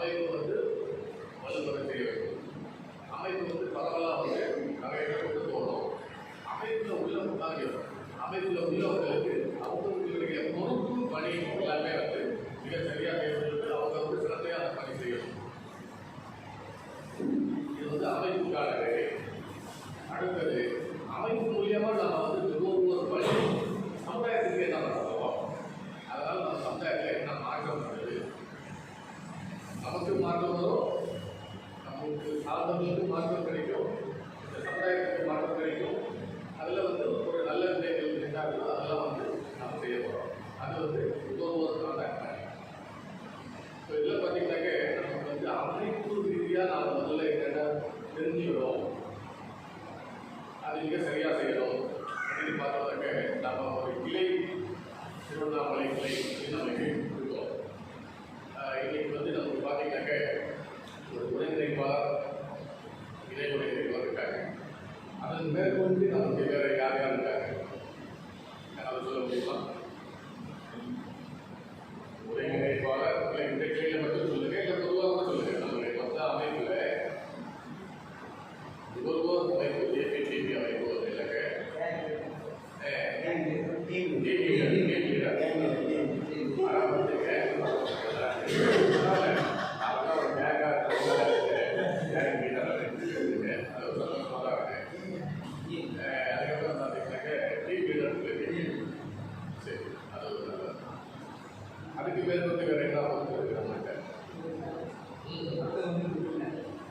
அமைப்பு வந்து வலுவரை செய்ய வேண்டும். அமைப்பு வந்து பரவலாக வந்து நிறைய பேர் கொண்டு போகணும். அமைப்பில் உள்ள அமைப்பில் உள்ளவர்களுக்கு அவங்களுடைய பொறுப்பு பணி எல்லாமே வந்து மிக சரியாக செய்வது, அவங்க வந்து சிறந்தையாக அந்த பணி செய்யணும். இது வந்து அமைப்புக்கான வேலை. அடுத்தது அமைப்பு மூலியமாக நம்ம வந்து ஒரு பணி சமுதாயத்துக்கு என்ன பண்ணுறோம், அதனால் நம்ம சமுதாயத்தில் என்ன மாற்றம் வருது, நமக்கு மாற்றம் வரும், நமக்கு சார்ந்தவர்களுக்கு மாற்றம் கிடைக்கும், இந்த சமுதாயத்துக்கு மாற்றம் கிடைக்கும். அதில் வந்து ஒரு நல்ல விதைகள் இருந்தாலும் அதெல்லாம் வந்து நம்ம செய்ய போகிறோம். அது வந்து ஒவ்வொருவருக்கான பணி. இப்போ இதில் பார்த்தீங்கன்னாக்க நமக்கு வந்து அமைப்பு ரீதியாக நாம் முதல்ல என்னென்ன தெரிஞ்சுக்கிறோம், அது மிக சரியாக செய்யணும் அப்படின்னு பார்த்தோம்னாக்க நம்ம ஒரு கிளை திருவண்ணாமலை கிளை நமக்கு இருக்கோம். இன்னைக்கு வந்து நமக்கு பார்த்தீங்கன்னாக்க ஒரு ஒருங்கிணைப்பாளர், இணை ஒருங்கிணைப்பாளர் இருக்காங்க. அதன் மேற்கொண்டு நமக்கு வேற யார் யார் இருக்காங்க அதை சொல்ல முடியுமா? ஒருங்கிணைப்பாளர் இல்லை இந்த கிளையில மட்டும் சொல்லுங்க, இல்லை பொதுவாக சொல்லுங்க. நம்மளுடைய மொத்த அமைப்புல ஒவ்வொரு அமைப்பு ஏபிடிபி அமைப்பு இல்லைங்க, அதுக்கப்புறம் பார்த்தீங்கன்னாக்க டீம் லீடர். சரி, அது அதுக்கு பேர் வந்து வேற என்ன இருக்கிறாங்க,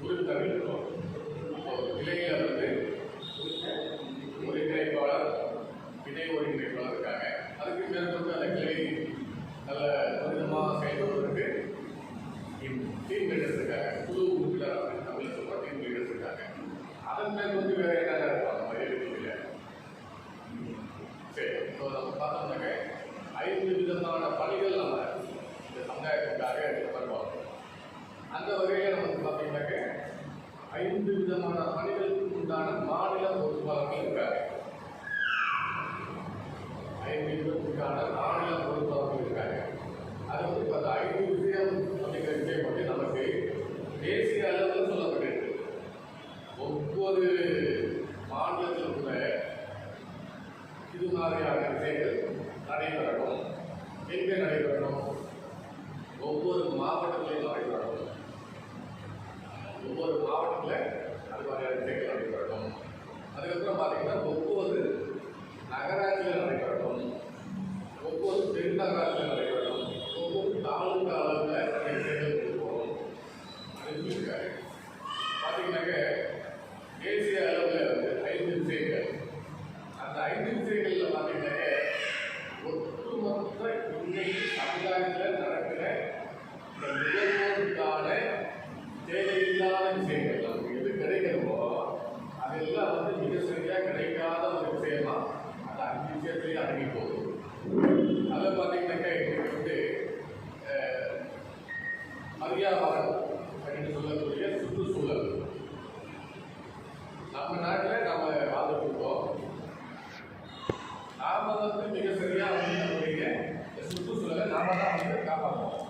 உறுப்பினர்கள் இருக்கும். இப்போ கிளையில வந்து ஒருங்கிணைப்பாளர், இணை ஒருங்கிணைப்பாளர் இருக்காங்க. அதுக்கு பேர் வந்து அந்த கிளை நல்ல விதமாக செயல்படுவதற்கு டீம் லீடர்ஸ் இருக்காங்க. குழு உறுப்பினர் அப்படின்னு தமிழில் சொல்கிற டீம் லீடர்ஸ் இருக்காங்க. அதன் பேர் வந்து வேற என்னென்ன இருப்பாங்க நம்ம எழுதிக்கல. சரி, இப்போ நம்ம பார்த்தோம்னாக்க 5 விதமான பணிகள் நம்ம இந்த சமுதாயத்துக்காக பண்ணுவோம். அந்த வகையில் நமக்கு பார்த்தீங்கன்னாக்க 5 விதமான பணிகளுக்கு உண்டான மாநில பொறுப்பாளர்கள் இருக்காங்க. 5 விதத்துக்கான மாநில பொறுப்பாளர்கள் இருக்காங்க. அது வந்து இப்போ அந்த 5 விஷயம் அப்படிங்கிற விஷயம் வந்து நமக்கு தேசிய அளவில் சொல்லப்பட்டிருக்கு. ஒவ்வொரு மாநிலத்தில் கூட இது மாதிரியான விஷயங்கள் நடைபெறணும். எங்கே நடைபெறணும்? ஒவ்வொரு மாவட்டத்திலையும் நடைபெறணும். ஒவ்வொரு மாவட்டத்தில் அது மாதிரியான விஷயங்கள் நடைபெறணும். அதுக்கப்புறம் பார்த்தீங்கன்னா ஒவ்வொரு நகராட்சியில் நடைபெறணும், ஒவ்வொரு பெருநகராட்சியில் நடைபெறணும், ஒவ்வொரு தாலுகா அளவில் நிறைய விஷயங்கள் கொண்டு போகணும் அப்படின்னு சொல்லியிருக்காரு. பார்த்தீங்கன்னாக்க தேசிய அளவில் வந்து 5 விஷயங்கள். அந்த 5 விஷயங்களில் பார்த்தீங்கன்னாக்க ஒட்டுமொத்த இன்னைக்கு சமுதாயத்தில் நடக்கிற இந்த நுகர்வோருக்கான தேவையில்லாத விஷயங்கள் நமக்கு எது கிடைக்கிறதோ அதெல்லாம் வந்து மிக சரியாக கிடைக்காத ஒரு விஷயமா அந்த 5 விஷயத்திலேயே அடங்கி போகுது. அதில் பார்த்தீங்கன்னாக்கா எங்களுக்கு வந்து பர்யாவரணம் அப்படின்னு சொல்லக்கூடிய சுற்றுச்சூழல். நம்ம நாட்டில் நம்ம வாழ்ந்துருக்கோம். நாம வந்து மிக சரியாக வந்து நம்முடைய சுற்றுச்சூழலை நாம தான் வந்து காப்பாற்றுவோம்.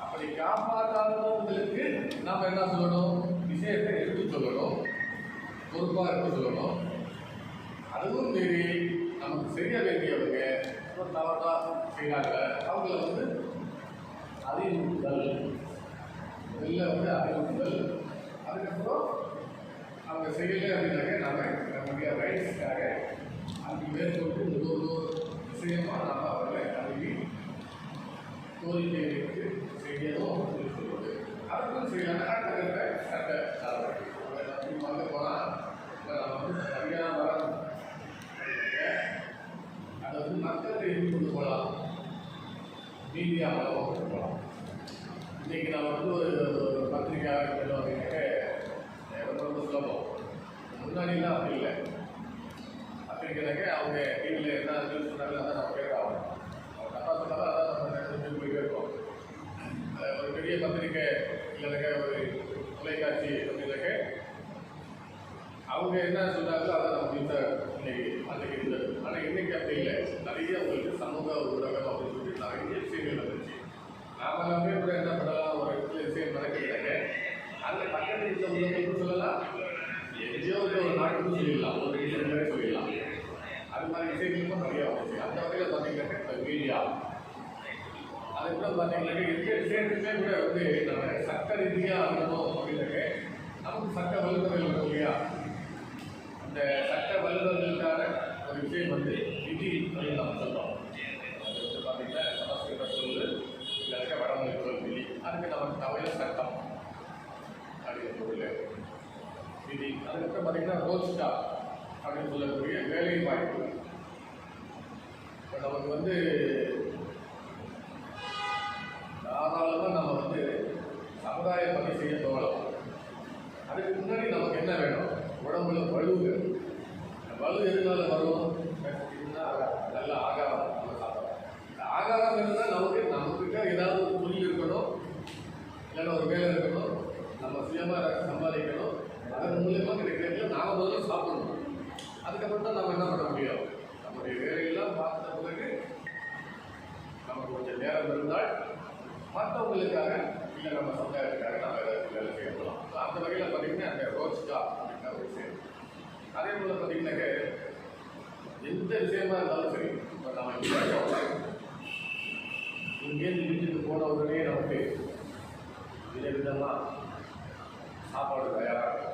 அப்படி காப்பாற்றாதவங்களுக்கு நாம் என்ன சொல்லணும்? விஷயத்தை எடுத்து சொல்லணும், பொறுப்பாக இருக்க சொல்லணும். அதுவும் மீறி நமக்கு செய்ய வேண்டியவங்க ஒரு தவறாக செய்கிறாங்க, அவங்கள வந்து அறிவுறுத்தல், வெளில வந்து அறிவுறுத்தல். அதுக்கப்புறம் அவங்க செய்யலை அப்படின்னாக்க நம்ம நம்முடைய ரைட்ஸுக்காக அதுக்கு மேற்கொண்டு ஒரு விஷயமாக நாம் அவர்களை அறிவி கோரிக்கை வைத்து செய்யணும் அப்படின்னு சொல்லுவது. அதுக்கும் செய்யலாம் சட்ட நடவடிக்கை வாங்க போனால் நம்ம வந்து சரியான வரம் அதை வந்து மக்கள் எழுதி கொண்டு போகலாம், மீடியா மூலமாக கொண்டு போகலாம். இன்றைக்கி நம்ம வந்து ஒரு பத்திரிகையாக இருக்கணும் அப்படின்னாக்க ரொம்ப சுலபம். முன்னாடிலாம் அப்படி இல்லை. பத்திரிக்கைனாக்க அவங்க டிவியில் என்ன நியூஸ் சொன்னாலும் அதான் நம்ம கேட்கலாம். அவங்க தப்பா சொன்னாலும் அதான் நம்ம நினைச்சு போயிட்டே இருக்கோம். ஒரு பெரிய பத்திரிக்கை இல்லைனாக்க ஒரு தொலைக்காட்சி அப்படின்னாக்க அவங்க என்ன சொன்னாங்களோ அதை நம்ம வீட்டை இன்னைக்கு அன்றைக்கி இருந்தது. ஆனால் இன்றைக்கி அப்படி இல்லை. நிறைய உங்களுக்கு சமூக ஊடகம் அப்படின்னு சொல்லி நிறைய விஷயங்கள் வந்துச்சு. நாம் எல்லாமே கூட என்ன பண்ணலாம், ஒரு இடத்துல விஷயம் நடக்க அந்த பக்கத்து வீட்டில் உள்ளவங்களுக்கும் சொல்லலாம், எங்கேயோ ஒரு நாட்டுக்கும் சொல்லிடலாம், ஒரு ரீசன் சொல்லிடலாம். அது மாதிரி விஷயங்களுக்கும் நிறையா வந்துச்சு. அந்த வகையில் பார்த்தீங்கன்னாக்க இப்போ மீடியா அதுக்கப்புறம் பார்த்தீங்கன்னாக்க எந்த விஷயத்துக்குமே கூட வந்து நம்ம சட்ட ரீதியாக ஆகணும் அப்படின்னாக்க நமக்கு சட்ட வல்லுநர்கள் இருக்கும் இல்லையா, அந்த சட்ட வல்லுநர்களுக்கான ஒரு விஷயம் வந்து விதி அப்படின்னு நம்ம சொல்கிறோம். அது வந்து பார்த்தீங்கன்னா சமஸ்கிருத சொல்லு இல்லாத வடமொழி சொல் விதி, அதுக்கு நமக்கு தமிழில் சட்டம் அப்படிங்கிற பொருள் விதி. அதுக்கப்புறம் பார்த்தீங்கன்னா ரோஸ்டா அப்படின்னு சொல்லக்கூடிய வேலை வாய்ப்பு. இப்போ நமக்கு வந்து தாராளமாக நம்ம வந்து சமுதாய பணி செய்ய போகலாம். அதுக்கு முன்னாடி நமக்கு என்ன வேணும், உடம்புல வலு வேணும். வலு எதுனால வரும், நல்ல ஆகாரம் நம்ம சாப்பிடலாம். இந்த ஆகாரம் இருந்தால் நம்மக்கிட்ட ஏதாவது ஒரு தொழில் இருக்கணும், இல்லைன்னா ஒரு வேலை இருக்கணும், நம்ம சுயமாக சம்பாதிக்கணும். அதன் மூலியமாக கிடைக்கிறதுல நாம் முதல்ல சாப்பிடணும். அதுக்கப்புறம் தான் நம்ம என்ன பண்ண முடியும், நம்முடைய வேலையெல்லாம் பார்த்த பிறகு நமக்கு கொஞ்சம் நேரம் இருந்தால் மற்றவங்களுக்காக இல்லை நம்ம சமுதாயத்துக்காக நம்ம ஏதாச்சும் வேலை செய்யலாம். ஸோ அந்த வகையில் பார்த்தீங்கன்னா அந்த ரோஸ்டா அப்படின்ற ஒரு விஷயம். அதே போல் பார்த்தீங்கன்னாக்க எந்த விஷயமா இருந்தாலும் சரி, இப்போ நம்ம இங்கேருந்து வீட்டுக்கு போன உடனே நமக்கு விதவிதமாக சாப்பாடு தயாராக இருக்கும்.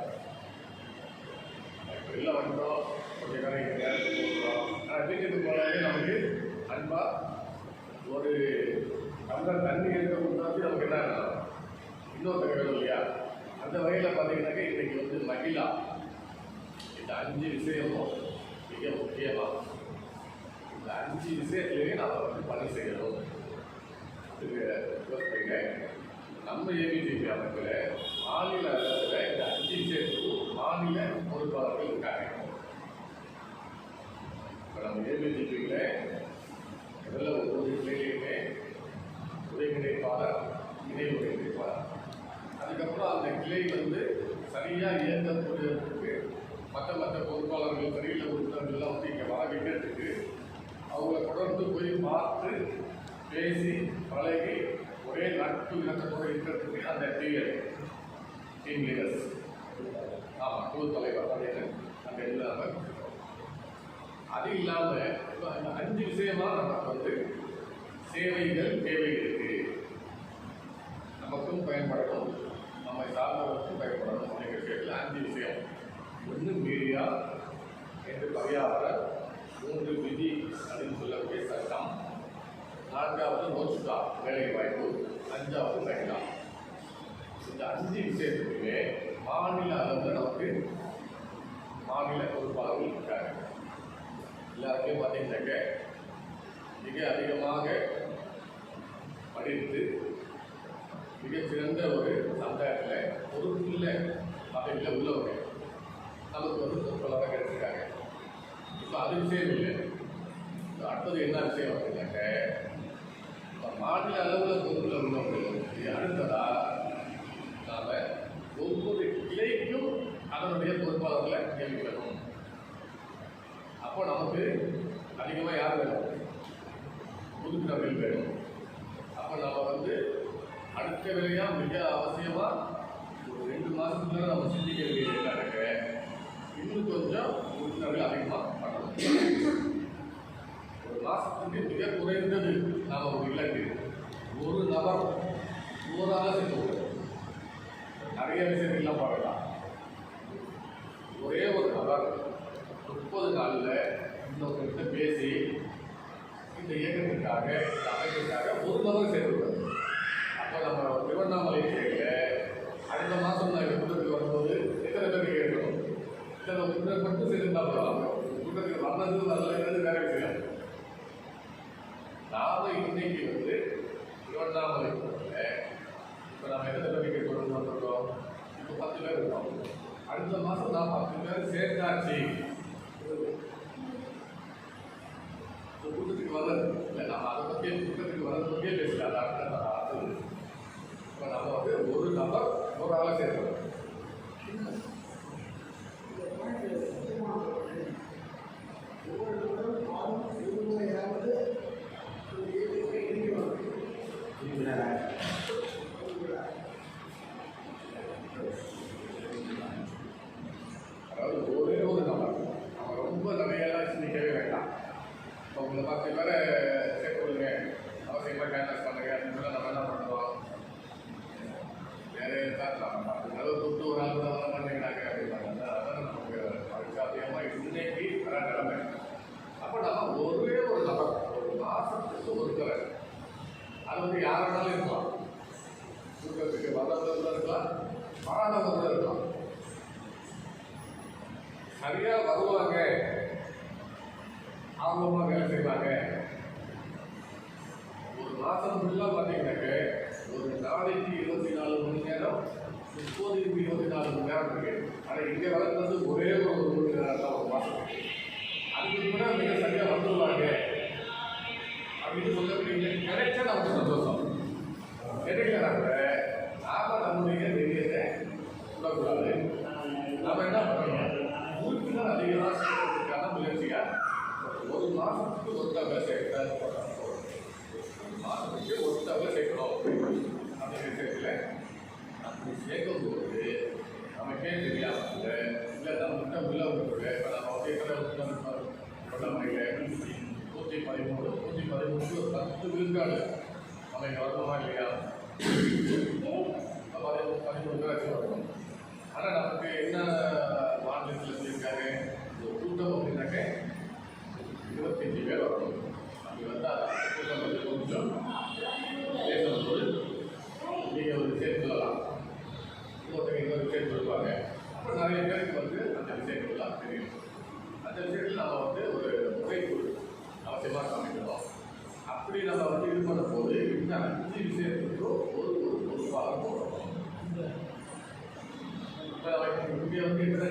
வெளில வந்துட்டோம், கொஞ்சம் நேரம் இங்கே நேரத்துக்கு போகிறோம். ஆனால் வீட்டுக்கு போனாலே நமக்கு அன்பாக ஒரு டம்ளர் தண்ணி இருக்க கொடுத்தாச்சு நமக்கு என்ன ஆகணும், இன்னொருத்தர் வேணும் இல்லையா. அந்த வகையில் பார்த்தீங்கன்னாக்க இன்றைக்கி வந்து மகிழா இந்த 5 விஷயமும் மிக முக்கியமாக. இந்த 5 விஷயத்துலேயே நம்ம வந்து பணி செய்யணும். இதுக்கு நம்ம ஏபிசிபி அமைப்பில் மாநில அரசில் இந்த 5 விஷயத்துக்கும் மாநில பொறுப்பாளர்கள் இருக்காங்க. இப்போ நம்ம ஏபிசிபியில் முதல்ல ஒவ்வொரு கிளையிலையுமே ஒருங்கிணைப்பாளர், இணை ஒருங்கிணைப்பாளர், அதுக்கப்புறம் அந்த கிளை வந்து சரியாக இயங்கக்கூடியதுக்கு மற்ற பொறுப்பாளர்கள் சரியில்லை உறுப்பினர்கள்லாம் வந்து இங்கே வர வைக்கிறதுக்கு அவங்கள தொடர்ந்து போய் பார்த்து பேசி பழகி ஒரே நட்பு இணக்கத்தோடு இருக்கிறதுக்கு அந்த டீம் லீடர்ஸ், ஆமாம் குழு தலைவர் அப்படின்னு அந்த இல்லாமல். அது இல்லாமல் இப்போ அந்த 5 விஷயமாக நமக்கு வந்து சேவைகள் தேவை இருக்குது. நமக்கும் பயன்படணும், நம்மை சார்ந்தவருக்கும் பயன்படணும் அப்படிங்கிற விஷயத்தில் 5 விஷயம். 1 மீடியா, 2 பரியாவரர், 3 விதி அப்படின்னு சொல்லக்கூடிய சட்டம், 4வது ரோஸ்டா வேலை வாய்ப்பு, 5வது மகிழா. இந்த 5 விஷயத்துக்குமே மாநில அளவில் நமக்கு மாநில பொறுப்பாளர்கள் இருக்காங்க. எல்லாருமே பார்த்தீங்கன்னாக்க மிக அதிகமாக படித்து மிகச்சிறந்த ஒரு சமுதாயத்தில் பொறுப்புள்ள பதவியில் உள்ளவங்க நமக்கு வந்து பொறுப்பாளராக கிடைச்சிருக்காங்க. இப்போ அது விஷயம் இல்லை. இப்போ அடுத்தது என்ன விஷயம் அப்படின்னாக்க, இப்போ மாநில அளவில் பொறுப்பில் உள்ளவங்க அடுத்ததா நாம் ஒவ்வொரு கிளைக்கும் அதனுடைய பொறுப்பாளர்களை நியமிக்கணும். அப்போ நமக்கு அதிகமாக யார் வேணும், உறுப்பினர்கள் வேணும். அப்போ நம்ம வந்து அடுத்த வேலையாக மிக அவசியமாக ஒரு 2 மாதத்துக்குள்ள நம்ம சிந்திக்க வேண்டியதுக்காக இன்னும் கொஞ்சம் உறுப்பினர்கள் அதிகமாக பண்ணணும். ஒரு மாதத்துக்கு மிக குறைந்தது நாம் ஒரு இலக்கு, ஒரு நபர் ஒரு ஆள் சேர்த்து நிறைய விஷயங்கள்லாம் பார்க்கலாம். ஒரே ஒரு நபர் 30 நாளில் இன்னொருத்தர்கிட்ட பேசி இந்த இயக்கத்திற்காக இந்த அமைப்பிற்காக ஒரு நபர் சேர்த்துருக்காரு. அப்போ நம்ம திருவண்ணாமலை கிளையில் அடுத்த மாதம் நான் கூட்டத்துக்கு வரும்போது எத்தனை பேருக்கு கேட்கணும், இத்தனை உறுப்பினர் மட்டும் சேர்ந்துருந்தா போகலாம். கூட்டத்துக்கு வந்தது வரலைங்கிறது வேற விஷயம். நாம் இன்னைக்கு வந்து திருவண்ணாமலை கூட்டத்தில் இப்போ நம்ம எத்தனை பேருக்கு தொடர்ந்து வந்துருக்கோம், இப்போ 10 பேர் இருக்கோம். அடுத்த மாதம் நான் 10 பேர் சேர்த்தாச்சு. கூட்டத்துக்கு வர்றது இல்லை, நம்ம அதை பற்றியே கூட்டத்துக்கு வர்றதை பற்றியே பேசலாம். அடுத்தது இப்போ நம்ம வந்து ஒரு நபர் ஒரு ஆளை சேர்க்கணும். அதாவது ஒரே ஒரு நபர், நம்ம ரொம்ப நிறையெல்லாம் சிந்திக்கவே வேண்டாம். இப்போ உங்களை 10 பேரை சேர்த்து விடுங்க, அவசியமாக கேன்வாஸ் பண்ணுங்க அப்படின்னு நம்ம என்ன பண்ணுறோம்? நிறைய தான் அதாவது தொட்டு ஒரு ஆள் தான் பண்ணிக்கிறாங்க அப்படின்னாங்க. அதான் நமக்கு சாத்தியமாக இன்னைக்கு வர நிலைமை. அப்போ நம்ம ஒரே ஒரு நபர் ஒரு மாதத்துக்கு ஒருத்தரை, அது வந்து யாருனாலும் இருக்கலாம், கூட்டத்துக்கு வந்தவர்கள் இருக்கலாம், மாணவர்கள் இருக்கலாம், சரியா வருவாங்க, ஆர்வமாக வேலை செய்வாங்க. ஒரு மாதம் ஃபுல்லாக பார்த்தீங்கன்னாக்க ஒரு நாளைக்கு 24 மணி நேரம், 30-24 மணி நேரம் இருக்கு. ஆனால் இங்கே வளர்ந்தது ஒரே ஒரு மணி நேரம் தான் ஒரு மாதம். அதுக்கு கூட மிக சரியாக வந்துடுவாங்க அப்படின்னு சொல்லக்கூடிய கிடைச்சா நமக்கு சந்தோஷம். கிடைக்கிறாங்க நாம நம்முடைய வெளியத்தை விடக்கூடாது. நாம் என்ன பண்ணணும்? உறுப்பினர் அதிகமாக சேர்க்கறதுக்கான முயற்சியாக ஒரு மாதத்துக்கு ஒருத்தவங்க சேர்க்க, ஒரு மாதத்துக்கு ஒருத்தவங்க சேர்க்கணும் அப்படிங்கிற விஷயத்தில் அப்படி சேர்க்கும்போது நமக்கே தெரியாமல் இல்லை நம்மகிட்ட உள்ளவர்களுடைய இப்போ நம்ம கொண்டமையில் 113 ஒரு 10 விழுக்காடு நம்ம இங்கே வரணுமா இல்லையா? 13 பேர் வரணும். ஆனால் நமக்கு என்ன மாநிலத்தில் சொல்லியிருக்காங்க, ஒரு கூட்டம் அப்படின்னாக்க 25 பேர் வரணும். அப்படி வந்தால் கூட்டம் வந்து கொஞ்சம் பேசும்போது நீங்கள் ஒரு விஷயம் சொல்லலாம், இன்னொரு விஷயம் சொல்லுவாங்க. அப்போ நிறைய பேருக்கு வந்து அந்த விஷயங்கள்லாம் தெரியும். அந்த விஷயத்தில் நம்ம வந்து ஒரு முறைக்குழு அவசியமாக சமைக்கணும். அப்படி நம்ம வந்து இது பண்ணும்போது இந்த 5 விஷயத்துக்கும் ஒரு பொறுப்பாக போடணும். இங்கே வந்து என்ன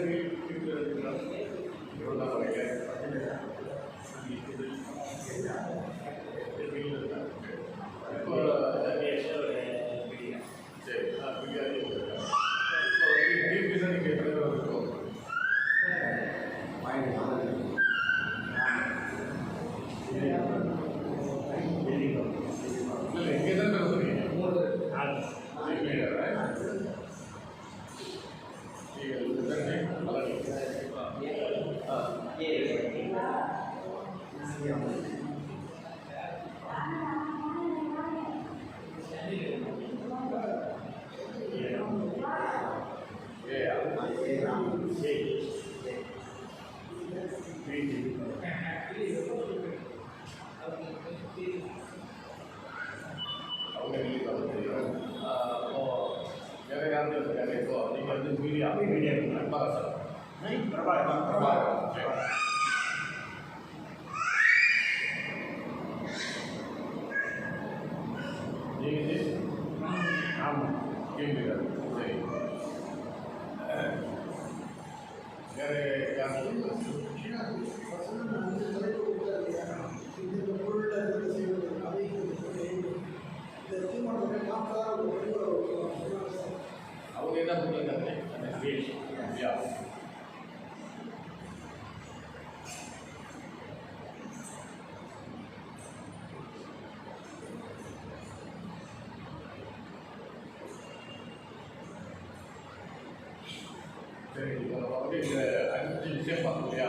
சரி, வந்து இந்த 5 விஷயம் பார்த்தோம் இல்லையா?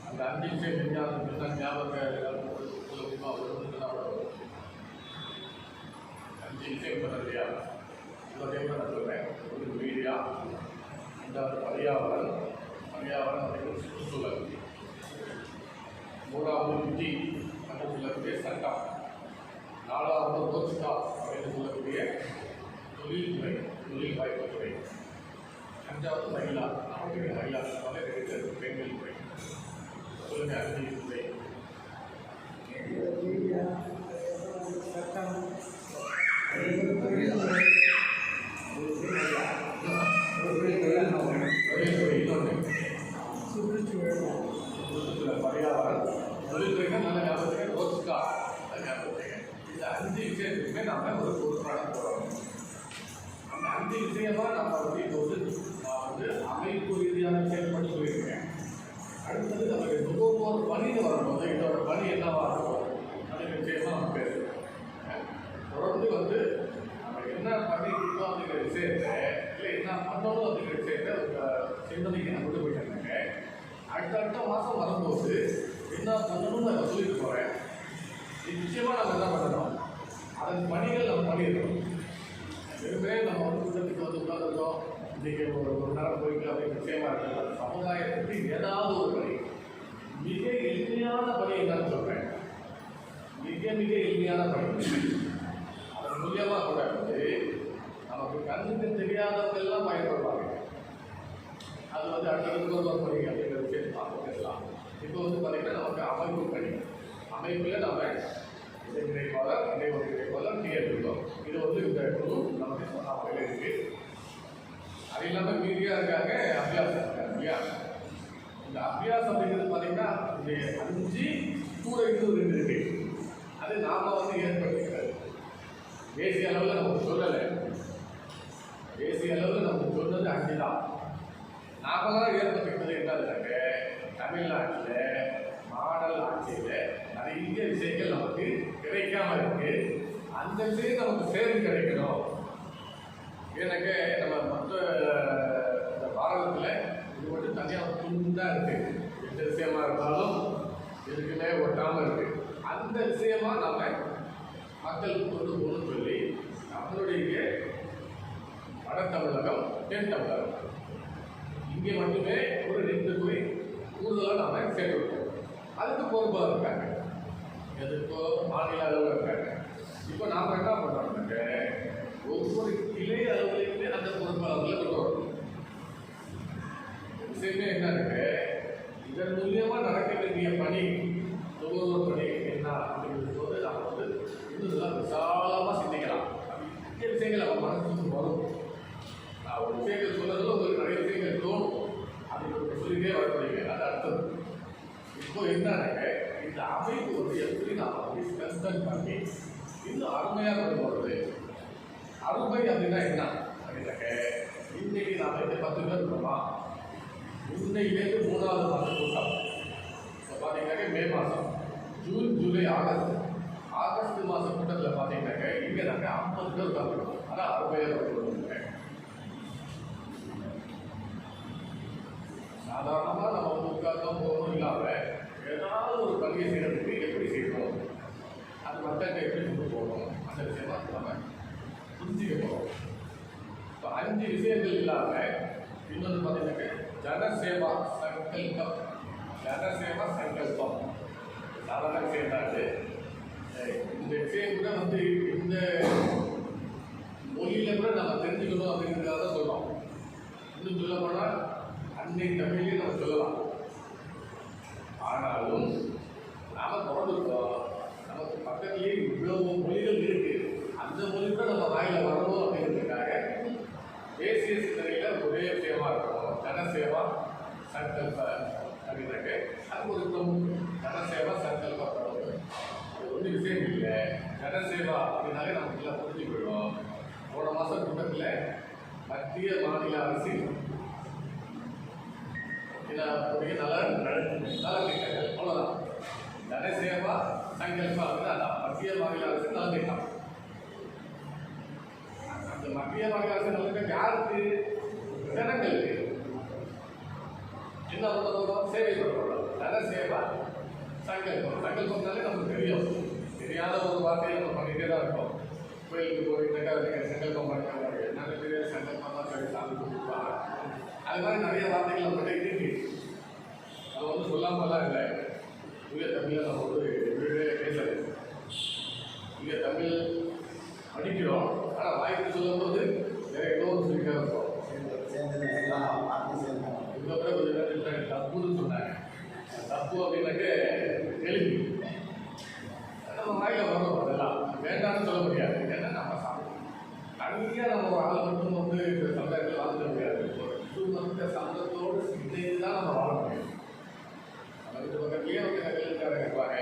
அந்த 5 விஷயம் விஞ்ஞானத்துக்கு தான் ஞாபகம் சுலபமாக வருதுன்னா 5 விஷயம் பண்ண இல்லையா? இவ்வளோ நான் சொல்கிறேன். ஒரு மீடியா, ரெண்டாவது பர்யாவரணம் அப்படிங்கிற சுற்றுச்சூழல், 3வது விதி அப்படின்னு சொல்லக்கூடிய சட்டம், 4வது ரோஜ்கா அப்படின்னு சொல்லக்கூடிய தொழில்துறை, தொழில் வாய்ப்புத்துறை, 5வது மகிழா அப்படிங்கிற மகிழா பெண்கள் துறை. சொல்லுங்க, 5 துறை. சுற்றுச்சூழல், பர்யாவரணம், தொழில்துறைகள் நல்ல ஞாபகத்துக்கு, ரோஜ்கா ஞாபகத்துக்கு. இந்த 5 விஷயத்துக்குமே நம்ம ஒரு பொறுப்பான போகிறோம். அந்த 5 விஷயமா நம்ம வந்து இப்போ வந்து அமைப்பு ரீதியான செயல்பட்டு போயிருக்கேன். அடுத்தது நமக்கு நுகர்வோர் பணின்னு வரும்போது இதோட பணி என்னவா இருக்கும் அப்படிங்கிற விஷயமா நம்ம பேசுகிறோம். தொடர்ந்து வந்து நம்ம என்ன பண்ணிட்டு இருக்கோம் அப்படிங்கிற விஷயத்தை இல்லை என்ன பண்ணணும் அப்படிங்கிற விஷயத்தை சிந்தனைக்கு நான் கொண்டு போயிட்டாங்க. அடுத்த மாதம் வரும்போது என்ன பண்ணணும்னு நான் சொல்லிட்டு போகிறேன். நிச்சயமாக நம்ம என்ன பண்ணணும், அதன் பணிகள் நம்ம பண்ணியிருக்கணும். வெறுமே நம்ம கூட்டத்துக்கு உட்காந்துருக்கோம், இன்றைக்கி ஒரு நேரம் போயிட்டு அப்படிங்கிற விஷயமா இருக்கிறது. சமுதாயத்துக்கு ஏதாவது ஒரு பணி, மிக எளிமையான பணி என்னன்னு சொல்கிறேன், மிக எளிமையான பணி. அதன் மூலியமாக கூட நமக்கு கண்ணுக்கு தெரியாதவங்கெல்லாம் பயன்படுவாங்க. அது அடுத்தடுத்து ஒரு பணி அப்படிங்கிற விஷயத்தை பார்த்து பேசலாம். இப்போ பார்த்தீங்கன்னா நமக்கு அமைப்பு பணி, அமைப்பில் நம்ம இடைநிலைப்பாளர், இடைநிலைப்பாளர், டிஎல்பிக்கும் இது இந்த குழு நமக்கு அமைப்பில் இருக்குது. அது இல்லாமல் மீதியாக இருக்காங்க அபியாசம் இருக்காங்க இல்லையா. இந்த அபியாசம் அப்படிங்கிறது பார்த்தீங்கன்னா இந்த 5 கூட 2 இருக்கு. அது நாம் ஏற்படுத்திக்கிறது. தேசிய அளவில் நமக்கு சொல்லலை, தேசிய அளவில் நமக்கு சொன்னது 5 தான். நாம தான் ஏற்படுத்திக்கிறது என்னதுனாக்க தமிழ்நாட்டில் மாடல் ஆட்சியில் நிறைய விஷயங்கள் நமக்கு கிடைக்காம இருக்கு. அந்த விஷயம் நமக்கு சேர்ந்து கிடைக்கணும். எனக்கு நம்ம மற்ற இந்த பாரதத்தில் இது மட்டும் தனியாக துண்டாக இருக்குது. எந்த விஷயமா இருந்தாலும் எதுக்குமே ஒட்டாமல் இருக்குது. அந்த விஷயமா நம்ம மக்களுக்கு கொண்டு போகணும்னு சொல்லி நம்மளுடைய வட தமிழகம், தென் தமிழகம் இங்கே மட்டுமே ஒரு 2 போய் கூடுதலாக நாம் சேர்த்துருக்கோம். அதுக்கு பொறுப்பாக இருக்காங்க, எதுக்கோ மாநில அளவில் இருக்காங்க. இப்போ நாம் என்ன பண்ணுறோம்னாக்க ஒவ்வொரு கிளை அளவுலையுமே அந்த பொறுப்பாளர்களை கொண்டு வரணும். விஷயமே என்ன இருக்கு, இதன் மூலியமாக நடக்க வேண்டிய பணி, ஒவ்வொரு பணி என்ன அப்படிங்கிறது போது நம்ம இன்னும் விசாலமாக சிந்திக்கலாம். நிறைய விஷயங்கள் நம்ம மனசுக்கு வரும். ஒரு விஷயங்கள் சொல்றதுல உங்களுக்கு நிறைய விஷயங்கள் தோணும். அது சொல்லிட்டே வரப்படுங்க. அது அடுத்தது. இப்போ என்னன்னாக்க இந்த அமைப்பு எப்படி நாம் ஸ்ட்ரென்தன் பண்ணி இன்னும் அருமையாக கொண்டு போகிறது. அருமை அப்படின்னா என்ன அப்படின்னாக்க இன்னைக்கு நாம் 10 பேர் இருக்கோமா, இன்னையிலேருந்து 3வது மாதம் கூட்டம். இப்போ பார்த்தீங்கன்னாக்க மே மாதம், ஜூன், ஜூலை, ஆகஸ்ட் மாதம் கூட்டத்தில் பார்த்தீங்கன்னாக்க இங்கே நாங்கள் 50 பேர் உட்காந்துருக்கோம். ஆனால் அருமையாக கொண்டு வருவோம். சாதாரணமாக நம்ம உட்கார்ந்தோம் போகணும் இல்லாமல் ஏதாவது ஒரு பணியை செய்கிறதுக்கு எப்படி செய்யணும், அது மக்கள்கிட்ட எப்படி கொண்டு போகணும், அந்த விஷயமா நம்ம புரிஞ்சுக்க போகிறோம். இப்போ 5 விஷயங்கள் இல்லாமல் இன்னொன்று பார்த்தீங்கன்னாக்க ஜனசேவா சங்கல்பம். ஜனசேவா சங்கல்பம் சாதாரண விஷயம் தான். இந்த விஷயம் கூட இந்த மொழியில் கூட நம்ம தெரிஞ்சுக்கணும் அப்படிங்கிறத தான் சொல்கிறோம். இன்னும் சொல்ல போனால் அன்னை தமிழே நம்ம சொல்லலாம். ஆனாலும் நாம் பிறந்திருக்கோம், நமக்கு பக்கத்திலேயே இவ்வளவு மொழிகள் இருக்கு. அந்த மொழி கூட நம்ம வாயில வரணும் அப்படிங்கிறதுக்காக தேசிய சிந்தனையில் ஒரே விஷயமா இருக்கும் ஜனசேவா சங்கல்ப அப்படின்னாக்க அது ஒரு ஜனசேவா சங்கல்ப கடவுள். அது ஒரு விஷயம் இல்லை. ஜனசேவா அப்படின்னாலே நமக்கு எல்லாம் புரிஞ்சு போயிடும். போன மாதம் கூட்டத்தில் மத்திய மாநில அரசின் நலத்திட்டங்கள் அவ்வளோதான். ஜனசேவா சங்கல்பா அப்படின்னு அதான் மத்திய மாநில அரசு நலத்திட்டம். அந்த மத்திய மாநில அரசு நலத்திட்டம் யாருக்கு? ஜனங்களுக்கு. என்ன பண்ண போகிறோம்? சேவை பண்ண போகிறோம். ஜனசேவா சங்கல்பம். சங்கல்பம்னாலே நமக்கு தெரியும். தெரியாத ஒரு வார்த்தையை நம்ம பண்ணிகிட்டே தான் இருக்கோம். கோயிலுக்கு போயிட்டு சங்கல்பம் பண்ணுறாங்க, நல்ல பெரிய சங்கல்பம் தான் சொல்லி சாமி கொடுப்பாங்க. அது மாதிரி நிறைய வார்த்தைகள் நம்மகிட்ட இருக்கு. அது சொல்லாமலாம் இல்லை. தூய தமிழில் நம்ம பேசலை. தூய தமிழ் படிக்கிறோம், ஆனால் வாய்ப்பு சொல்லும்போது வேற ஏதோ ஒரு சொல்லிட்டே இருக்கோம். இதுக்கப்புறம் கொஞ்சம் நேரத்தில் தப்புன்னு சொன்னாங்க. தப்பு அப்படின்னாக்க கேள்வி நம்ம வாயில வரும். அதெல்லாம் வேண்டாம்னு சொல்ல முடியாது. ஏன்னா நம்ம தனியாக நம்ம ஒரு ஆளை மட்டும் சமுதாயத்தில் வாழ்ந்துட முடியாது. சமூகத்தோடு இணைந்து தான் நம்ம வாழ முடியும். நம்ம வீட்டு பக்கத்துலேயே நெல்லுக்காரங்க இருப்பாங்க,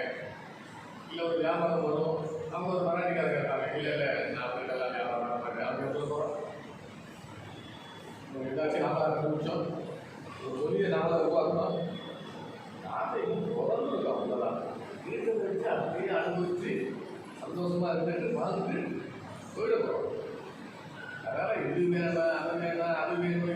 இல்லை ஒரு வியாபாரம் வரும், அவங்க ஒரு மராட்டிக்காரங்க இருப்பாங்க. இல்லை நான் வீட்டெல்லாம் வியாபாரம் பண்ண மாட்டேன் அப்படின்னு சொல்ல போகிறோம். ஏதாச்சும் 40 நிமிஷம் ஒரு பெரிய 40 ரூபா இருக்கும். நாட்டை தொடர்ந்து இருக்கும். அவ்வளோதான் இருக்கிறத வச்சு அப்படியே அனுபவித்து சந்தோஷமாக இருந்துட்டு வாழ்ந்துட்டு போயிட போகிறோம். அதனால் இது வேணாம், அது வேணாம், அது வேணும்,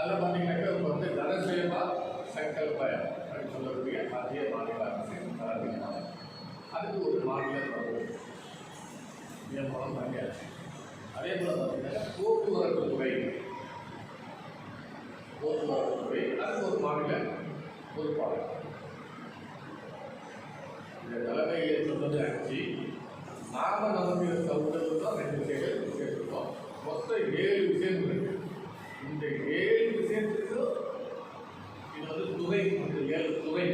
அதில் பார்த்தீங்கன்னாக்கா இப்போ வந்து தனசேவா சங்கல்ப அப்படின்னு சொல்லக்கூடிய மத்திய மாநில அரசு தரப்பினாங்க. அதுக்கு ஒரு மாநில பிரபு நியமனம் பண்ணியாச்சு. அதே போல் பார்த்தீங்கன்னா போக்குவரத்து துறை அதுக்கு ஒரு மாநில பொறுப்பாளர். இந்த தலைமையை சொன்னது 5. நாம நமக்கு சவுண்டது தான் 2 விஷயங்கள் சேர்த்துருக்கோம். மொத்தம் 7 விஷயங்கள் இருக்கு. இந்த 7 விஷயத்துக்கு இது வந்து துறை, 7 துறை.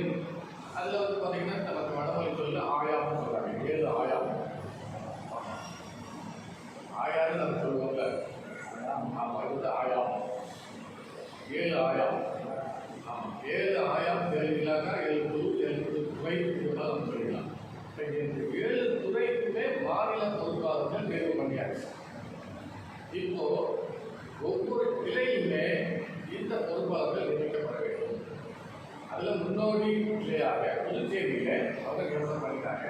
அதில் வந்து பார்த்தீங்கன்னா நமக்கு வடமொழி சொல்ல ஆயாம்னு சொல்கிறாங்க. 7 ஆயாம். ஆயான்னு நம்ம சொல்லுவோம்ல, ஆமாம், இது வந்து ஆயாம். 7 ஆயாம். ஆமாம், 7 ஆயாம் தெரியலாக்கா 7 குழு, 7 துறை இதெல்லாம் நம்ம சொல்லிடலாம். இந்த 7 துறைக்குமே மாநில பொறுப்பாளர்கள் தேர்வு பண்ணியாச்சு. இப்போ ஒவ்வொரு கிளையுமே இந்த பொறுப்பாளர்கள் நியமிக்கப்பட வேண்டும். அதில் முன்னோடி கிளையாக புதுச்சேரியில் அவங்க நியமனம் பண்ணிட்டாங்க.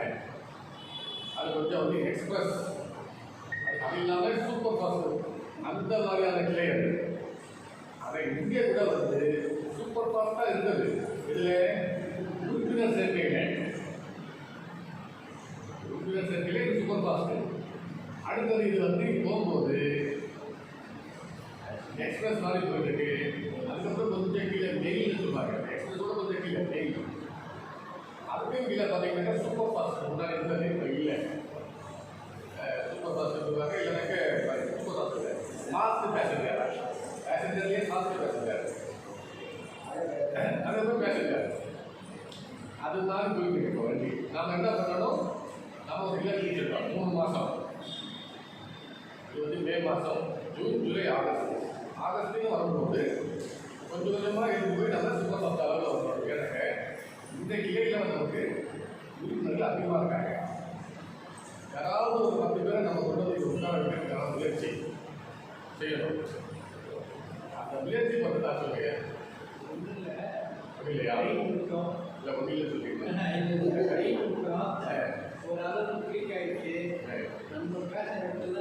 அது கொஞ்சம் வந்து எக்ஸ்பிரஸ், அது இல்லாமல் சூப்பர் ஃபாஸ்ட் அந்த மாதிரியான கிளை அது. அதை இங்கே கூட வந்து சூப்பர் ஃபாஸ்ட்டாக இருந்தது. இதில் உறுப்பினர் சேர்க்கையில சூப்பர் ஃபாஸ்ட்டு. அடுத்தது இது வந்து போகும்போது எக்ஸ்பிரஸ் மாதிரி போயிட்டு அதுக்கப்புறம் கொஞ்சம் கீழே மெயில்னு சொல்லுவாங்க. எக்ஸ்பிரஸோட கொஞ்சம் கீழே மெயில். அதுக்கும் கீழே பார்த்தீங்கன்னாக்கா சூப்பர் ஃபாஸ்ட் முன்னாடி இருந்தது, இப்போ இல்லை. சூப்பர் ஃபாஸ்ட் சொல்லுவாங்க, இல்லைனாக்க சூப்பர் ஃபாஸ்ட் இல்லை, ஃபாஸ்ட் பேசஞ்சர். பேசஞ்சர்லேயே ஃபாஸ்ட் பேசஞ்சர், அதுக்கப்புறம் பேசஞ்சர். அதுதான் போயிட்டு இருக்கோம் வண்டி. நாம் என்ன பண்ணணும், நம்ம ஒரு இலக்கு வச்சுருக்கோம் 3 மாதம். இது வந்து மே மாதம், ஜூன், ஜூலை, ஆகஸ்ட்டுன்னு வரும்போது கொஞ்சம் கொஞ்சமாக எடுத்து போய் நம்ம சூப்பர் ஃபாஸ்ட் அளவில் வரணும். எனக்கு இந்த கிளையில் நமக்கு உறுப்பினர்கள் அதிகமாக இருக்காங்க. யாராவது ஒரு 10 பேரை நம்ம கொண்டு வந்து உட்கார வைக்கிறதுக்கான முயற்சி செய்யணும். அந்த முயற்சி பண்ணுறதா சொல்லுங்க. இல்லையா? இல்லை, ஒன்றில் சொல்லிங்க. ஒரு அளவு கிளிக் ஆகிடுச்சு. நம்ம பேசுகிற இடத்துல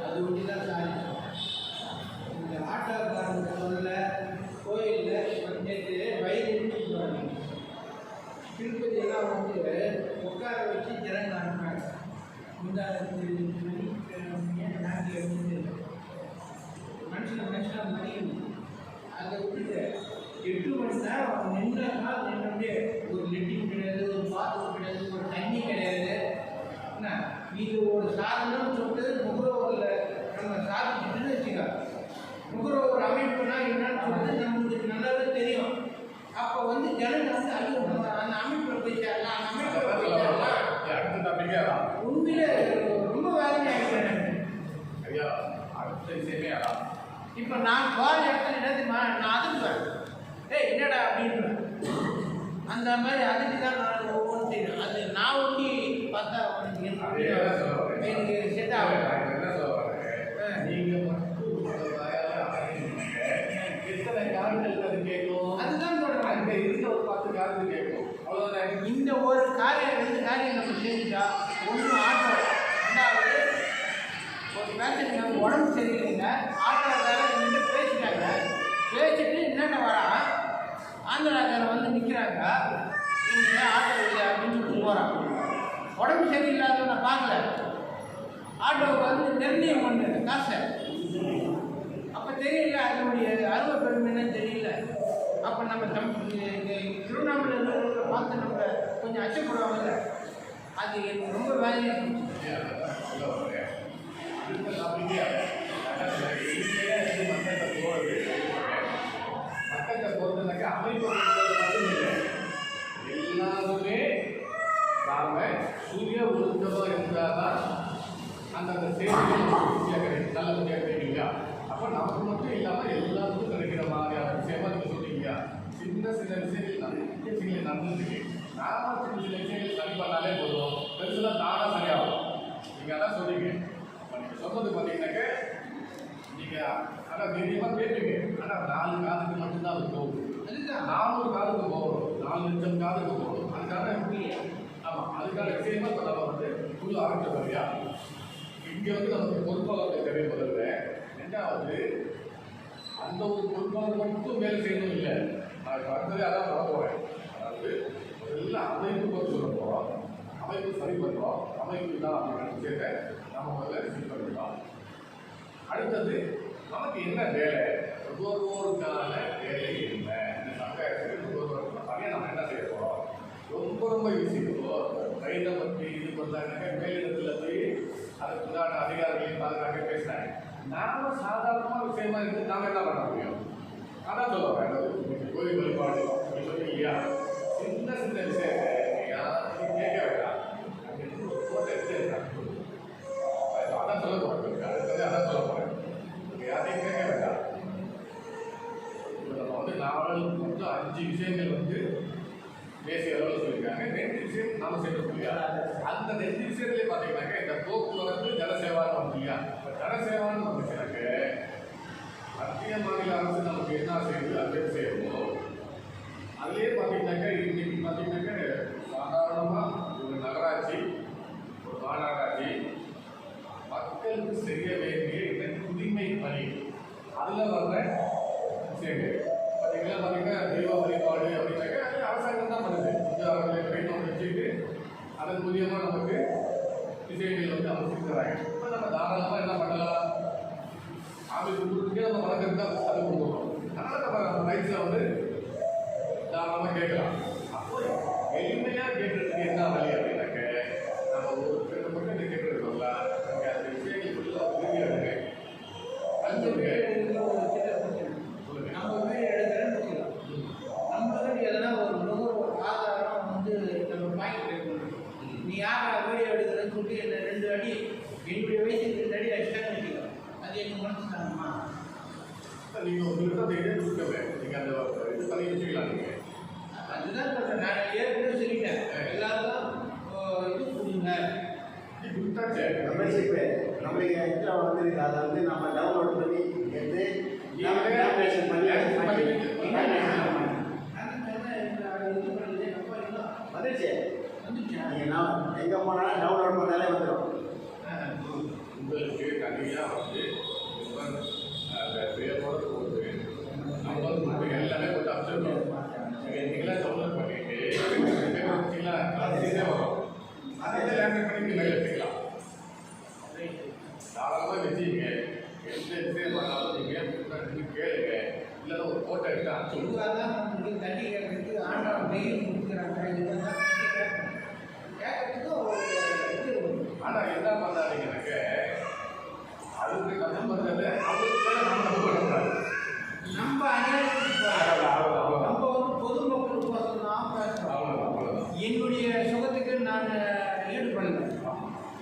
அது ஒன்று தான் சாரி. இந்த ஆட்டோக்காரங்க சொல்ல கோயிலில் வந்துட்டு வயிறு சொல்லுவாங்க. திருப்பதியெல்லாம் வந்து உட்கார வச்சு ஜனங்க அனுப்புறாங்க. இந்த நாட்டில் வந்து மனுஷனை மணி அதை விட்டுட்டு 8 மணி நேரம் நின்றுனா நின்றுட்டு ஒரு லெட்டிங் கிடையாது, ஒரு பாத்ரூம் கிடையாது, ஒரு தண்ணி கிடையாது. என்ன இது ஒரு சாதனம்னு சொல்லிட்டு முகரோவில் நம்ம சாதிச்சுட்டுன்னு வச்சுக்க. முகரோவர் அமைப்புனா என்னன்னு சொல்லிட்டு நம்மளுக்கு நல்லாவே தெரியும். அப்போ வந்து ஜனங்க வந்து ஐயோ அந்த அமைப்பில் போய் சேரலாம், அந்த அமைப்பில் போய் சேரலாம். உண்மையிலே ரொம்ப வேதனையாகிட்டேன் ஐயா. அடுத்த விஷயமே அதான். இப்போ நான் போகிற இடத்துல என்னதுமா நான் அதுக்குவேன், என்னடா அப்படின்றேன். அந்த மாதிரி அதுக்கு தான் நான் ஒவ்வொன்று செய்யணும். அது நான் ஒட்டி பார்த்தா எனக்கு செட் ஆகும். நீங்கள் மட்டும் எத்தனை காரணங்கள் அது கேட்கும்? அதுதான் சொல்கிறேன். அங்கே இருந்த ஒரு 10 காரணம் கேட்கும், அவ்வளோதான். இந்த ஒரு காரியம் 2 காரியம் நம்ம செஞ்சுட்டா, ஒன்று ஆட்டோ, 2வது ஒரு பேசஞ்சர் உடம்பு சரியில்லைங்க, ஆட்டோக்காரர் நின்று பேசிட்டாங்க. பேசிட்டு என்னென்ன வரா ஆந்திராக்காரன் வந்து நிற்கிறாங்க, நீங்கள் ஆட்டோ இல்லை அப்படின்னு சொல்லிட்டு போகிறான். உடம்பு சரியில்லாதவனை பார்க்கல, ஆட்டோவுக்கு வந்து நிர்ணயம் பண்ணு காசை. அப்போ தெரியல அதனுடைய அருமை பெருமைன்னு தெரியல. அப்போ நம்ம திருவண்ணாமலை பார்த்து நம்ம கொஞ்சம் அச்சப்படுவாங்கல்ல, அது எனக்கு ரொம்ப வேலையாக இருந்துச்சு. மக்கள்கிட்ட போகிறதுனாக்கா அமைப்பு மட்டும் இல்லை, எல்லாருமே நாம சுய ஒழுக்கமாக இருந்தால் தான் அந்தந்த செய்திகள் கிடைக்கும், நல்லபடியாக கிடைக்கும் இல்லையா? அப்போ நமக்கு மட்டும் இல்லாமல் எல்லாருக்கும் கிடைக்கிற மாதிரியான விஷயமா நீங்கள் சொன்னீங்க. சின்ன சின்ன விஷயங்கள் நிறைய விஷயங்கள் நடந்துருக்கு. நாம சின்ன சின்ன விஷயங்கள் சரி பண்ணாலே போதும், பெருசுலாம் தானாக சரியாகும். நீங்கள் அதான் சொன்னீங்க. நீங்கள் சொன்னது பார்த்தீங்கன்னாக்க நீங்கள் ஆனால் தைரியமாக கேட்பீங்க. ஆனால் 4 காதுக்கு மட்டும்தான் அது போகும். அதுதான் 400 காதுக்கு போகணும், 4 லட்சம் காதுக்கு போகணும். அதுக்கான ஆமாம், அதுக்கான விஷயமா இப்போ நம்ம வந்து குழு ஆரம்பிச்சோம் இல்லையா, இங்கே வந்து நமக்கு பொறுப்பாளர்கள் தேவை முதல்ல. ரெண்டாவது அந்த ஒரு பொறுப்பாளர் மட்டும் வேலை செய்யணும் இல்லை, நான் இப்போ அடுத்ததே அதான் பண்ண போகிறேன். அதாவது எல்லாம் அமைப்பு பற்றி சொல்ல போகிறோம், அமைப்பு சரி பண்ணுறோம், அமைப்பு தான் அப்படின்ற விஷயத்தை நம்ம முதல்ல ரிசீவ் பண்ணிக்கலாம். அடுத்தது நமக்கு என்ன வேலை, நுகர்வோருக்கான வேலை என்ன, இந்த சமுதாயத்துக்கு நுகர்வோருக்கு சரியாக நம்ம என்ன செய்ய போகிறோம். ரொம்ப ஈஸி. கைதை பற்றி இது பண்ணாங்க, மேலிடத்தில் போய் அதுக்கு உண்டான அதிகாரிகளையும் பாதுகாக்க பேசினாங்க. நாம சாதாரணமாக விஷயமா இருந்து நாம என்ன பண்ண முடியும், அதான் சொல்லுவாங்க. கோயில் வழிபாடு சொல்லி இல்லையா, சின்ன சின்ன விஷயத்தை யாரும் கேட்க வேண்டாம் அப்படின்னு ஒரு கோட்டை எடுத்துருக்காங்க. அதான் சொல்ல போகிறேன், அடுத்தது அதான் சொல்ல போகிறேன். யாரையும் கேட்க வேண்டாம். இப்போ நம்ம வந்து 4 விஷயங்கள் வந்து தேசிய அளவில் சொல்லியிருக்காங்க. 2 விஷயம் நாம செய்யணும் இல்லையா, அந்த 2 விஷயத்துலேயே பார்த்தீங்கன்னாக்க இந்த போக்குவரத்து ஜனசேவான்னு வந்து இல்லையா, இப்போ ஜனசேவான்னு வந்துச்சுனாக்க மத்திய மாநில அரசு நமக்கு என்ன செய்யுது அதே செய்யணும். அதுலேயே பார்த்தீங்கன்னாக்க இன்னைக்கு பார்த்தீங்கன்னாக்க சாதாரணமாக ஒரு நகராட்சி ஒரு மாநகராட்சி மக்களுக்கு செய்ய வேண்டிய இந்த குடிமை பணி அதில் வர்ற விஷயங்கள் பார்த்தீங்கன்னா தெய்வ வழிபாடு அப்படின்னாக்க அது அரசாங்கம் தான் பண்ணுது. இந்த கைத்தொண்டு வச்சுக்கிட்டு அதன் மூலியமாக நமக்கு விஷயங்கள் வந்து அமைச்சு தராங்க. இப்போ நம்ம தாராளமாக என்ன பண்ணலாம், ஆஃபீஸ் கொடுத்துட்டு நம்ம வழக்கத்துக்கு தான் அது கொடுக்குறோம். அதனால் நம்ம ரைட்ஸில் வந்து தாராளமாக கேட்கலாம். அப்போ எளிமையாக கேட்கறதுக்கு என்ன வழி அப்படின்னாக்க நம்ம ஒரு மட்டும் இந்த கேட்கறது சொல்லலாம். நமக்கு அந்த விஷயங்கள் ஃபுல்லாக உறுதியாக இருக்கு. நம்ம வீடு எடுக்கிறேன்னு நம்மளுக்கு எதனா ஒரு நுகர்வோர் ஆதாரம் வந்து நம்ம வாங்கிட்டு இருக்கணும். நீ யார் வீடியோ எடுக்கிறேன்னு சொல்லி என்ன 2 அடி என்னுடைய வயசுக்கு 2 அடி எக்ஸ்ட்ரா கட்டிக்கலாம். அது எனக்கு மனசு தானம்மா. நீங்கள் உங்களுக்கு அந்த இதே கொடுக்கவே நீங்கள் அந்த இது பண்ணி வச்சுக்கலாம். நீங்கள் அதுதான் சொல்கிறேன், நான் ஏற்கனவே சொல்லிட்டேன். எல்லாரும் இது கொடுங்க கொடுத்தாச்சு. மெம்பர்ஷிப்பு நம்மளுக்கு எக்ஸ்ட்ரா வந்து அதை வந்து நம்ம டவுன்லோட் பண்ணி எடுத்து டாக்குமெண்டேஷன் பண்ணி வந்துடுச்சு. நீங்கள் நான் எங்கே போனாலும் டவுன்லோட் பண்ணாலே வந்துடும். உங்களுக்கு தனியாக வந்து அந்த பேரோட போட்டு நம்ம எல்லாமே போட்டு அப்சர்வ் நீங்களே டவுன்லோட் பண்ணிட்டு வச்சிங்களா, அதே வரும். அதே லேண்ட் பண்ணி நீங்கள் எடுத்துக்கலாம். தாராளமாக வச்சுங்க. எந்த விஷயம் பண்ணாலும் நீங்கள் கேளுங்க, இல்லைன்னா ஒரு ஃபோட்டோ எடுத்து அனுப்பிச்சு. தான் நம்மளுக்கு தண்ணி கேட்கறதுக்கு ஆண்டவன் வெயில் கொடுக்குறாங்க. இதெல்லாம் கேட்கறதுக்கு ஒரு இது. ஆனால் என்ன பண்ணாதீங்கன்னாக்க அதுக்கு கஷ்டம் பண்ணுறது அவங்களுக்கு மேலே நம்ம நம்ப பண்ணக்கூடாது. நம்ம அநியாயத்துக்கு நம்ம வந்து பொதுமக்களுக்கு நான் பேசுகிறோம். அவ்வளோதான். என்னுடைய சுகத்துக்கு நான் ஈடுபடல,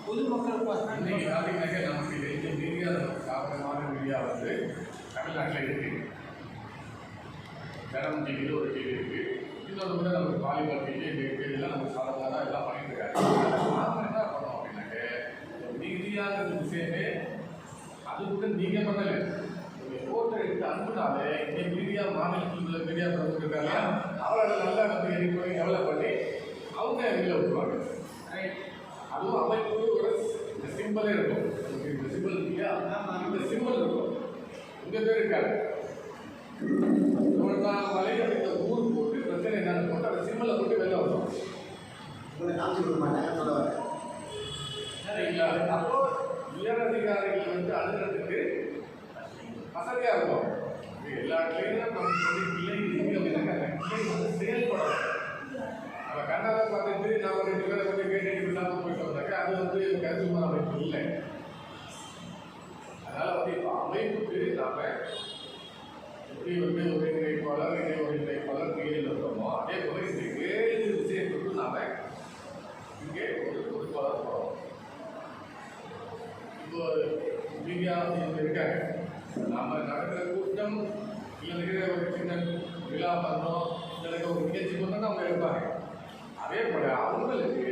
பொதுமக்களுக்கு இன்னைக்கு பார்த்தீங்கன்னாக்க நமக்கு இந்த மீடியா நமக்கு சாதகமான மீடியா வந்து தமிழ்நாட்டில் இருக்கு. ஜனம் டிவியில் ஒரு டிவி இருக்குது, இன்னொரு கூட நமக்கு வாலிபால் டிவி இதெல்லாம் நமக்கு சாதகமாக எல்லாம் பண்ணிட்டு இருக்காங்க. நாம என்ன பண்ணோம் அப்படின்னாக்க மீடியாங்கிற விஷயமே அது கூட நீங்கள் பண்ணலை. நீங்கள் ஃபோட்டோ எடுத்து அனுப்புனாலே இந்த மீடியா மாநிலத்தில் உள்ள மீடியா இருக்காங்க, அவளோட நல்லா வந்து எரிப்போய் டெவலப் பண்ணி அவங்க வெளியில் விட்டுருவாங்க. அதுவும் அமைப்போட இந்த சிம்பிளே இருக்கும். இந்த சிம்பிள் இல்லையா, இந்த சிம்பிள் இருக்கும். உங்கள் பேர் இருக்காது மலை அப்படின்ற ஊர் போட்டு பிரச்சனை என்னன்னு போட்டு அந்த சிம்பிளை போட்டு வெளில வரும். உங்களுக்கு காமிச்சு கொடுக்க மாட்டாங்க சொல்ல வரேன். சரிங்களா? அப்போ உயர் அதிகாரிகள் வந்து அணுகிறதுக்கு வசதியாக இருக்கும். எல்லா இடத்துலையும் நமக்கு வந்து கிளை இருக்கு அப்படின்னாக்க அந்த கிளை வந்து செயல்படும். நம்ம கண்ணாவை பார்த்துட்டு நம்ம 2 பேரை வந்து கேட்டுட்டு இல்லாமல் போயிட்டு வந்தாக்க அது வந்து கன்சூமர் அமைப்பு இல்லை. அதனால் வந்து இப்போ அமைப்புக்கு நாம் எப்படி வந்து ஒருங்கிணைப்பாளர் இணை ஒருங்கிணைப்பாளர் கீழில் இருக்கிறோமோ அதே போல் இந்த 7 விஷயத்துக்கு நாம் இங்கே ஒரு பொறுப்பாளர் போகிறோம். இப்போ மீடியா இங்கே இருக்காங்க, நாம் நடக்கிற கூட்டம் இல்லை ஒரு சின்ன விழா பண்ணுறோம், இல்லை ஒரு நிகழ்ச்சி பண்ணோம்னா அவங்க இருப்பாங்க. அதே போல் அவங்களுக்கு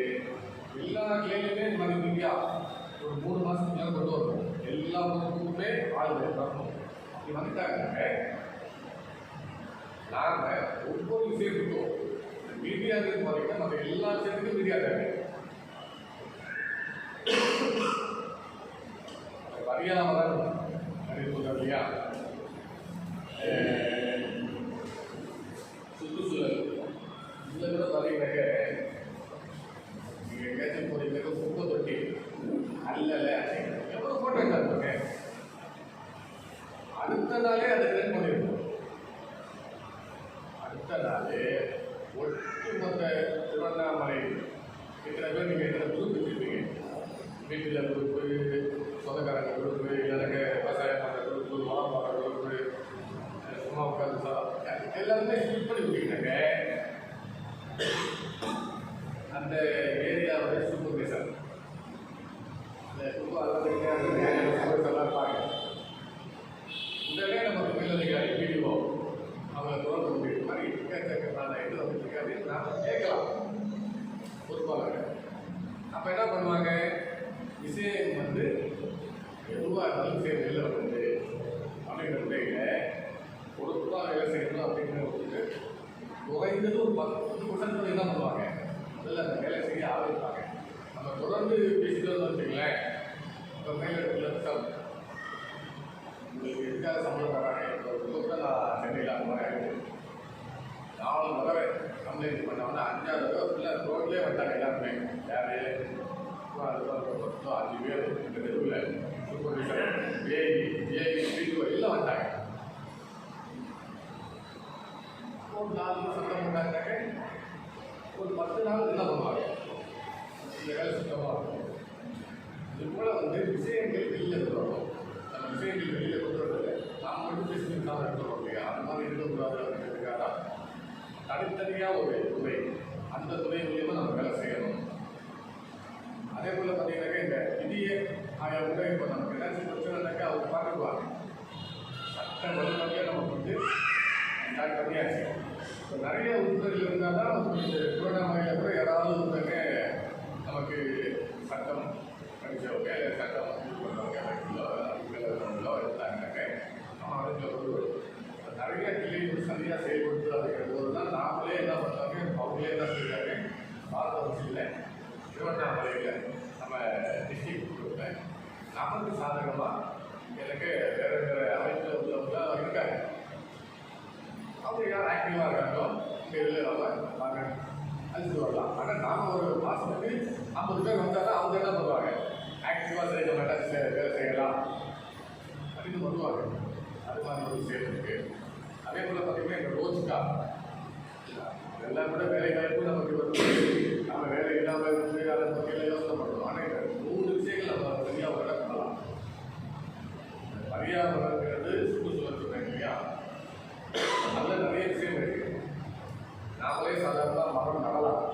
எல்லா கிளையிலுமே இந்த மாதிரி மீடியா ஒரு 3 மாதத்துக்கு மேலே கொண்டு வரணும். எல்லா பொருட்களுமே ஆளுநர் வரணும். அப்படி வந்துட்டாங்க நாம் ஒவ்வொரு விஷயத்துக்கும் மீடியாவுக்கு பார்த்தீங்கன்னா நம்ம எல்லா விஷயத்துக்கும் மீடியா தேவை. பரியாவரம் அப்படின்னு சொல்கிறோம் இல்லையா, சுற்றுச்சூழல் இதில் கூட பார்த்தீங்கன்னாக்க நீங்கள் எங்கேயாச்சும் போறீங்க குப்பை தொட்டி அல்லல எவ்வளோ ஃபோட்டோ எடுத்தாங்க அடுத்த நாளே அதை ட்ரெண்ட் பண்ணியிருக்கோம். அடுத்த நாளே ஒட்டுமொத்த திருவண்ணாமலை இத்தனை பேர் நீங்கள் எத்தனை குரூப் வச்சுருப்பீங்க, வீட்டில் குரூப்பு, சொந்தக்காரங்க குரூப்பு, இல்லைனாக்க விவசாயம் பண்ணுற குரூப்பு, உரம் பண்ணுற குரூப்பு, சும்மா உட்காந்து எல்லாருமே ஸ்பிட் பண்ணி விட்டீங்கன்னாக்க அந்த ஏரியாவோட சூப்பர்வைசர் அந்த சூப்பர்வைசர்லாம் இருப்பாங்க. உடனே நம்ம மேலதிகாரி வீடியோ அவங்க தொடர்பு முடியும் மாதிரி கேட்கறதுனால எது வந்துருக்காது நாம் கேட்கலாம் பொறுப்பாளர். அப்போ என்ன பண்ணுவாங்க, விஷயம் வந்து எதுவாக இருந்தாலும் சரி வெளில வந்து அப்படிங்கிற முறையில் பொறுப்பாக வேலை செய்யணும் அப்படிங்கிறவங்களுக்கு குறைந்தது ஒரு 10% என்ன பண்ணுவாங்க, முதல்ல அந்த வேலை செய்ய ஆரம்பிப்பாங்க. நம்ம தொடர்ந்து பேசிட்டு வந்து வச்சுங்களேன், இப்போ மேலிடத்துல உங்களுக்கு எதுக்காக சம்பளம் தராங்க, இப்போ கூட நான் சென்னையில் அந்த மாதிரி ஆகிடுது 4 தடவை கம்ப்ளைண்ட் பண்ணோம்னா 5ஆவது தடவை ஃபுல்லாக ரோட்லேயே வந்தாங்க எல்லாருமே. யார் 5 பேர் இந்த தெருவில் சூப்பர்வைசர் ஏஐ பிடிஓ எல்லாம் வந்தாங்க. ஒரு 4 சட்டம் போட்டாங்க. ஒரு 10 நாள் என்ன பண்ணுவாங்க, இந்த வேலை சுத்தமாக இருக்கும். இது போல் வந்து விஷயங்கள் வெளியில் கொண்டு வரணும். நம்ம விஷயங்கள் வெளியில் கொண்டு வரல, நாம் மட்டும் பேசிட்டு எடுத்துருவோம் இல்லையா, அந்த மாதிரி இருக்கக்கூடாது அப்படிங்கிறதுக்காக தான் தனித்தனியாக ஒரு துறை, அந்த துறை மூலியமாக நம்ம வேலை செய்யணும். அதே போல் பார்த்தீங்கன்னாக்கா இந்த விதியை கூட இப்போ நமக்கு ஏதாச்சும் பிரச்சனைனாக்கா அவங்க பார்த்துக்குவாங்க. சட்ட வல்லுநர்களே நமக்கு வந்து ஸ்டார்ட் பண்ணியாச்சு. இப்போ நிறைய உறுப்பினர்கள் இருந்தால் தான் இந்த திருவண்ணாமலையில் கூட யாராவது ஒருத்தங்க நமக்கு சட்டம் படித்தவங்க இல்லை சட்டம் இது பண்ணுறவங்க இருக்கிறவங்களோ இருந்தாங்கன்னாக்க நம்ம அதுக்குள்ள ஒரு நிறைய கிளை சரியாக செயல்படுத்து அப்படிங்கிற போது தான் நாமளே என்ன பண்ணுறாங்க, அவங்களே என்ன செய்கிறாங்க, பாரதவசியில் திருவண்ணாமலையில் நம்ம டிஸ்ட்ரிக்ட் கொடுப்பேன் நமக்கு சாதகமாக எனக்கு வேறு வேறு அமைப்பில் உள்ளவங்களாம் இருக்காங்க. அவங்க யார் ஆக்டிவாக இருக்காங்களோ இங்கே வெளியில் நம்ம வாங்க அழிச்சு வரலாம். ஆனால் நாம் ஒரு மாதத்துக்கு 50 பேர் வந்தால் தான் அவங்க என்ன பண்ணுவாங்க, ஆக்டிவாக சரி நம்ம ஏதாச்சும் வேலை செய்யலாம் அப்படின்னு பண்ணுவாங்க. அது மாதிரி ஒரு விஷயம் இருக்குது. அதே போல் பார்த்தீங்கன்னா இந்த ரோஜ்கா இதெல்லாம் கூட வேலை வாய்ப்பு நமக்கு வந்து நம்ம வேலை இல்லாமல் இருந்து அதை பற்றியெல்லாம் யோசனை பண்ணுறோம். ஆனால் இந்த 3 விஷயங்கள் நம்ம தனியாக ஒரு இடம் பண்ணலாம். பரியாவரங்கிறது சுற்றுச்சூழல் சொன்னாங்க இல்லையா, அதில் நிறைய விஷயம் இருக்குது. நாமளே சாதாரணமாக மரம் நடலாம்,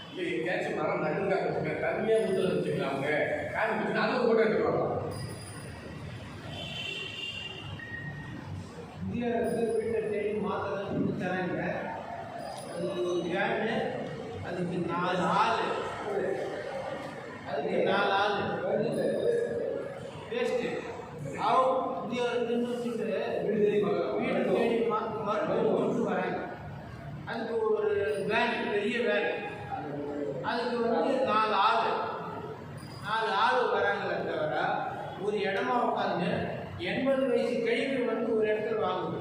இல்லை எங்கேயாச்சும் மரம் நடுங்காங்க தனியாக ஊற்றல் வச்சுக்கலாம். அவங்க காரணம் வச்சுன்னா அதை கூட எடுத்துட்டு வரலாம். இந்தியா வீட்டை தேடி மாற்றலாம் சொல்லி தராங்க. அது ஒரு வேனு, அதுக்கு 4 ஆள், அதுக்கு 4 ஆள் வேஸ்ட்டு அவங்க இந்தியா வச்சுட்டு வீடு தேடி மருத்துவம் கொண்டு வராங்க. அதுக்கு ஒரு வேன், பெரிய வேன், அதுக்கு வந்து 4 ஆள் வராங்களே தவிர ஒரு இடமா உட்காந்து 80 வயசு கழிவு வந்து ஒரு இடத்துல வாங்குது.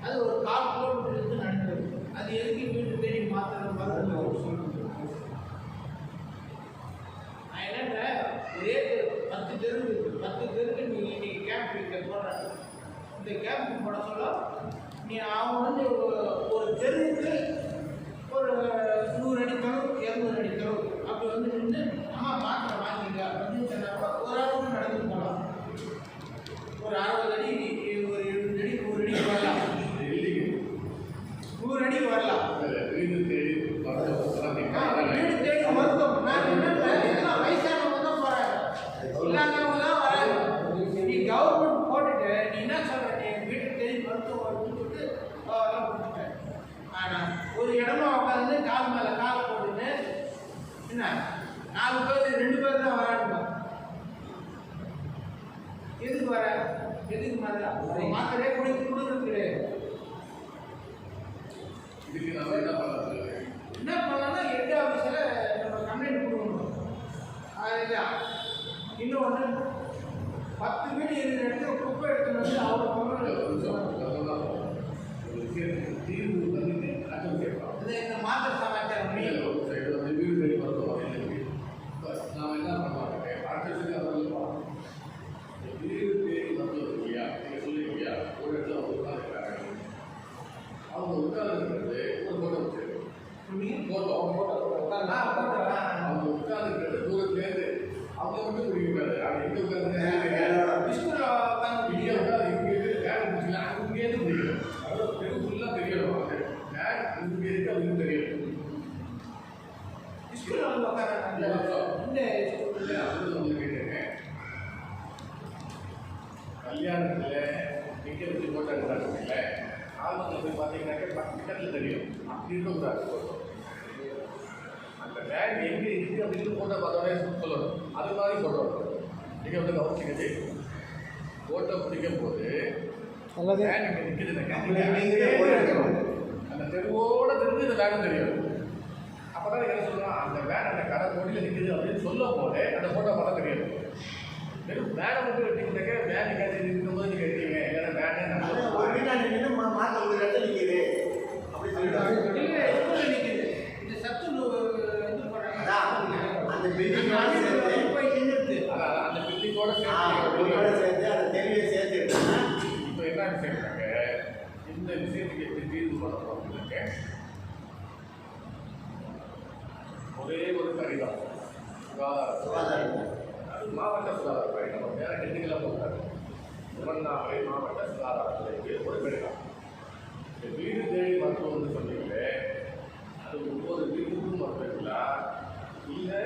அது ஒரு 4 கிலோமீட்டருக்கு நடந்தது. அது எதுக்கு வீட்டு தேடி மாத்திரம் நான் என்னென்ன ஒரே 10 தெருக்கு நீ இன்னைக்கு கேம்ப் இங்கே போடுற, இந்த கேம்ப் போட சொல்ல நீ அவங்க வந்து ஒரு தெருவுக்கு ஒரு 100 அடி தரும் 200 அடி தரும் அப்படி வந்து நின்று அம்மா மாத்திரை வாங்கிங்க அப்படின்னு சொன்னா ஒரு ஆளுக்கு நடந்து போகலாம். ஒரு 60 அடி, ஒரு 70 அடி, 100 அடி வரலாம், 100 அடி வரலாம். வீடு தேடி மருத்துவம் நான் என்ன வயசானவங்க தான் போகிறாங்க, இல்லாதவங்க தான் வராங்க. நீ கவர்மெண்ட் போட்டுட்டு நீ என்ன சொல்ற, நீ வீட்டு தேடி மருத்துவம் கொடுத்துட்டு எல்லாம் கொடுத்துட்டேன். ஆனால் ஒரு இடமா உட்காந்து கால் மேலே கால் போட்டுட்டு என்ன 4 பேர் 2 பேர் தான் வராங்க. எதுக்கு வர, எதுக்கு மாத்திரையே கொடுக்குறது. இதுக்கு நம்ம என்ன பண்ணலாம்னா ஹெட் ஆஃபீஸில் நம்ம கம்ப்ளைண்ட் கொடுக்கணும். அதுதான் இன்னொன்று 10 வீடு இருக்கிற இடத்துல குப்பை எடுத்துன்னு வந்து அவ்வளோ தீர்வு பண்ணிட்டு அக்கம் கேட்கலாம். இந்த மாத்திரை சமாச்சாரம் வீடு தேடி வருவோம். நாம் என்ன பண்ணுவாங்க ஆர்டிஸ்ட் அதெல்லாம் வீடு தேடி வந்தது இல்லையா, நீங்கள் சொல்லிருக்கியா ஒரு இடத்துல அவங்க உட்காந்துருக்காங்க. அவங்க உட்காந்துருக்கிறது ஒரு ஃபோட்டோ வச்சிருக்கோம். ஃபோட்டோ அவங்க உட்காந்துருக்கிறது தூரத்துலேருந்து அவங்க மட்டும் பிடிக்காது. அவங்க எங்கே உட்காந்து விஷ்ணுல உட்காந்து இங்கே உட்காந்து இங்கே வேலை முடிச்சுக்கலாம். அங்கேருந்து பிடிக்கணும். அதாவது தெரு ஃபுல்லாக தெரியணும். அவங்க இங்கே இருக்கு அப்படின்னு தெரியணும். விஷ்ணுல வந்து உட்காந்து இந்த கல்யாணத்தில் நிற்க வச்சு ஃபோட்டோ எடுத்தாங்க. ஆல்பத்தில் போய் பார்த்தீங்கன்னாக்க 10 மீட்டரில் தெரியும். அப்படி இருக்கக்கூடாது ஃபோட்டோ. அந்த பேக் எங்கே இருக்குது அப்படின்னு ஃபோட்டோ பார்த்தோன்னே சொல்லணும். அது மாதிரி ஃபோட்டோ நீங்கள் வந்து கவனிச்சுக்கிச்சு ஃபோட்டோ பிடிக்கும் போது பேக் இங்கே நிற்குதுன்னாக்க அந்த தெருவோடு தெரிஞ்சு இந்த பேக் தெரியும். அப்போ தான் என்ன சொல்கிறோம், அந்த வேன் அந்த கடை கோடியில் நிற்குது அப்படின்னு சொல்லும் போதே அந்த ஃபோட்டோ பார்த்தா தெரியாது. வெறும் வேனை மட்டும் எடுத்தீங்கன்னாக்க வேன் காட்சி இருக்கும்போது நீங்கள் எடுத்தீங்க. இல்லைன்னா வேனே ஒரு வீட்டாண்ட நின்று மாற்ற ஒரு இடத்துல நிற்கிது அப்படி சொல்லிடுவாங்க. நிற்குது இந்த சத்து இது பண்ணுறாங்க. அந்த பில்டிங் போய் நின்றுது. அதான் அந்த பில்டிங்கோட சேர்த்து அந்த தெருவை சேர்த்து இப்போ என்ன விஷயம்னாக்க இந்த விஷயத்துக்கு எப்படி தீர்வு பண்ண போகிறோம்னாக்க ஒரே ஒரு கடிதம் சுகாதாரம். அது மாவட்ட சுகாதாரத்துறை. நம்ம வேற ஹெட்டுக்கெல்லாம் போகிறாரு. திருவண்ணாமலை மாவட்ட சுகாதாரத்துறைக்கு ஒரு கடிதம். இந்த வீடு தேடி மருத்துவம்னு சொன்னீங்களே, அது ஒவ்வொரு வீட்டுக்கும் மருத்துவங்களா இல்லை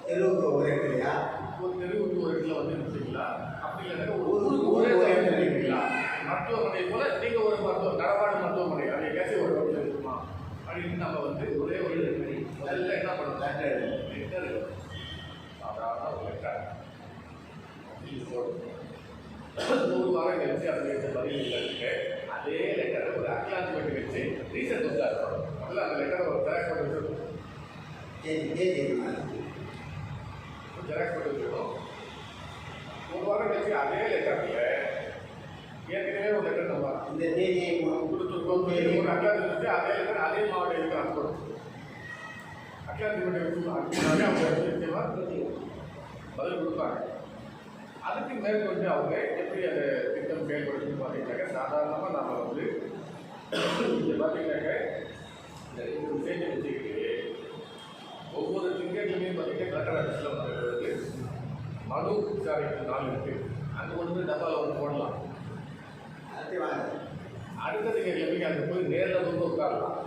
தெருவுக்கு ஒரு இடத்துலையா ஒரு தெருவுக்கு ஒரு இடத்துல வந்து இருப்பீங்களா? அப்படி இல்லைன்னா ஒரு ஊருக்கு ஒரே இடத்துல இருக்கீங்களா? மருத்துவமனை போல நீங்கள் ஒரு நடமாடு மருத்துவமனை அதை எங்கேயாச்சும் ஒரு இடத்துல இருக்குமா அப்படின்னு நம்ம வந்து ஒரே ஒரு முதல்ல என்ன பண்ணுறோம், லெட்டர் சாதாரண ஒரு லெட்டர் ஒரு வாரம் கழிச்சு அதை வச்சு பதில் இருக்கு. அதே லெட்டரை ஒரு அக்லான்மெண்ட் வச்சு ரீசெண்ட் வந்து இருக்கணும். முதல்ல அந்த லெட்டரை ஒரு ஜெராக்ஸ் பண்ணி வச்சுருக்கணும். ஜெராக்ஸ் பண்ணி வச்சுருக்கணும். ஒரு வாரம் கழிச்சு அதே லெட்டரில் ஏற்கனவே ஒரு லெட்டர் நம்ம இந்த தேதியை கொடுத்துருக்கோம். ஒரு அக்லான்மெண்ட் வச்சு அதே லெட்டர் அதே மாவட்ட எழுதி அனுப்பணும். அக்லான்மெண்ட் வச்சு அவங்க நிச்சயமாக பதில் கொடுப்பாங்க. அதுக்கு மேற்கொண்டு அவங்க எப்படி அந்த திட்டம் செயல்படுத்துன்னு பார்த்தீங்கன்னாக்க சாதாரணமாக நம்ம வந்து இங்கே பார்த்தீங்கன்னாக்க இந்த விஷயத்தை வச்சுக்கிட்டு ஒவ்வொரு திங்கட்லையுமே பார்த்தீங்கன்னா கலெக்டர் ஆஃபீஸில் வந்து மனு விசாரிக்கிற நாள் இருக்குது. அங்கே கொண்டு போய் டப்பாவில் வந்து போடலாம். அடுத்த திங்கட்லையுமே அங்கே போய் நேரில் வந்து உட்காரலாம்.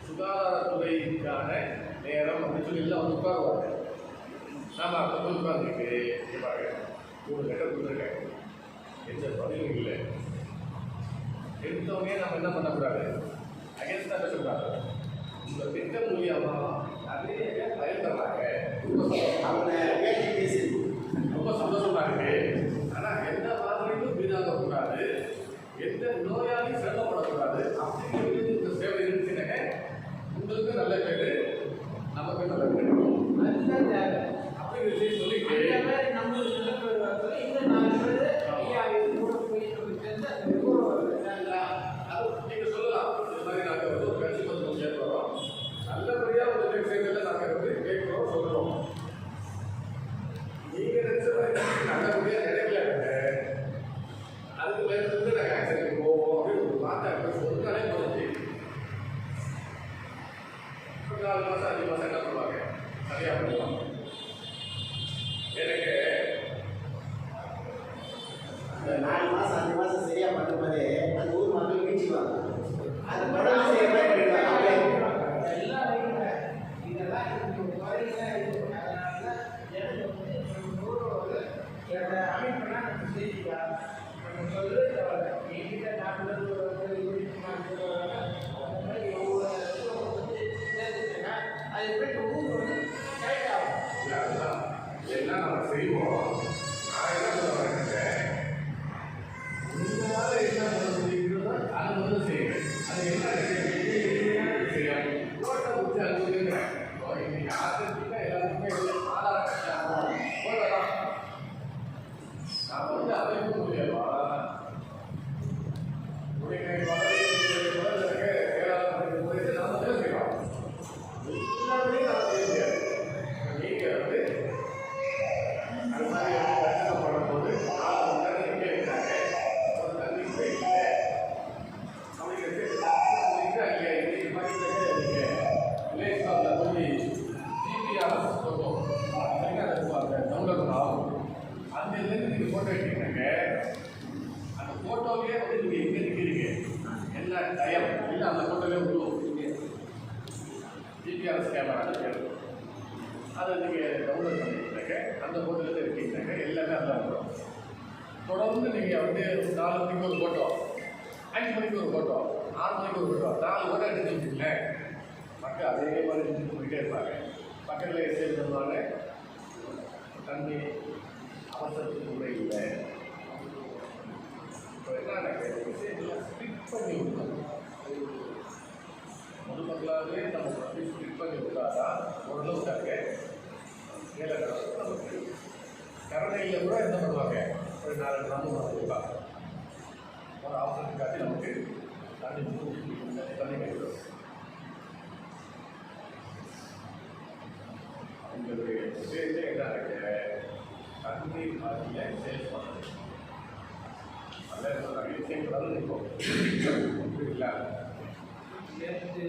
சுகாதாரத்துறைக்கான நேரம் அப்படின்னு சொல்லி எல்லாம் வந்து உட்காருவாங்க. நாம் அப்போ போய் உட்காந்துட்டு பாருங்க ஒரு லெட்டர் கொடுத்துருக்கேன், எந்த பதிலும் இல்லை. எடுத்தவங்க நம்ம என்ன பண்ணக்கூடாது, அகேன்ஸ்டாக பேசக்கூடாது. இந்த திட்டம் மூலியமாக நிறைய பேர் பயன் தர்றாங்க. ரொம்ப சந்தோஷமாக இருக்குது. ஆனால் எந்த மாதிரியும் வீணாகக்கூடாது, எந்த நோயாளியும் சிரமப்படக்கூடாது அப்படிங்கிறது இந்த சேவை இருந்துச்சுன்னாங்க உங்களுக்கு நல்ல பேர், நமக்கு நல்ல பேர். அப்படிங்கிற சொல்லிட்டு நீங்கள் சொல்லலாம். இந்த மாதிரி நாங்கள் வந்து ஒரு கட்சி மருத்துவம் சேர்க்கிறோம், நல்லபடியாக ஒரு விஷயங்களை நாங்கள் வந்து கேட்குறோம் சொல்கிறோம். நீங்கள் நினைச்ச மாதிரி நல்லபடியாக கிடைக்கல, அதுக்கு மேலிருந்து நாங்கள் ஆக்சிடென்ட் போவோம் அப்படின்னு ஒரு வார்த்தை சொன்னாலே போச்சு. 4 மாதம் 5 மாதம் என்ன பண்ணுவாங்க, சரியாக பண்ணுவாங்க. எனக்கு அந்த 4 மாதம் 5 மாதம் சரியாக பண்ணும்போது அந்த ஊர் மக்கள் மீட்சிக்குவாங்க. அது தொடர்ந்து செய்ய மாதிரி எல்லாம் நம்ம செய்வோம். நான் என்ன சொல்லுவேன், உங்களால் என்ன பண்ண முடியுங்களோ அதை வந்து செய்யுங்க. அது என்ன செய்யலாம் ரோட்டை முடிச்சு அனுப்புங்க. இன்னைக்கு ஆசிரியர் எல்லாத்துக்குமே ஆதார கட்சி போடலாம். ஃபோட்டோ எடுத்தீங்கன்னாக்க அந்த ஃபோட்டோவே வந்து நீங்கள் எங்கே நிற்கிறீங்க என்ன டயம் இல்லை அந்த ஃபோட்டோவே விழுவும். ஜிபிஆர்எஸ் கேமரான்னு பேர். அதை நீங்கள் டவுன்லோட் பண்ணிக்கிட்டாக்க அந்த ஃபோட்டோவில் இருக்கீங்கன்னாக்க எல்லாமே அதில் வரும். தொடர்ந்து நீங்கள் வந்து 4 மணிக்கு ஒரு ஃபோட்டோ, 5 மணிக்கு ஒரு ஃபோட்டோ, 6 மணிக்கு ஒரு ஃபோட்டோ, 4 ஃபோட்டோ எடுத்து வச்சுங்களேன். மக்கள் அதே மாதிரி எடுத்து போயிட்டே இருப்பாங்க. பக்கத்தில் எஸ்ஏ சொல்லுவாங்க, தண்ணி அவசரத்துக்கு கூட இல்லை. இப்போ என்ன விஷயத்தில் ஸ்ட்ரிக் பண்ணி விடணும். பொதுமக்களாகவே நம்ம வந்து ஸ்ட்ரிக் பண்ணி விட்டாதான் ஓரளவுக்காக வேலை நடக்கும். நமக்கு கரணையில் கூட என்ன பண்ணுவாங்க, ஒரு 4 கிராமம் கொடுப்பாங்க. ஒரு அவசரத்துக்காக நமக்கு தண்ணி தண்ணி கிடைக்கும். உங்களுடைய விஷயத்தை என்ன இருக்கு, தண்ணி மாதிரியில் சேல்ஸ் பண்ணுறது நல்ல நிறைய விஷயங்களாலும் இருக்கும். புரியுங்களா? நேற்று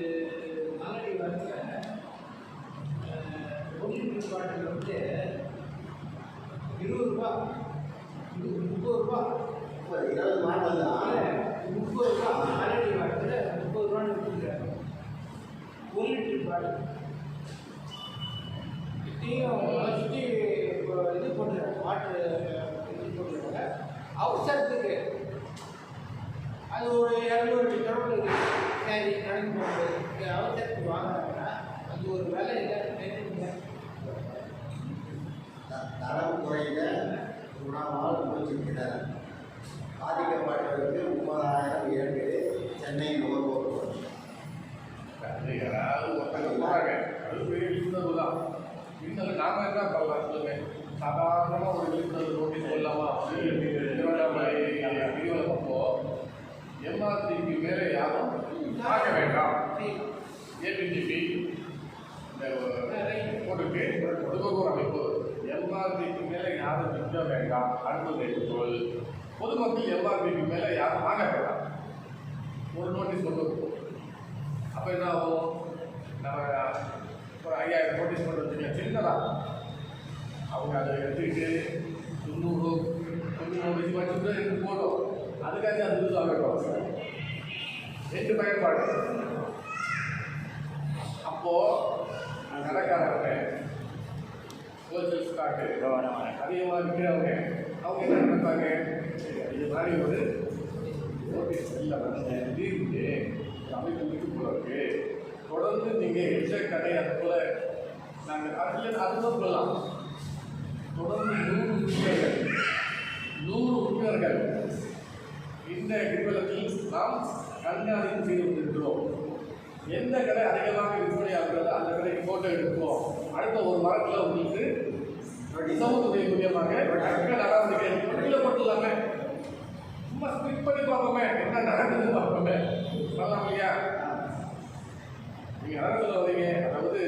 மலடி வரல ஒன்று பாட்டில் வந்து 20 ரூபா, 30 ரூபா, 20 மாடல் தான். 30 ரூபா மலடி வாட்டில் 30 ரூபான்னு விட்டுருக்காரு. 1 லிட்டர் பாட்டில் சுற்றியும் சுற்றி இது போட்டுருக்காங்க, வாட்டர் இது போட்டுருக்காங்க. அவசரத்துக்கு அது ஒரு 200 லிட்டர் சரி நடந்து போகுது. அவசரத்துக்கு வாங்குறாங்கன்னா அது ஒரு வேலை இல்லை. தரம் குறைந்த உணவால் முடிச்சிருக்கிறார். பாதிக்கப்பட்டவருக்கு 30,000 ஏற்கனவே சென்னை நுகர்வோர். அது யாராவது ஒருத்தங்க போகிறாங்க, அது பெரிய விழிப்புணர்வு தான். விழிப்புணர்வு நாம என்ன பண்ணலாம் சொல்லுங்க. சாதாரணமாக ஒரு விழிப்புணர்வு நோட்டீஸ் சொல்லலாமா? திருவண்ணாமலை கிரிவலப்போ எம்ஆர்டிக்கு மேலே யாரும் பார்க்க வேண்டாம். ஏபிஜிபி இந்த போட்டுக்கு நுகர்வோர் அமைப்பு எம்ஆர்டிக்கு மேலே யாரும் நிற்க வேண்டாம். அடுத்தது எடுத்துக்கொள். பொதுமக்கள் எம்ஆர்டிக்கு மேலே யாரும் வாங்க வேண்டாம். ஒரு நோட்டீஸ் கொண்டு வருவோம். அப்போ என்ன ஆகும், நம்ம ஒரு 5000 நோட்டீஸ் கொண்டு வச்சுக்கலாம். சின்னதாக அவங்க அதை எடுத்துக்கிட்டு 90 வச்சுட்டு எடுத்து போடும். அதுக்காக அது யூஸ் ஆகட்டும். 2 பயன்பாடு. அப்போது கடைக்காரங்க ஹோல்சேல் ஸ்டாக்கு அதிகமாக விற்கிறவங்க அவங்க என்ன நினைப்பாங்க, இது மாதிரி ஒரு நோட்டீஸ் இல்லை வந்து திடீர்னு அமைப்பு விட்டு போகிறதுக்கு தொடர்ந்து நீங்கள் எந்த கடை அது போல் நாங்கள் அதில் அதுதான் சொல்லலாம். தொடர்ந்து 100 உறுப்பினர்கள் இந்த கிரிவலத்தில் நாம் கண்காணிப்பு செய்து கொண்டிருக்கிறோம். எந்த கடை அதிகமாக விற்பனை ஆகிறதோ அந்த கடைக்கு ஃபோட்டோ எடுப்போம். அடுத்த ஒரு வாரத்தில் உங்களுக்கு சமூகத்துறை மூலியமாக தக்க நடவடிக்கை வெளியில் மட்டும் இல்லாமல் சும்மா ஸ்பிட் பண்ணி பார்ப்போமே, என்ன நடக்குதுன்னு பார்ப்போமே, சொல்லலாம் இல்லையா? நீங்கள் என்ன சொல்ல வரீங்க, அதாவது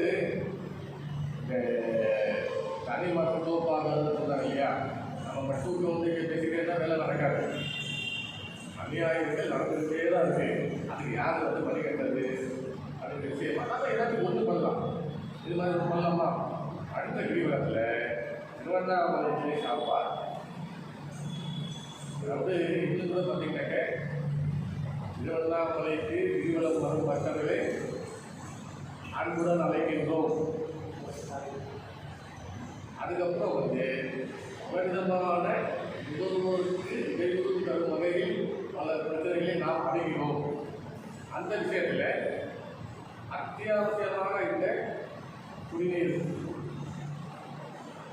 இந்த தனி மற்றும் தோப்பாகிறது சொல்கிறாங்க இல்லையா? நம்ம மட்டும் வந்து இங்கே பேசிக்கிட்டே தான் வேலை நடக்காது. அநியாயங்கள் நடந்துகிட்டே தான் இருக்குது. அதுக்கு யார் வந்து பணி கட்டுறது அப்படின்ற விஷயம் அதனால் எல்லாத்துக்கும் ஒன்று பண்ணலாம். இது மாதிரி ஒன்று பண்ணலாமா? அடுத்த கிரிவலத்தில் திருவண்ணாமலை சாப்பாடு, அதாவது இன்னும் கூட பார்த்தீங்கன்னாக்க திருவண்ணாமலைக்கு கிரிவலம் வரும் பக்தர்களே அன்புடன் அழைக்கின்றோம். அதுக்கப்புறம் வந்து விதமான நுகர்வோருக்கு இடையூறு தரும் வகையில் பல பிரச்சனைகளை நாம் அடைகிறோம். அந்த விஷயத்தில் அத்தியாவசியமான இந்த குடிநீர்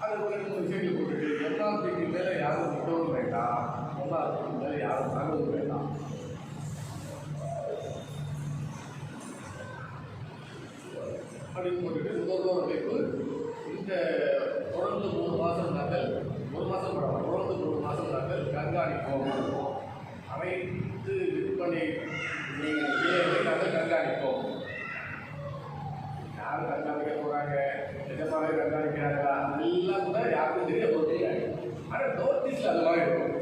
அது ஒரு 2 விஷயங்கள் போட்டுட்டு எம்ஆர்பிக்கு மேலே யாரும் நிற்கவும் வேண்டாம், எம்ஆர்பிக்கு மேலே யாரும் தாங்கவும் வேண்டாம். அப்படின்னு போட்டுட்டு நுகர்வோர் அமைப்பு இந்த தொடர்ந்து 3 மாதம் நாங்கள் 1 மாதம் படம் தொடர்ந்து 3 மாதம் நாங்கள் கண்காணிப்போம். அனைத்து விற்பனை நிலையங்களை நாங்கள் கண்காணிப்போம். யார் கண்காணிக்க போகிறாங்க, நிஜமாவே கண்காணிக்கிறாங்களா எல்லாம் கூட யாருக்கும் தெரிய போகிறது. ஆனால் நோட்டீஸில் அது மாதிரி இருக்கும்.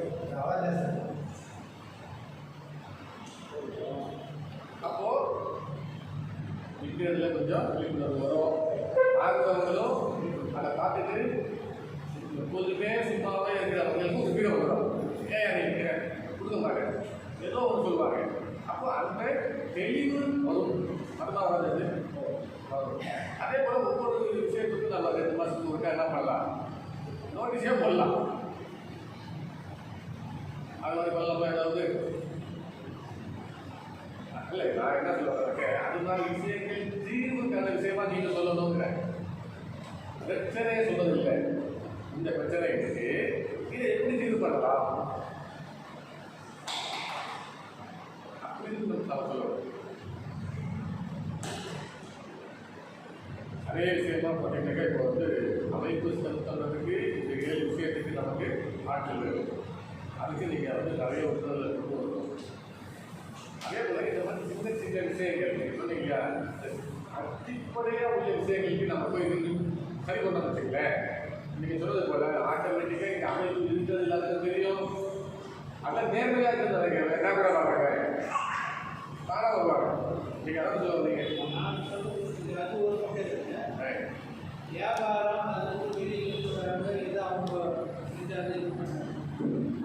அப்போது விற்கிறதுல கொஞ்சம் விழிப்புணர்வு வரும். ஆகிறவங்களும் அதை பார்த்துட்டு எப்போதுமே சும்மாவே இருக்கிறவங்களுக்கும் ஒரு வீடு வந்துடும். தெளிவு வரும். அதெல்லாம் வராது. அதே போல ஒவ்வொரு விஷயத்துக்கும் நம்ம 2 மாதத்துக்கு ஒருக்கா என்ன பண்ணலாம், நோட்டீஸே போடலாம். அது மாதிரி பண்ணலாமா ஏதாவது? இல்லை, நான் என்ன சொல்ல வரேன், அது மாதிரி விஷயங்கள் தீர்வுக்கான விஷயமா நீங்க சொல்லணுங்கிற பிரச்சனையை சொல்றதில்லை. இந்த பிரச்சனை இருக்கு, இதை எப்படி தீர்வு பண்ணலாம் அப்படின்னு நம்ம சொல்லணும். அதே விஷயமா பார்த்தீங்கன்னாக்கா இப்போ வந்து அமைப்பு செலுத்துறதுக்கு இந்த 7 விஷயத்துக்கு நமக்கு ஆற்றல் வேணும். அதுக்கு நீங்கள் வந்து நிறைய உத்தரவுகளை கொண்டு வரணும். அதே போல இந்த மாதிரி சின்ன சின்ன விஷயங்கள் நீங்கள் சொன்னீங்க, அடிப்படையாக உள்ள விஷயங்களுக்கு நம்ம போய் சரி பண்ண வச்சுக்கலேன். நீங்கள் சொன்னது போல ஆட்டோமேட்டிக்காக இங்கே அமைப்பு இருக்கிறது இல்லாத தெரியும். அதெல்லாம் நேர்மையாக இருக்கிறது என்ன கூட பார்க்குறாங்க, தானாக வருவாங்க. நீங்கள் அதான் சொல்ல வந்தீங்க. அது ஒரு பக்கம் இருக்கு. வியாபாரம் அது வந்து வெளியில் சொல்கிறாங்க. இது அவங்க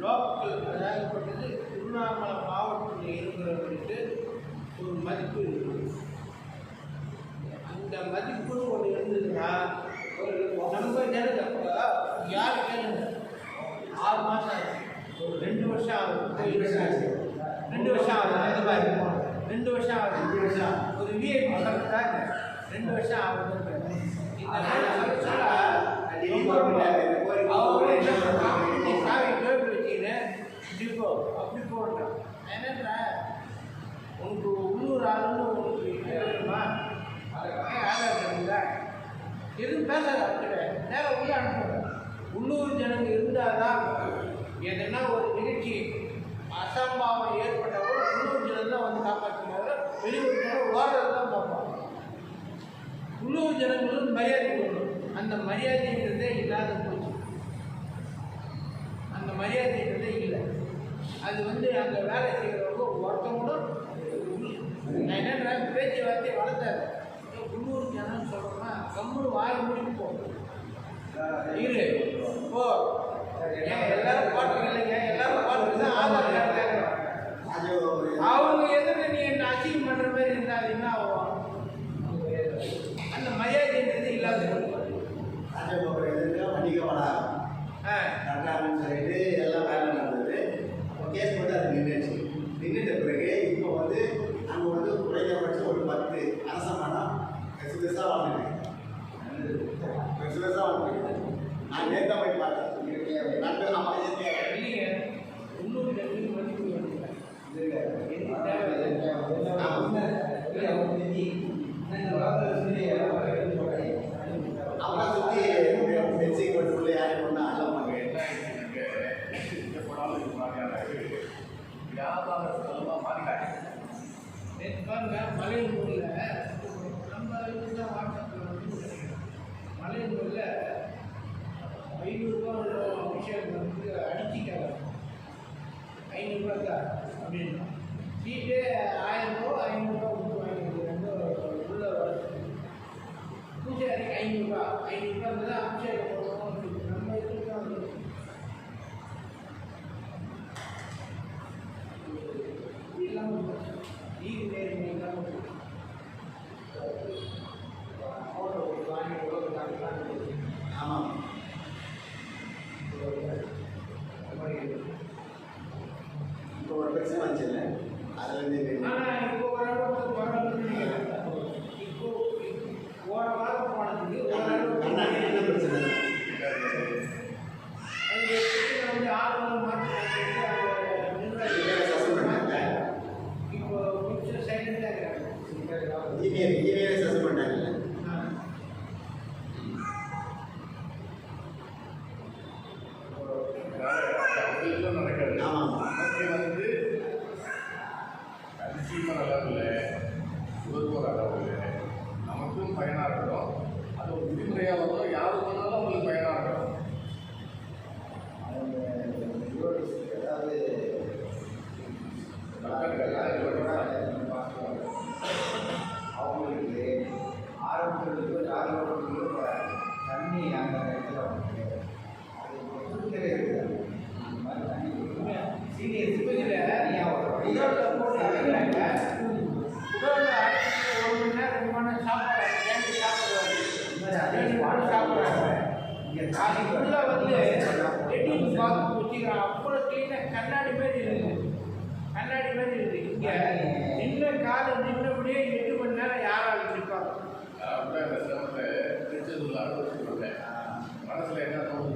லோக்கல், அதாகப்பட்டது திருவண்ணாமலை மாவட்டத்தில் இருக்கிறவங்களுக்கு ஒரு மதிப்பு இருக்குது. அந்த மதிப்புன்னு ஒன்று இருந்ததுன்னா நம்ம ஜனங்க யார் கேளுங்க, 6 மாதம் ஆச்சு, ஒரு 2 வருஷம் ஆகுது, 2 வருஷம் ஆகுது, அந்த மாதிரி 2 வருஷம் ஆகுது. ஒரு விஐபி சொல்லிட்டாங்க 2 வருஷம் ஆகுது. அப்படி போடுறான். என்னன்னா உனக்கு உள்ளூர் ஆளுன்னு உனக்கு வேணுமா, ஆதார் கார்டுங்களா எதுவும் பேசாத, அவர்கிட்ட நேரம் உள்ள அனுப்புகிறேன். உள்ளூர் ஜனங்க இருந்தால் தான் எதுனா ஒரு நிகழ்ச்சி அசம்பாவம் ஏற்பட்டவோ உள்ளூர் ஜனம் தான் வந்து காப்பாற்றினாங்க. வெளியூர் ஜனம் ஓடுறது தான் பார்ப்பாங்க. உள்ளூர் ஜனங்களும் மரியாதை கொடுக்கணும். அந்த மரியாதைன்றதே இல்லாத போச்சு. அந்த மரியாதைன்றதே இல்லை. அது வந்து அங்கே வேலை செய்கிறவங்க ஒருத்தவங்களும் நான் என்ன பேச்சுவார்த்தையை வளர்த்தாரு. உள்ளூர் ஜனம்னு சொல்கிறோம்னா கம்முன்னு வாய் முடிப்போம் இரு ஓ எல்லாரும் பாட்டு இல்லைங்க, எல்லாரும் பாட்டு தான் ஆதார் கார்டு கேட்குறோம். அவங்க எதிர நீ என்ன அச்சீவ் பண்ணுற மாதிரி இருந்தால் என்ன ஆகும்? அந்த மரியாதைன்றது இல்லாத சொல்லிட்டு எல்லாம் வேலை நடந்தது. கேஸ் போட்டு அது நின்றுட்ட பிறகு இப்போ வந்து அங்கே வந்து குறைந்தபட்சம் ஒரு 10 அரசமானம் பெருசாக வாங்கினேன். பெருசாக வாங்கினேன். நான் நேற்று போய் பார்த்தேன். நண்டு ஆமாம் இல்லைங்க, உள்ளூர் ஜனங்களுக்கு மதிப்பு அவரை சுற்றி பென்சிங் போட்டுள்ள யாரும் ஒன்றா அல்லமாங்க. வியாபார செலவாக மாறிட்டாங்க. நேற்று பாருங்க மலையனூரில் நம்ம இதுதான் வாட்ஸ்அப்பில் வந்து மலையனூரில் 500 ரூபா விஷயம் வந்து அடிச்சிக்காங்க. 500 ரூபா தான் அப்படின்னா சீட்டே 1000 ரூபா 500 ரூபா கொடுத்து வாங்கிட்டு உள்ள பூஜாரிக்கு 500 ரூபா 500 ரூபா இருந்தால் அபிஷேகம் போடணும். நம்ம இதுக்கு தான் வந்து இல்லாமல் ஈடு நேர்மை இல்லாமல் ஆமாம். இப்போ ஒரு பிரச்சனை வந்துச்சுல்ல, அதுலேருந்து ஆனால் இப்போ ஓரளவுக்கு பரவாயில்ல. இப்போ போன வாரம் போனதுக்கு ஓரளவுக்கு என்ன பிரச்சனை? அது வந்து 6 மாதம் சஸ்பெண்ட் பண்ணாங்க. இப்போ கொஞ்சம் சைலண்டாக இருக்காங்க. இமெயிலே சஸ்பெண்ட் பண்ணாங்கல்ல. நடக்காது. ஆமாம். நமக்கு வந்து கன்சியூமர்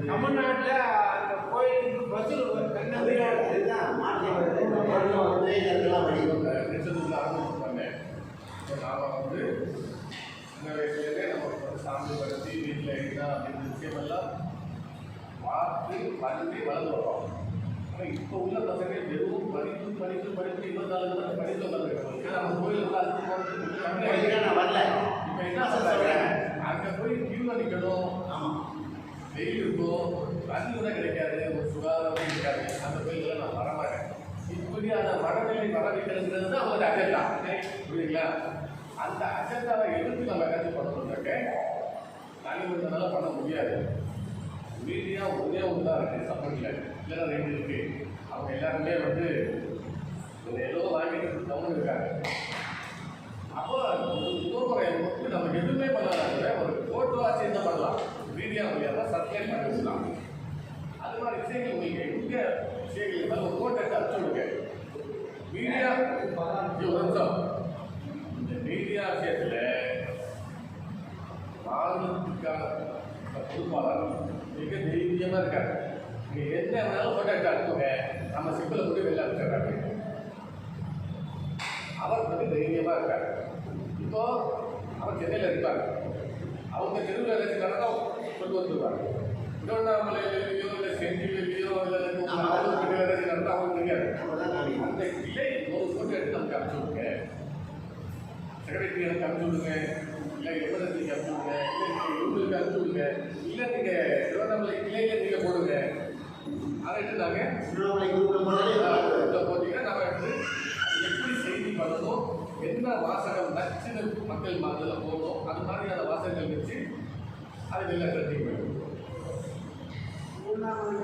தமிழ்நாட்டில் அந்த கோயிலுக்கு பஸ்ஸில் அதுதான் மாற்றி வருது. வந்து இதெல்லாம் வடிவம் நிச்சயத்தில் ஆரம்பிச்சுப்பாங்க. நாம் வந்து சின்ன வயசுலேயே நமக்கு வந்து சாமி படுத்தி வீட்டில் இருந்தால் அப்படின்ற விஷயமெல்லாம் பார்த்து பண்ணி வளர்ந்து வரோம். ஆனால் இப்போ உள்ள பசங்க வெறும் படிப்பு 24 மணி படித்து வந்துருக்காங்க. நம்ம கோயிலுக்கு அதுக்கு போகிறதுக்கு நான் வரல. இப்போ என்ன சொல்கிறாங்க, அங்கே போய் கியூவில் நிற்கணும். ஆமாம், வெயில் இருக்கும், தண்ணி கூட கிடைக்காது, ஒரு சுகாதாரம் இருக்காது. அந்த கோயிலில் நான் வரமாட்டேன். இப்படியான மனநிலை வர வைக்கிறதுங்கிறது தான் அவங்களோட அஜெண்டா. புரியுங்களா? அந்த அஜெண்டாவை எதிர்த்து நம்ம ஏதாச்சும் பண்ணணும்னாக்க தனிமனிதனால பண்ண முடியாது. மீடியா ஒரே ஒன்று தான் இருக்குது சப்போர்ட்டில், இல்லைன்னா 2 இருக்குது. அவங்க எல்லாருமே வந்து ஏதோ வாங்கிட்டு கவனம் இருக்காங்க. அப்போ இன்னொரு வந்து நம்ம எதுவுமே பண்ணலாம், ஒரு ஃபோட்டோ ஆச்சு என்ன பண்ணலாம், மீடியா மூலியமாக சப்ளை பண்ணி வச்சுக்கலாம். அது மாதிரி விஷயங்கள் உங்களுக்கு எங்கே விஷயங்கள் இருந்தாலும் ஒரு ஃபோட்டோ எடுத்து அனுப்பிச்சு விடுங்க. மீடியா ஒரு நிமிஷம், இந்த மீடியா விஷயத்தில் மாநிலத்துக்கான பொறுப்பாளர் மிக தைரியமாக இருக்காங்க. நீங்கள் எந்த வேணாலும் ஃபோட்டோ எடுத்து அனுப்புங்க, நம்ம சிம்பிளை போட்டு வெளில அனுப்பிச்சிடுறாங்க. அவர் வந்து தைரியமாக இருக்காரு. இப்போ அவர் சென்னையில் இருப்பாங்க, அவங்க தெருவில் ஏதாச்சும் கொண்டு வந்துருவாங்க. திருவண்ணாமலையிலையோ இல்லை செஞ்சிலையோ இல்லை ஏதாச்சும் நடந்தால் அவங்களுக்கு தெரியாது. அந்த கிளை ஒரு ஃபோட்டோ எடுத்து நமக்கு அனுப்பிச்சு விடுங்க, செக்ரட்டரி எனக்கு அனுப்பிச்சு விடுங்க, இல்லை எமர்ஜென்சிக்கு அனுப்பிச்சு விடுங்க, இல்லை நீங்கள் இவங்களுக்கு அனுப்பிச்சு விடுங்க, இல்லை நீங்கள் திருவண்ணாமலை கிளையில் நீங்கள் போடுங்க. அதை எடுத்து நாங்கள் திருவண்ணாமலை குரூப்பில் போட்டிங்கன்னா நம்ம எடுத்து எப்படி செய்தி பண்ணணும், என்ன வாசகம் நச்சுன்னு மக்கள் மனதில் போகணும், அது மாதிரியான வாசகங்கள் வச்சு அதை வெளில கட்டி போயிடும். நாங்களும்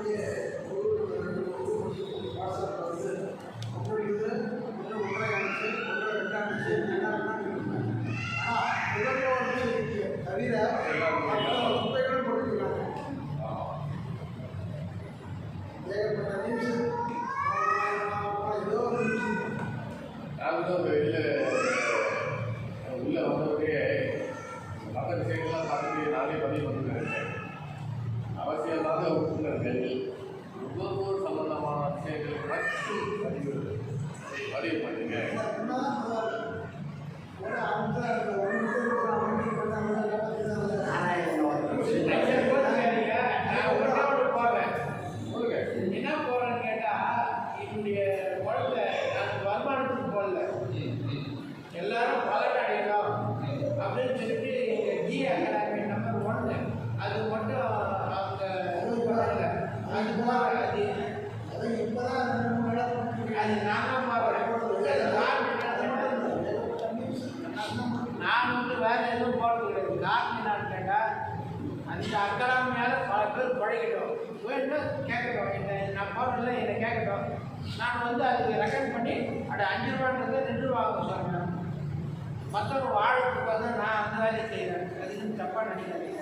உள்ள வந்தவரையே மற்ற விஷயங்கள்லாம் பார்த்து நானே பதிவு பண்ணி நினைச்சேன். அவசியமாக உறுப்பினர்கள் நுகர்வோர் சம்பந்தமான விஷயங்களை மட்டும் பதிவு பண்ணுங்க. என்ன போறேன்னு கேட்டா, என்னுடைய குழந்தை நான் வருமானத்துக்கு போடல, எல்லாரும் பலன் அடையலாம் அப்படின்னு சொல்லிட்டு எங்க ஜி அகாடமி நம்பர் 1 அது மட்டும் அவங்க இது பண்ணல. அது போல அது நானும் நான் வந்து வேற எதுவும் போடுறது கிடையாது. காரணம் என்னன்னு கேட்டால், அந்த அக்காலம் மேலே பல பேர் பழகிட்டோம், வேணும் கேட்கட்டும், என்னை நான் போடுறதில்ல, என்னை கேட்கட்டும். நான் வந்து அதுக்கு ரெக்கமெண்ட் பண்ணி அப்படி 5 ரூபான்றது 2 ரூபா ஆகும் சொன்னேன். மற்றவங்க வாழறதுக்கு வந்து நான் அந்த வேலையை செய்கிறேன். அதுக்கு தப்பாக நினைக்காதீங்க.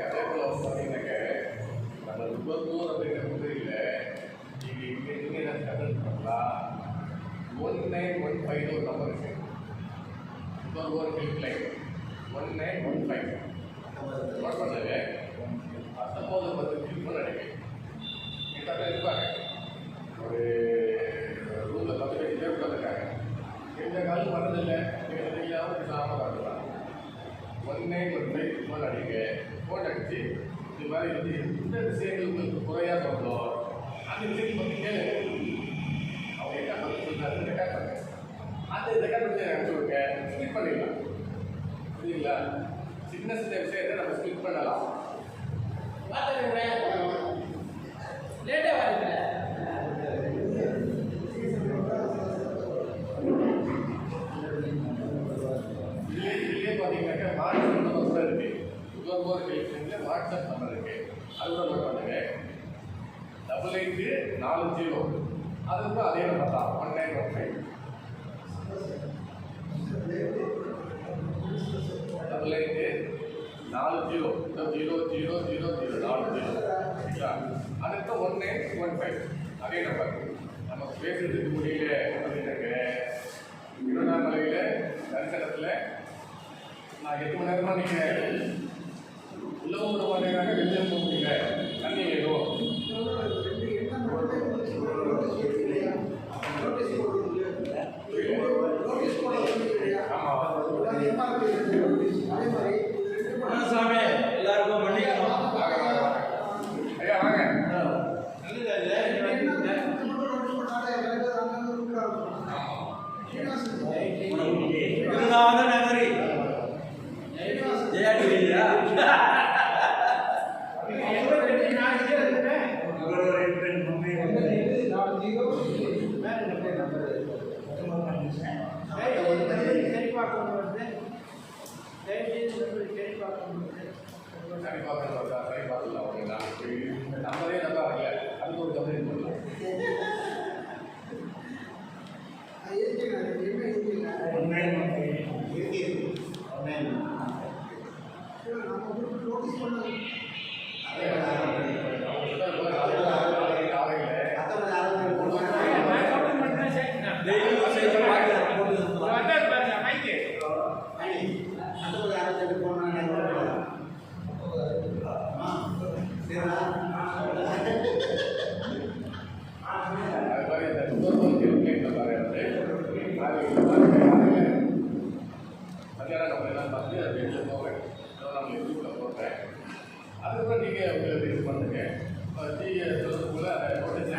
அதே போல் பார்த்தீங்கன்னாக்க நம்ம நுகர்வோர் அப்படிங்கிற இல்லை, நீங்கள் இங்கே இங்கே என்ன கண்டக்ட் பண்ணலாம். 1915 ஒரு நம்பர் இருக்கு, நுகர்வோர் ஹெல்ப்லைன் 1915 நோட் பண்ணது 19 கிளிக் பண்ண நினைக்கிறேன். கிட்ட இருப்பாங்க, ஒரு ரூமில் 10 பேர் உட்காந்துருக்காங்க. எந்த காலம் வர்றதில்லை, நீங்கள் தெரியாமல் சாமல் வரலாம். 1915 ஃபோன் அடிங்க, ஃபோன் அடித்து இது மாதிரி வந்து எந்த விஷயங்கள் உங்களுக்கு குறையாக சொல்கிறோம் அந்த விஷயத்தை பற்றி கேளுங்க. அவங்க என்ன பண்ண சொல்கிறாரு ரெக்கார்ட் பண்ணுங்க. அந்த ரெக்கார்ட் பண்ணி அனுப்பிச்சு விடுங்க, ஸ்கிப் பண்ணிடலாம். புரியுங்களா? சின்ன சின்ன விஷயத்தை நம்ம ஸ்கிப் பண்ணலாம். லேட்டாக வருது. இதுலேயே பார்த்தீங்கன்னாக்கா வாட்ஸ்அப் நம்பர் கூட இருக்குது. நுகர்வோர் ஹெல்ப்லைனில் வாட்ஸ்அப் நம்பர் இருக்குது, அது கூட நோட் பண்ணுங்க. 8840 அது கூட அதே நம்பர் தான் 1915 8840 அடுத்த 1915 அதே நம்பர். நம்ம பேசுறதுக்கு முடியல அப்படின்னாக்க திருவண்ணாமலையில் தரிசனத்தில் நான் 8 மணி நேரமாக நீங்கள் உள்ளவும் விட மாட்டேங்கிறாங்க, வெளியே போக முடியல. கொண்டு வருது தயவுசெய்து நம்மளுக்கு கேள்விப்பாக கொண்டு வருது சரி பார்க்கலாம் சரி பார்க்கலாம் ஓகேங்களா நம்மளே நல்லா இல்லை அதுக்கு ஒரு கம்ப்ளைண்ட் பண்ணலாம் நோட்டீஸ் பண்ண அதுக்கப்புறம் நீங்கள் உங்களுக்கு இது பண்ணுங்க சொல்லுறதுக்குள்ள நோட்டீஸ்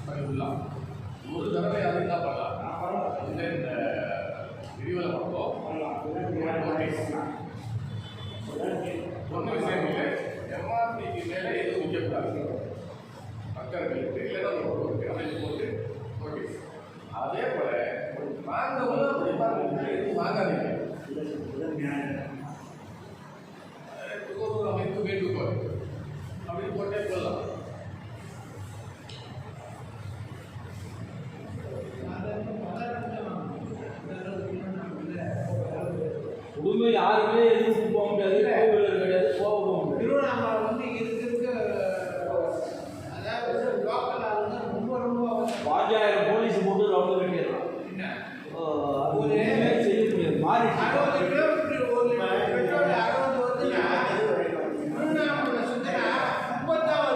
பண்ணிவிடலாம் ஒரு தடவை அது என்ன பண்ணலாம் இந்த விரிவில் மட்டும் நோட்டீஸ் ஒன்றும் விஷயம் இல்லை எம்ஆர்பிக்கு மேலே எதுவும் விற்கக்கூடாது மக்களுக்கு இல்லைன்னா ஒரு அமைப்பு போட்டு நோட்டீஸ் அதே போல் வாங்கவும் அப்படி பார்த்து எதுவும் வாங்காதீங்க ஒரு அமைப்பு வேண்டுகோள் அப்படின்னு போட்டே சொல்லலாம் குடும்பம் யாருமே எதுவும் போக முடியாது கோவில் கிடையாது போக முடியாது திருவண்ணாமலை வந்து இருக்க அதாவது லோக்கல் ஆளுங்க ரொம்ப 5000 போலீஸ் போட்டு ரவுண்டு கட்டிடலாம் ஒரு செய்ய முடியாது மாறி 60 கிலோமீட்டர் ஒரு பெட்ரோல் 60 வருதுன்னா திருவண்ணாமலை சுத்தினா 56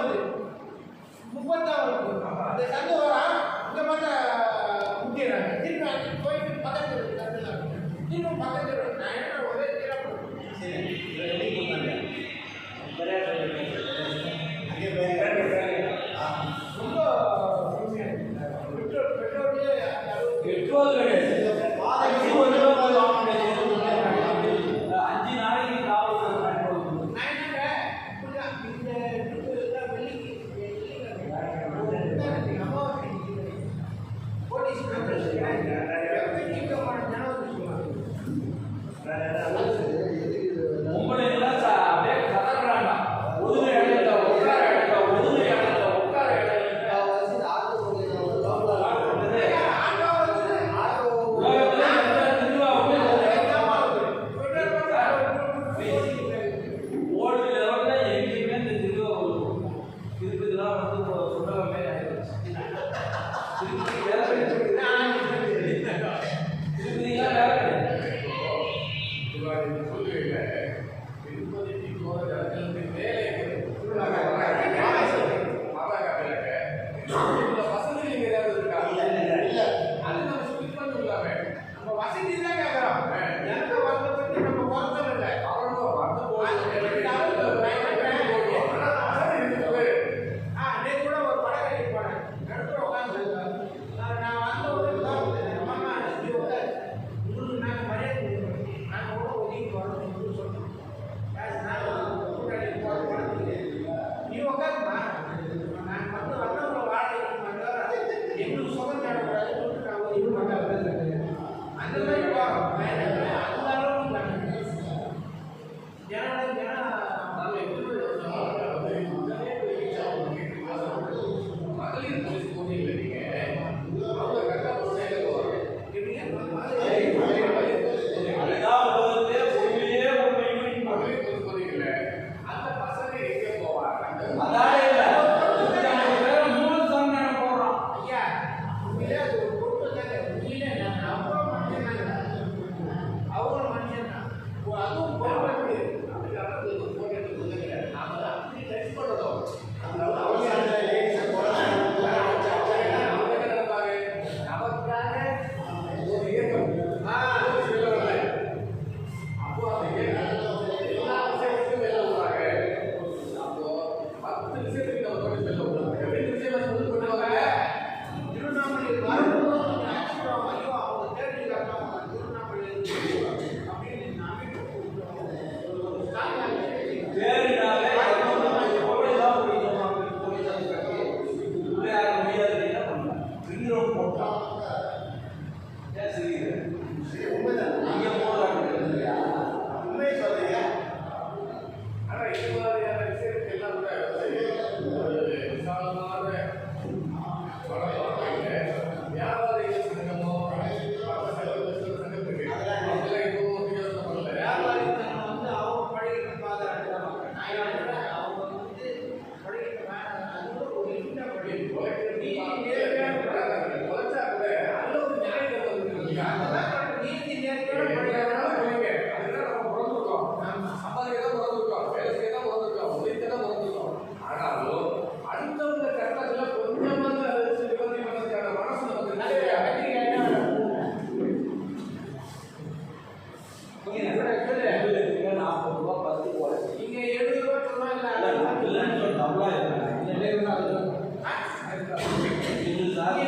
சார்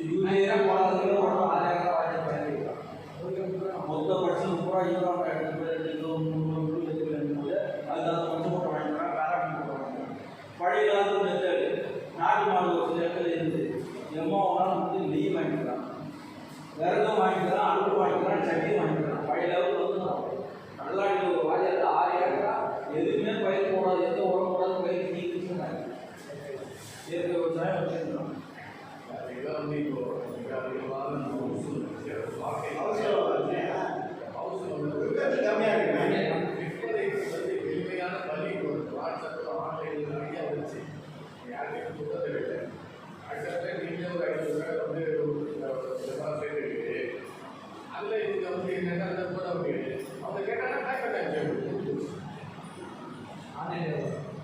யூரியா போடாதீங்க ஒரு 6 ஏக்கர் வாங்கி பண்ணிக்கலாம். மொத்த பட்சம் பூரா யூரியா எடுத்து 2 கிலோ 3 கிலோ அதுதான் பட்சம் போட்டு வாங்கிக்கலாம். வேளாண் போட்டு வாங்கிக்கலாம். பழைய காலத்து மெத்தடு நாட்டு மாடு ஒரு சில இடத்துல இருந்து எம்மாவெல்லாம் வந்து நெய் வாங்கிக்கலாம், விறகும் வாங்கிக்கலாம், அடுப்பு வாங்கிக்கலாம், சட்டி வாங்கிக்கலாம். பழைய லெவலில் வந்து நல்லா ஒரு வாரியாக 6 ஏக்கரா எதுவுமே பயிர் போடாது, எந்த உரம் போடாது, பயிர் நீக்குன்னு இயற்கை விவசாயம் வச்சுருக்கோம். இதெல்லாம் வந்து இப்போ மிக அதிகமான கம்மியாக இருக்கு. எளிமையான பள்ளி ஒரு வாட்ஸ்அப் ஆன்லைன் நிறைய வந்துச்சு. யாருக்கும் சுத்தத்தை இல்லை. அடுத்த நீங்கள் ஒரு 500 ரூபாய் வந்து டெபாசிட் இருக்குது. அதில் இதுக்கு வந்து என்னென்ன அதை போட முடியாது. அவங்க கேட்டாங்கன்னா பேக் பண்ண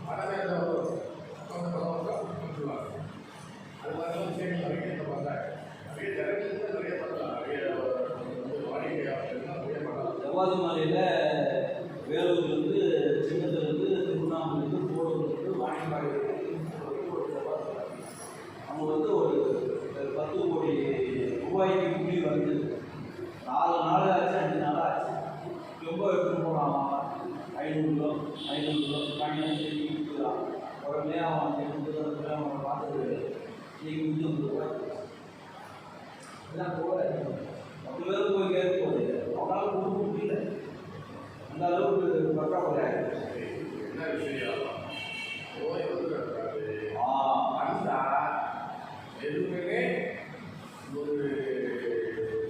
பணமே சொல்லுவாங்க. அது மாதிரிலாம் சரி நிறைய பண்ணுறாங்க. நிறைய ஜனங்களுக்கு நிறைய பண்ணலாம். நிறைய வாடிக்கையாளர்கள் நிறைய பண்ணலாம். ஜவ்வாது மலையில் வேலூர்லேருந்து சின்னத்துலேருந்து திருவண்ணாமலைக்கு போடுறதுக்கு வாணிப்பாடி அவங்க வந்து ஒரு 10 கோடி ரூபாய்க்கு கூலி வந்து 4 நாள் ஆச்சு, 5 நாள் ஆச்சு. ரொம்ப எடுத்துகிட்டு போகலாமா 500 கிலோ தனியாக செஞ்சு கொடுத்துக்கலாம். உடனே அவன் 800 கிலோ அவனை பார்த்துட்டு நீங்கள் 150 ரூபாய் எல்லாம் போக 10 பேருக்கு போய் கேட்க போகுது. அவனால் கொடுக்க முடியல, அந்த அளவுக்கு பற்றாக்குறை. என்ன விஷயம் நோய் வந்து வந்தா எதுவுமே ஒரு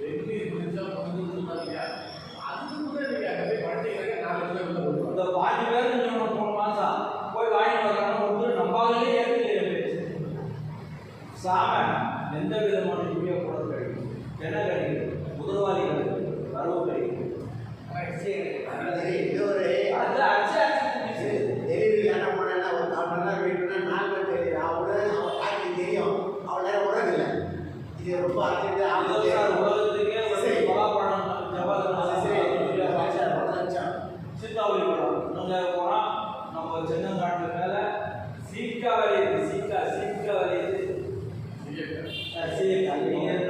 வெற்றி முடிஞ்சா வந்து அது கூட நீங்கள் அங்கே படிச்சீங்கன்னா 4 பேர் வருவாங்க. இந்த 5 பேருக்கு நீங்கள் 3 மாதம் போய் வாங்கிட்டு வரலான்னு வந்து நம்பாலே ஏற்கனவே சாம எந்த விதமான யூரியா போட கிடைக்கும், தென்னை கிடைக்கும், முதல்வாதி கிடைக்கும், கருவு கிடைக்கும். சரி, இது ஒரு அது அச்சு அச்சு டெலிவரி என்ன பண்ணா ஒரு 4 மணி நேரம் வெயிட் பண்ணா 4 மணி தெரியும். அவன் காய்ச்சி தெரியும், அவள் நேரம் உடனே இது ரொம்ப அர்ஜென்ட். உலகத்துக்கே பலாப்பழம் சீத்தாவளி பழம் இன்னும் போனால் நம்ம சென்னங்காட்டு மேலே சீக்கா விளையுது, சீக்கா விளையுது. சீக்கா நீங்கள்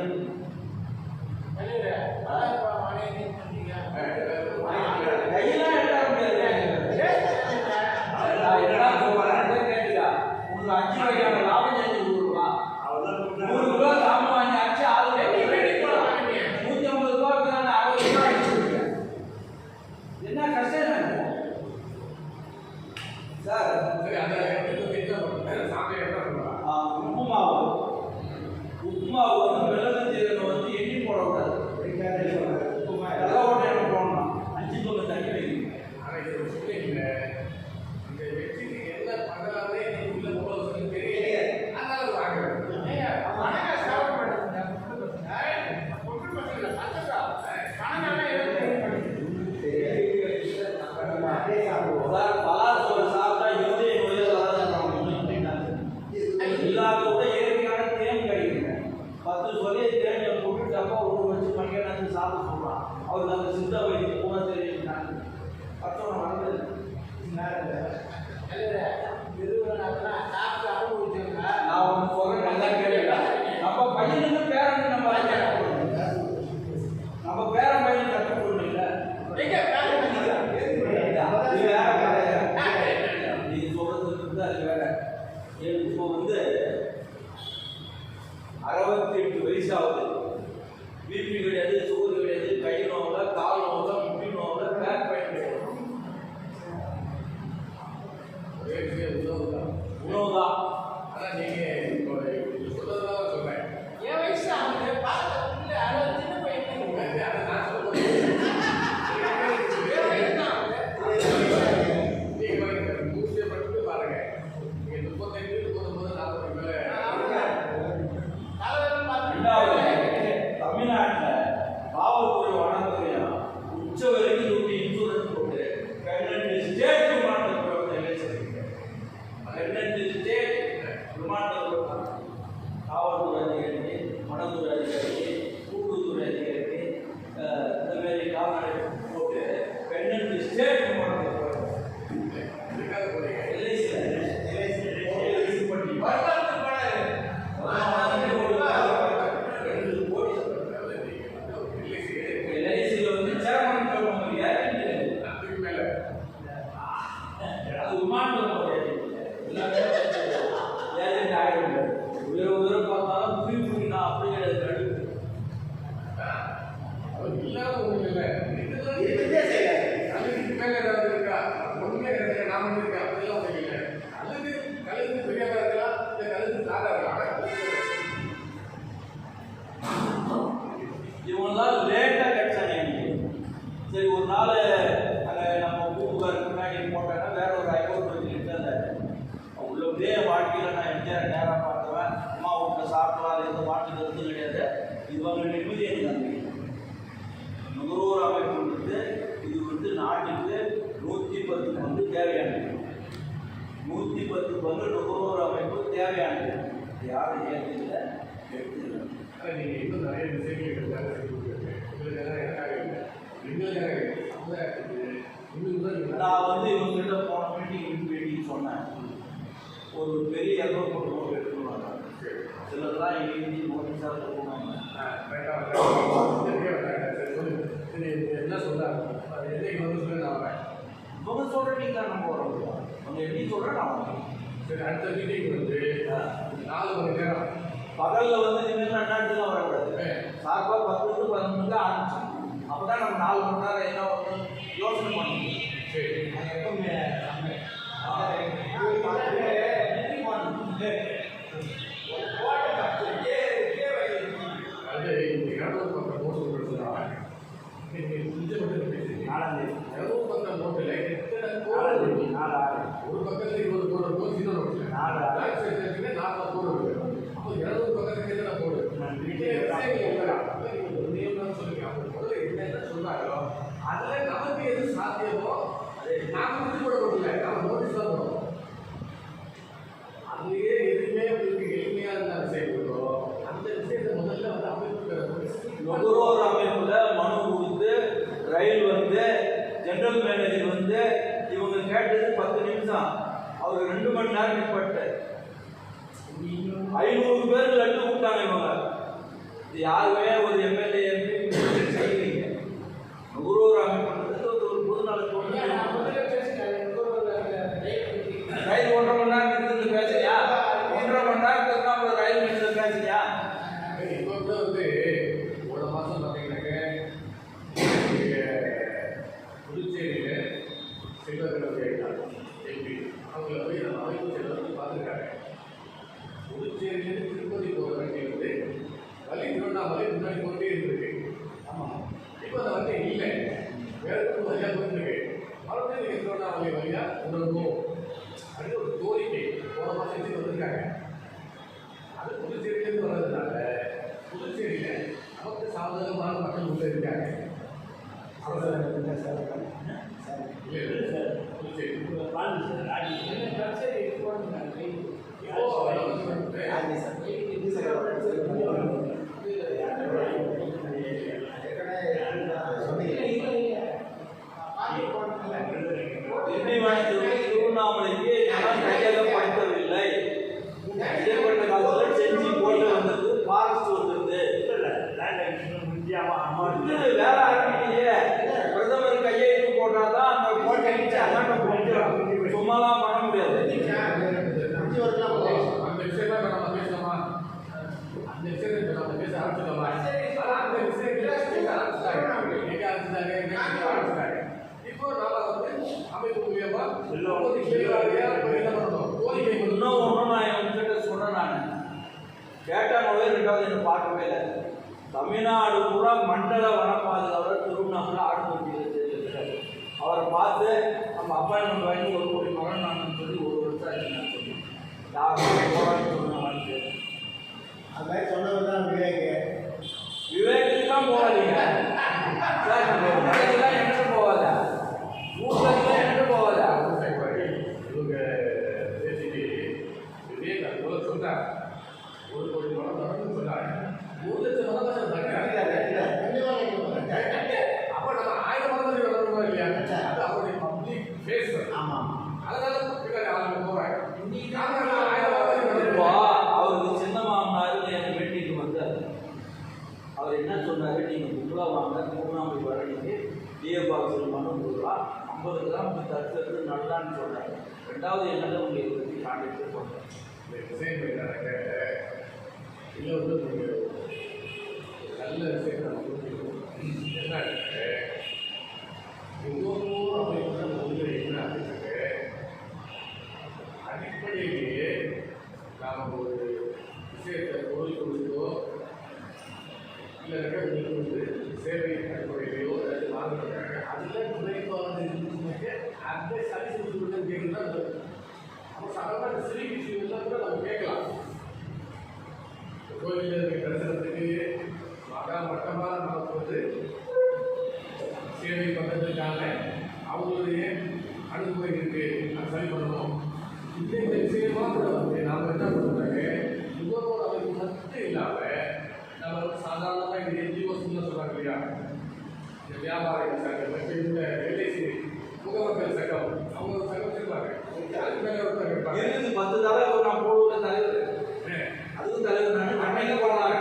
கையெல்லாம் எடுக்க முடியாது. நான் என்னடா சொல்கிறேன் கேட்டுக்கா, உங்களுக்கு 5 வகையான லாபம் செஞ்சு கொடுக்கலாம். 100 கிலோ சாமான் வாங்கி அடிச்சு ஆள் 150 ரூபாய்க்கு நான் 60 ரூபாய் அடிச்சுருக்கேன். என்ன கஷ்டம் சார்? சரி அந்த சாமி என்ன பண்ணுவாங்க? உப்பு மாவு வந்து வெள்ளம் ஜீரகம் வந்து எண்ணி போடக்கூடாது. வெள்ளை எண்ணெய் போடணும். 5 பங்கு தண்ணி வைக்கணும். ஆனால் இது சொல்லிங்க இந்த வெற்றிக்கு என்ன பண்ணலாமே உள்ள போகிறது தெரியல. அதனால வாங்குறேன். சார் பலாசோறு சாப்பிட்டா இருதய நோய்கள் இல்லாத கூட இயற்கையான தேன் கிடைக்குங்க. 10 சொல்லி தேனை போட்டு டப்பா ஊற வச்சு மணிக்கணக்கு சாப்பிட சொல்கிறான். அவருக்கு அந்த சித்த வைத்தியம் போன தெரியுங்க. பச்சோட வளர்ந்தது நான் ஒன்று சொல்கிறேன், நல்லா கேட்கல. நம்ம பையனுக்கு பேரன் நம்ம பேரன் பையன் கற்றுக் கொடுக்கணும். இல்லை இது வேற கிடையாது. நீங்க சொல்றது அது வேற. இப்போ வந்து 68 வயசாகுது. பிபி கிடையாது, சுகர் கிடையாது, கை நோவில், கால் நோவில், முட்டி நோவில், பேக் பெயின் கிடையாது. ஒரே விஷயம் உணவு தான். உணவு தான். ஆனால் நீங்கள் இப்போ சொல்றதுதான் சொல்றேன். என் வயசு ஆகுது, பார்த்து அவ்வளோ சின்ன பையன். அதை நான் சொல்றேன். தமிழ்நாட்டில் காவல்துறை வனத்துறையா உச்ச வரைக்கும் இன்சூரன்ஸ் போட்டு 12 ஸ்டேட் விமானத்தில் 12 ஸ்டேட் விமானத்தில் அது விமானத்தில் எல்லாமே ஏஜென்ட் ஆகிடுங்க. உயர பார்த்தாலும் புரி நான் அப்படியே கழுவு அவர் இல்லாத ஒன்றும் இல்லை. இருக்கே செய்யாது. கழுகுக்கு மேலே ஏதாவது இருக்கா? ஒன்றுமே கிடையாது. நாம இருக்கா? அப்படிலாம் ஒன்றும் இல்லை. கழுகு பெரியதா இருக்கலாம், இந்த கழுகு தாரா இருக்கலாம். இவங்கெல்லாம் லேட்டாக கிடைச்சாங்க எனக்கு. சரி ஒரு நாள் அங்கே நம்ம பூம்புகார் பின்னாடி போட்டாங்கன்னா வேற ஒரு ஐநூறு வச்சுக்கிட்டு இருந்தாரு. உள்ளே வாழ்க்கையில் நான் எம்ஜிஆர் நேராக பார்த்தவன். அம்மா வீட்டில் சாப்பிடலாம், எந்த வாழ்க்கை கருத்தும் கிடையாது. இது வந்து நிம்மதி எனக்கு. நுகர்வோர் அமைப்பு இது நாட்டுக்கு 110 பங்கு தேவையானது. 110 பங்கு நுகர்வோர் அமைப்பு தேவையானது. யாரும் ஏற்கனவே எடுத்துக்கல. ஆனால் நீங்கள் இன்னும் நிறைய விஷயங்கள் சமுதாயத்துக்கு இன்னும் நான் இவங்ககிட்ட போன மீட்டிங் சொன்னேன். ஒரு பெரிய நோட்டு எடுத்துருவாங்க. சிலர்லாம் எழுதி நோட்டீஸாக போனாங்க. என்ன சொல்கிறாங்க? என்னைக்கு வந்து சொல்லுங்க. இவங்க சொல்கிறீங்க நம்ம வர முடியும். அவங்க எப்படி சொல்கிறேன் நான் வரேன். சரி, அடுத்த மீட்டிங் வந்து 4 மணி நேரம் பகலில் இனிமேல் அண்ணாட்டுலாம் வரக்கூடாது. சார்பாக 10 to 11 ஆரம்பிச்சோம். அப்போ தான் நம்ம 4 மணி நேரம் என்ன வரணும் யோசனை பண்ணணும். சரி, எப்பவுமே அது 200 பக்கம் நோட்டு கொடுத்துருவாங்க. கொஞ்சம் மட்டும் பேசுறீங்க. 200 பக்கம் நோட்டில் எத்தனை கோடு? ஒரு பக்கத்தில் 20 கோடு இருக்கும். சின்ன நோட்டில் 40 கோடு இருக்கு. அப்போ 200 பக்கத்துக்கு எத்தனை கோடு? என்ன சொல்றாங்களோ அதுல நமக்கு எது சாத்தியமோ நாம விட்டு போட முடியல. நாம நோட்டீஸ் தான் போடுறோம். அதுலயே எதுவுமே உங்களுக்கு எளிமையா இருந்தாலும் செய்யறதோ அந்த விஷயத்தை முதல்ல நுகர்வோர் அமைப்புல மனு கொடுத்து ரயில் ஜெனரல் மேனேஜர் இவங்க கேட்டது 10 நிமிஷம். அவர் 2 மணி நேரம் நிற்பட்டு 500 பேர் லட்டு விட்டாங்க. இவங்க யாருமே ஒரு எம்எல்ஏ எம்பி செய்கிறீங்க. நுகர்வோர் அமைப்பு ஒரு பொதுநல ரயில் 1.5 மணி நேரம் நிறுத்தி பேசுறியா? 1.5 மணி நேரத்துக்கு அப்புறம் ரயில் நிறுத்தி பேசுறியா? இப்போ கூட ஒரு மாதம் பார்த்தீங்கன்னாக்க புதுச்சேரியில் செல்வர்களுடைய எம்பி அவங்கள போய் நம்ம அமைப்பு செல்வர்கள் பார்த்துருக்காங்க. புதுச்சேரியிலேருந்து திருப்பதி போகிற வண்டி வழி திருவண்ணாமலை முன்னாடி போயிட்டே இருந்திருக்கு. ஆமாம், இப்போ அந்த வண்டி இல்லை, வேற ஒரு வழியாக போயிட்டுருக்கு. மறுபடியும் நீங்கள் திருவண்ணாமலை வழியாக உணர்வோம் அப்படின்னு ஒரு கோரிக்கை போன மாதத்துக்கு வந்திருக்காங்க. அது புதுச்சேரியிலேருந்து வர்றதுனால புதுச்சேரியில் நமக்கு சாதகமான மக்கள் உள்ள இருக்காங்க. திருவண்ணாமலைக்கு கையகப்படுத்தவில்லை. இடைப்பட்ட காலத்தில் செஞ்சு போட்டு வந்தது ஃபாரஸ்ட் வந்தது. வேற ஆரம்பிக்கலையே. பிரதமர் கையெழுத்து போட்டாதான் அந்த கோட்டை சும்மாலாம் பண்ண முடியாது. அந்த விஷயத்தை நம்ம பேசலாமா? அந்த விஷயத்தை நம்ம பேச ஆரம்பிச்சிடலாமா? அந்த விஷயத்தை எங்க ஆரம்பிச்சாங்க. இப்போ நாம அமைப்பு மூலியமா கோரிக்கை இன்னும் ஒன்றும் நான் என்கிட்ட சொல்றேன். நான் கேட்டாங்களே 2வது என்ன பார்க்கவே இல்லை. தமிழ்நாடு பூரா மண்டல வன பாதுகாவலர் திருவண்ணாமலை ஆடுபட்டு அவரை பார்த்து நம்ம அப்பாயின்மெண்ட் வாங்கி 1 கோடி மகன் நான் சொல்லி 1 வருஷம் ஆச்சு சொல்லி யாரும் போராடி சொன்னாங்க. அது மாதிரி சொன்னவர் தான் விவேக்கு தான் போகாதீங்க சார். கடைக்கெல்லாம் என்கிட்ட போகாதா? ஊர்லாம் என்கிட்ட போகாதா? இவங்க பேசிட்டு விவேக் அது போல சொல்றாங்க. 1 கோடி பணம் தரணும்னு சொன்னாங்க. 1 லட்சம் பணம் அப்போ நம்ம 1000 பணம் வரணுமா இல்லையா? அது அவருடைய பப்ளிக் ஃபேஸ். ஆமாம், அதனால பின்னாடி அவங்க போறாங்க. அவருக்கு சின்ன மாமனார் என் வீட்டுக்கு வந்தார். அவர் என்ன சொன்னார்? நீங்கள் கும்பலாக வாங்க, திருவண்ணாமலை வரணிக்கு டிஏ பாக்ஸில் மனம் கொடுக்கலாம், 50 கிராம் தடுக்கிறது நல்லான்னு சொல்கிறாங்க. ரெண்டாவது என்னென்ன உங்களுக்கு பற்றி காண்டிட்டு சொல்கிறேன். இந்த விஷயம் என்னன்னாக்க இதில் வந்து ஒரு நல்ல விஷயம் நம்ம புரிஞ்சுக்கணும். என்னன்னாக்க நுகர்வோர் அமைப்புற கொள்கை என்ன அப்படின்னாக்க அடிப்படையிலேயே நாம் ஒரு விஷயத்தை பொருள் கொடுத்தோ இல்லைனாக்கா உங்களுக்கு வந்து சேவை அடிப்படையிலையோ ஏதாவது வாங்குறாங்க அதில் குறைபாடு இருந்துச்சுனாக்க அதை சரி செஞ்சு விட்டு கேட்குறது அப்போ சாதாரண சிறு விஷயம்லாம் கூட நம்ம கேட்கலாம். கோயிலில் இருக்க தரிசனத்துக்கு மட்டமாக நமக்கு வந்து சேவை பண்ணுறதுக்கான அவங்களுடைய அணுகுமுறை இருக்குது, அது சரி பண்ணணும். இந்த விஷயமா கூட வந்து நாம் என்ன பண்ணுறாங்க நுகர்வோர் அமைப்பு மட்டும் இல்லாமல் நம்ம வந்து சாதாரணமாக இந்த என்ஜிஓஸ்ன்னு சொல்கிறாங்க இல்லையா, இந்த வியாபார சங்கம், இந்த எல்ஐசி முகவர்கள் சங்கம், அவங்க ஒரு சங்கம் வச்சிருப்பாங்க. அதுக்கு மேலே ஒருத்தர் இருப்பாங்க. 10 தலைவர் நான் போடுற தலைவர் அதுவும் தலைவர் நான் அன்னைக்கு போனாங்க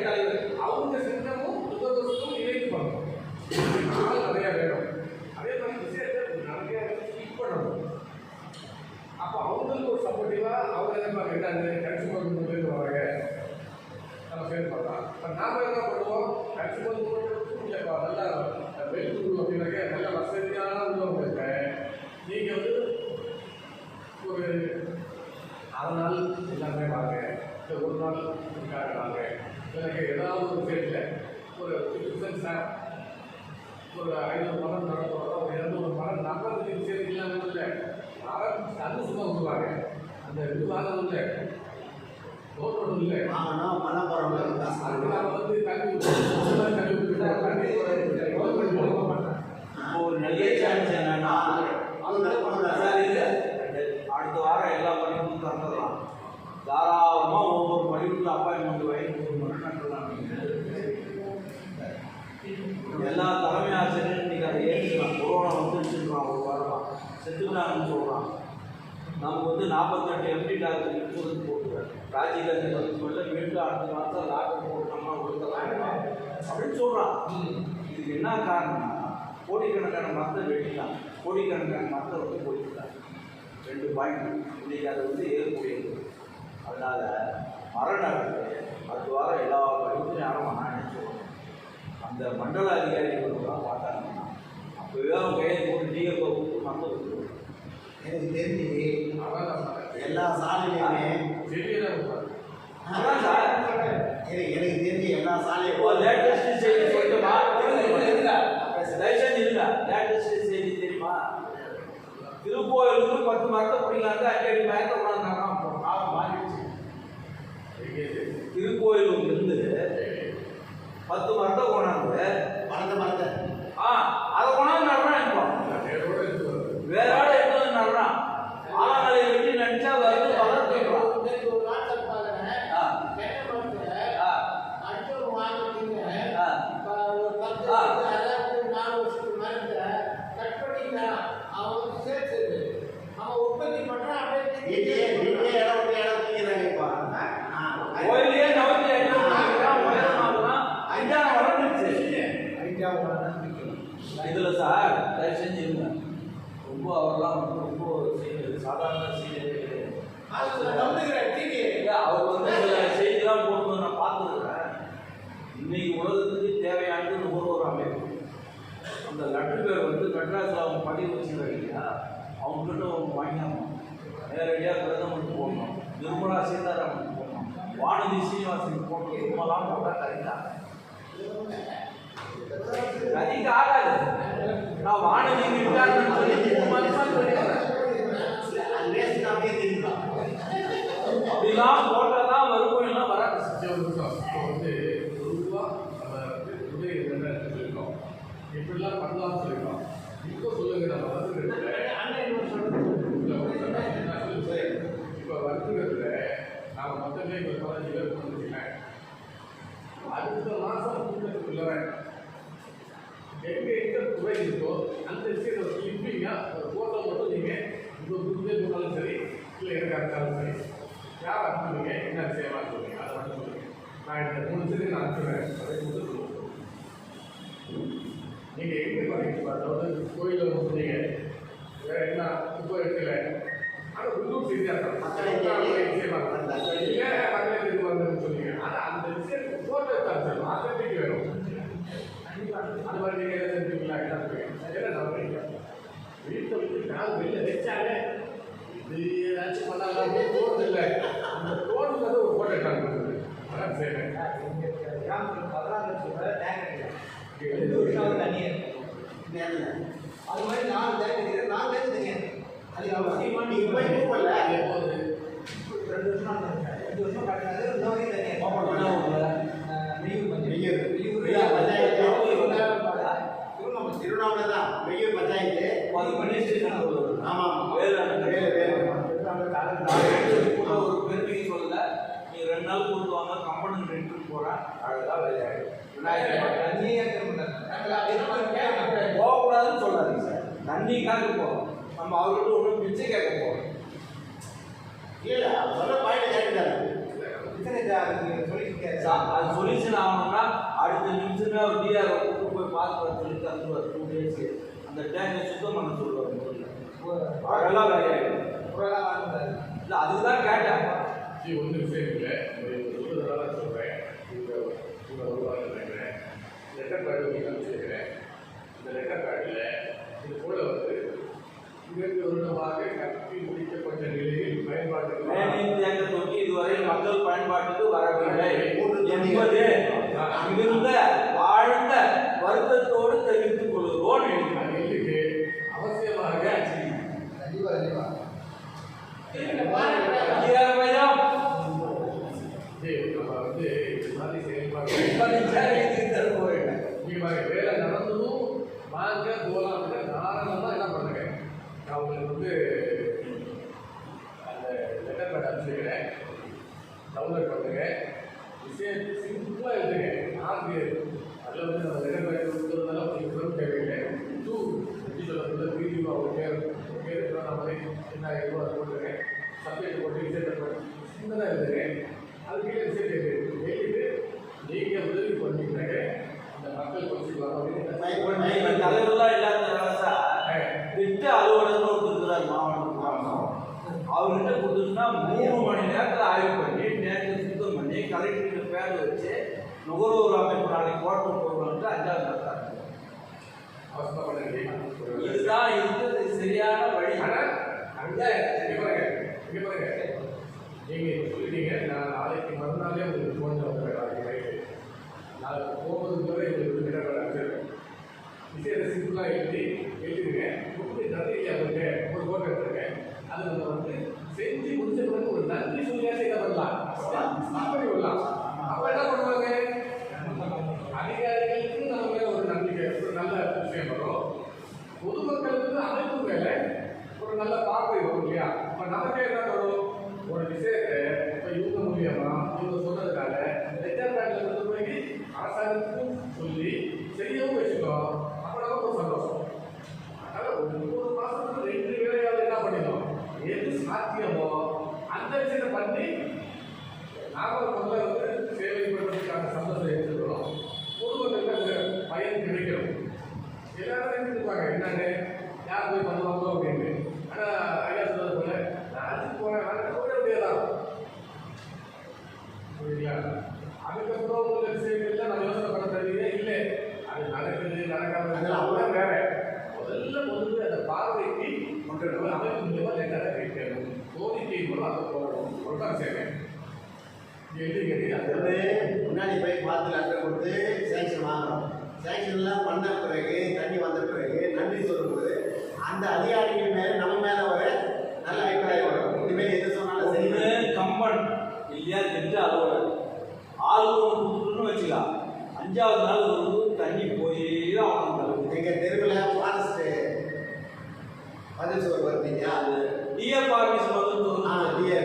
தலைவர். அவங்க சங்கமும் நுகர்வோருக்கும் இணைந்து பண்ணணும். நாள் நிறையா வேணும். அதே மாதிரி விஷயத்தை நிறைய ஸ்கிப் பண்ணணும். அப்போ அவங்களுக்கு ஒரு சப்போர்ட்டிவாக அவங்க என்ன என்ன கன்சூமர் மூலியம் வராங்க, நம்ம சேல் பண்ணலாம். இப்போ நாம் என்ன பண்ணுவோம், கன்சூமர் மூலியம் இல்லைப்பா நல்லா வெளியூர் அப்படின்னாக்க நல்ல வசதியான உள்ளவங்க இருக்க நீங்கள் வந்து ஒரு அரை நாள் எல்லாமே வாங்க, இல்லை ஒரு நாள் இதுக்காக வாங்க, எனக்கு ஏதாவது ஒரு விஷயத்தில் ஒரு 50% ஒரு 500 மரம் நடத்துகிறோம், ஒரு 200 மரம் நம்பருக்கு விஷயம் இல்லாமல் இல்லை மரம் சந்தோஷமாக விடுவாங்க. அந்த இது வாங்க இல்லை தோற்றோடு இல்லை வாங்கணும் பண்ண போகிறவங்க அதுக்கு நாம் வந்து தண்ணி தண்ணி போக மாட்டேன். இப்போ ஒரு நல்ல சான்ஸ் என்னன்னா அடுத்த வாரம் எல்லா பள்ளிகளும் திறந்துடலாம். தாராளமாக ஒவ்வொரு பள்ளிகளுக்கும் அப்பாயின்மெண்ட் வாங்கி 3 மணி நட்டலாம். எல்லா தலைமை ஆசிரியரும் இன்னைக்கு அதை ஏற்றுக்கலாம். கொரோனா வந்துருச்சுன்றான், ஒரு வாரமாக செத்துக்கிறாங்கன்னு சொல்கிறான். நமக்கு வந்து 48 எம்டி டாக்டர் இன்சூரன்ஸ் போட்டுருக்காரு. ராஜீவ்காந்தி மருத்துவமனையில் மீண்டும் அடுத்த மாதம் டாக்டர் போட்டோம்னா கொடுக்கலாம் அப்படின்னு சொல்கிறான். இதுக்கு என்ன காரணம்னா கோடிக்கணக்கான மரத்தை வெட்டிட்டான், கோடிக்கணக்கான மரத்தை வந்து போயிட்டாங்க. 2 பாயிண்ட் இன்றைக்கி அதை வந்து ஏற்கக்கூடியது. அதனால் மரம் நடுறது அடுத்த வாரம் எல்லா படிப்பும் யாரும் வேணான்னு சொல்லுவாங்க. அந்த மண்டல அதிகாரிகள் பார்த்தாங்கன்னா அப்போவே அவங்க கையை போட்டு டிஎஃப்ஓ கொடுத்து மரத்தை கொடுத்துருவாங்க. எனக்கு தெரிஞ்சு எல்லா சாலையிலுமே அதான் சார் எனக்கு தெரிஞ்சு எல்லா இப்போ சாலையும் லேட்டஸ்ட் செய்தி சொல்லிட்டுமா லைசன்ஸ் இல்லைங்க. லேட்டஸ்ட் செய்தி தெரியுமா, திருக்கோயிலுக்கு 10 மரத்தை பிடிக்கலாங்க 5 மரத்தை கொண்டாந்தாங்க. காலம் மாறிடுச்சு. திருக்கோயிலுக்கு இருந்து 10 மரத்தை கொண்டாந்து மரத்தை அதை கொண்டாந்து நடுறான். இப்போ வேற ஆள் எடுத்து வந்து நடுறான். ஆலமலை வெட்டி நினைச்சா வந்து வளர்த்துக்கலாம். ஒரு வாட்ஸ்அப் பார்க்குறேன், தென்னை மரத்தில் அடுத்த வாங்கிட்டீங்க ஒரு 10 அதாவது 4 வருஷத்துக்கு மரத்தை கட் பண்ணிக்கலாம். அவன் சேர்த்து அவன் உற்பத்தி பண்ணுறான். அப்படியே இடம் தூக்கிறாங்க இப்போ கோயிலே 45 உயரமாகலாம். ஐந்தாயிரம் வளர்ந்துருச்சு. இதில் சார் தயவு செஞ்சு இருங்க. ரொம்ப அவரெல்லாம் வந்து ரொம்ப சாதாரண செய்தி அவர் வந்து சில செய்திலாம் போடும்போது நான் பார்த்துருக்கிறேன். இன்னைக்கு உலகத்துக்கு தேவையானது நுகர்வோர் அமைப்பு. அந்த லட்டு பேர் வந்து மெட்ராஸில் அவங்க பதிவு வச்சுருக்காங்க இல்லையா, அவங்ககிட்ட அவங்க வாங்கினாங்க. நேரடியாக பிரதமருக்கு போடணும், நிர்மலா சீதாராமனுக்கு போடணும், வானதி சீனிவாசனுக்கு போடணும். ரொம்பலாம் போட்டால் கறிட்டாங்க. கறிக்கு ஆகாது. நான் வானதி விட்டாருன்னு சொல்லி 3 மாதமாக சொல்லிடுறேன். அப்படிலாம் போட்டால் தான் வருவோம், எல்லாம் வராது. இப்போ வந்து பொதுவாக நம்ம உதவி என்ன சொல்லியிருக்கோம், இப்படிலாம் பண்ணலாம்னு சொல்லியிருக்கோம். இப்போ சொல்லுங்க, நம்ம வந்து இப்போ வருத்தத்தில் நாம் மொத்தமே இப்போ 15 பேர் பண்ணிருக்கேன். அடுத்த மாதம் கூட்டத்துக்குள்ள எங்கே குறை இருக்கோ அந்த விஷயத்தை ஒரு கிளிப்பிங்காக ஒரு ஃபோட்டோ மட்டும் நீங்கள் இப்போ புதுவே போனாலும் சரி, இல்லை எனக்காக இருந்தாலும் சரி, யார் அனுப்புவீங்க, என்ன விஷயமா சொல்லுவீங்க, அதை மட்டும் சொல்லுங்கள். நான் இந்த 3 விஷயத்துக்கு நான் அனுப்புவேன். அதை மட்டும் சொல்லுங்கள். நீங்கள் எங்கே பண்ணீங்க, அதாவது கோயிலில் சொன்னீங்க வேற என்ன இப்போ இருக்குல்ல ஆனால் உள்ளூர் செய்தியாக இருக்கும் மக்கள் மக்களுக்கு வந்து சொன்னீங்க ஆனால் அந்த விஷயம் ஃபோட்டோ எடுத்து ஆத்தன்டிக் வேணும் அது மாதிரி நீங்கள் எதை செஞ்சுங்களா என்ன நம்ம வீட்டை விட்டு நாள் வெளியில் வச்சாலே இது ஏதாச்சும் பண்ணாலும் தோணுது இல்லை அந்த தோணுங்கிறது ஒரு ஃபோட்டோ எடுத்தாங்க அதான் சரி கிராமத்தில் 16 லட்சம் டேங்க் 2 வருஷம் தண்ணி அது மாதிரி 4 டேங்க் 4 டேங்க் தண்ணி அது அவசியமா நீங்கள் போய் போகல 2 வருஷம் 2 வருஷம் கட்டினது இன்னும் வரைக்கும் திருவண்ணாமலை தான் மெய்யூர் பஞ்சாயத்து ஆமாம் ஒரு பெருமைக்கு சொல்லல நீ 2 நாள் கொடுத்து வாங்க கம்பெனி ரெண்டு போறேன் அதுதான் போகக்கூடாதுன்னு சொல்லாதீங்க சார் தண்ணிக்காக போகிறோம் நம்ம அவர்கிட்ட ஒன்றும் பிச்சை கேட்க போகிறோம் இல்லை சொல்ல பாயிண்ட் கேட்டுட்டாரு அது சொல்யூஷன் ஆகணும்னா அடுத்த நிமிஷமே அவர் டிஆர் கூட்டு போய் பார்த்து வர சொல்லி தந்துடுவார் 2 days அந்த டேங்கை சுத்தம் பண்ண சொல்லுவார் அதெல்லாம் வேலையாயிடும் இல்லை அதுக்கு தான் கேட்டேன் ஒன்றும் விஷயம் இல்லை சொல்றதுனால சொல்கிறேன் நினைக்கிறேன் லெட்டர் பேட் அனுப்பிச்சிருக்கிறேன் இந்த லெட்டர் பேடில் இது கூட வந்து 2 வருடமாக கட்டி முடிக்கப்பட்ட நிலையில் பயன்பாட்டுக்கு தேங்க தொட்டி இதுவரை மக்கள் பயன்பாட்டுக்கு வரவில்லை என்பது மிகுந்த ஆழ்ந்த வருத்தத்தோடு தெரிவித்துக் கொள்கிறோம். இதுக்கு அவசியமாக நம்ம வந்து இது மாதிரி செயல்பாடு வேலை நடந்ததும் வாங்க போகலாம் தாராளமாக என்ன பண்ணுங்க நான் உங்களுக்கு வந்து அந்த லெட்டர் பேட் அனுப்பிச்சிருக்கிறேன் டவுன்லோட் பண்ணுங்க விஷயம் சிம்பிளாக எழுதுங்க ஆர்பி அதில் வந்து நம்ம லெட்டர் பேட் கொடுக்குறதுனால உங்களுக்கு சொல்ல தேவையில்லை 2 எப்படி சொல்ல வீடியோ அவங்க பேர் நம்ம என்ன ஆகிருக்கோ அதை போட்டுருக்கேன் சப்ஜெக்ட் போட்டு விஷயத்தை போட்டு சின்னதாக எழுதுங்க அதுக்கே விஷயத்தை எழுதிட்டு நீங்கள் உதவி பண்ணிக்கிறாங்க அந்த மக்கள் படிச்சுக்கலாம் அப்படின்னு தலைவர்களாக இல்லாத சார் திட்ட அலுவலகம் கொடுத்துருக்கிறார் மாவட்டம் அவர்கிட்ட கொடுத்துருந்தா 3 மணி நேரத்தில் ஆய்வு பண்ணி நேரத்தை சுத்தம் பண்ணி கலெக்டருக்கு பேர் வச்சு நுகர்வோர் அமைப்பு நாளைக்கு கோட்டம் போடுவோம்ட்டு 5வது நடத்தாங்க. இதுதான் இருக்கிறது சரியான வழி. நீங்கள் சொல்லிட்டீங்க நான் நாளைக்கு மறுநாளே உங்களுக்கு ஃபோன் பண்ணுறேன் நாளைக்கு நைட்டு நாளைக்கு போகும்போது கூட எங்களுக்கு கிட்ட அனுப்பிச்சிருக்கேன் விஷயத்தை சிம்பிளாக எழுதிடுங்க கொடுத்து நிறைய அவருக்கு ஒரு ஃபோட்டோ எடுத்துருக்கேன் அது நம்ம வந்து செஞ்சு முடிச்ச பிறகு ஒரு நன்றி சொல்லியாச்சு என்ன பண்ணலாம் பண்ணி விடலாம் அப்போ என்ன பண்ணுவாங்க அதிகாரிகளுக்கு நம்ம மேலே ஒரு நம்பிக்கை ஒரு நல்ல விஷயம் வரும் பொதுமக்களுக்கு அமைப்பு மேலே ஒரு நல்ல பார்வை வரும் இல்லையா இப்போ நமக்கே என்ன வரும் ஒரு விஷயத்தை இப்போ இவங்க மூலியமா இவங்க சொன்னதுனால லெட்டர் பேட்ல கொண்டு போய் அரசாங்கத்துக்கும் சொல்லி செய்யவும் வச்சுக்கோம் அப்போ நமக்கு ஒரு சந்தோஷம் அதனால ஒரு 3 மாசத்துக்கு 2 வேலையாவது என்ன பண்ணிடணும் எது சாத்தியமோ அந்த விஷயத்தை பண்ணி நாம முதல்ல வந்து சேவை பண்ணுறதுக்கான சந்தோஷத்தை எடுத்துக்கிறோம் பொதுமக்களுக்கு அந்த பயன் கிடைக்கணும் எல்லாரும் நினைச்சிருப்பாங்க என்னன்னு யார் போய் பண்ணுவாங்களோ அப்படின்னு ஆனால் ஐயா சொன்னது போல நான் போனேன் கூட முடியாதான் புரியுங்களா அதுக்கப்புறம் உள்ள விஷயங்கள்லாம் நம்ம யோசனை பண்ண தெரியல இல்லை அது நடக்குது நடக்காம அதெல்லாம் வேற முதல்ல அந்த பார்வைக்கு மக்கள் அமைப்பு மூலமாக லெட்டரை வைக்கணும் கோரிக்கை மூலம் அதை போகணும் ஒன்றாக சேர்க்கணும் அது முன்னாடி போய் பார்த்து லெட்டர் கொடுத்து சேங்ஷன் வாங்குறோம் சேங்ஷன்லாம் பண்ண பிறகு தண்ணி வந்த பிறகு நன்றி சொல்லும்போது அந்த அதிகாரிகள் மேலே நம்ம மேலே ஒரு நல்ல அபிப்பிராயம் வரும் இனிமேல் எது சொன்னாலும் சரி கம்பன் இல்லையா திட்ட அலுவலர் ஆள் கொடுத்துட்டுன்னு வச்சுக்கலாம் 5வது நாள் ஒரு தண்ணி போய் தான் அவங்க எங்கள் தெருவில் ஃபாரஸ்ட்டு பதில் சொல்ல வருவீங்க அது டிஎஃப் ஆஃபீஸ் வந்து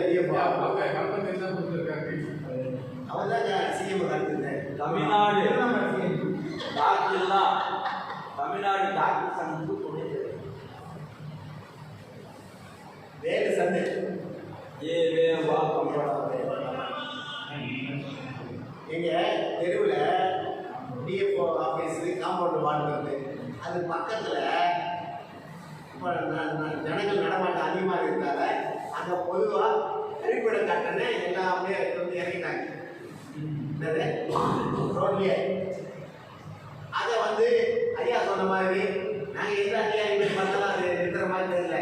டிஎஃப் அவங்க கம்பெனி என்ன கொடுத்துருக்காங்க அவர் தான் சிஎம் நடத்துட்டேன் தமிழ்நாடு டாக்டர்லாம் தமிழ்நாடு டாக்டர் சங்கத்துக்கு கொண்டு வேறு சந்தை வா எங்கள் தெருவில் டிஎஃப்ஓ ஆஃபீஸு காம்பவுண்டு வார்டு வருது அது பக்கத்தில் இப்போ ஜனங்கள் நடமாட்டம் அதிகமாக இருக்கிறதால அங்கே பொதுவாக கழிப்பிட கட்டணை எல்லாமே வந்து இறங்கிட்டாங்க. ரோட்லேயே அதை வந்து ஐயா சொன்ன மாதிரி நாங்கள் எந்த அதிகாரிகள் பார்த்தாலும் அது இருக்கிற மாதிரி தெரியல.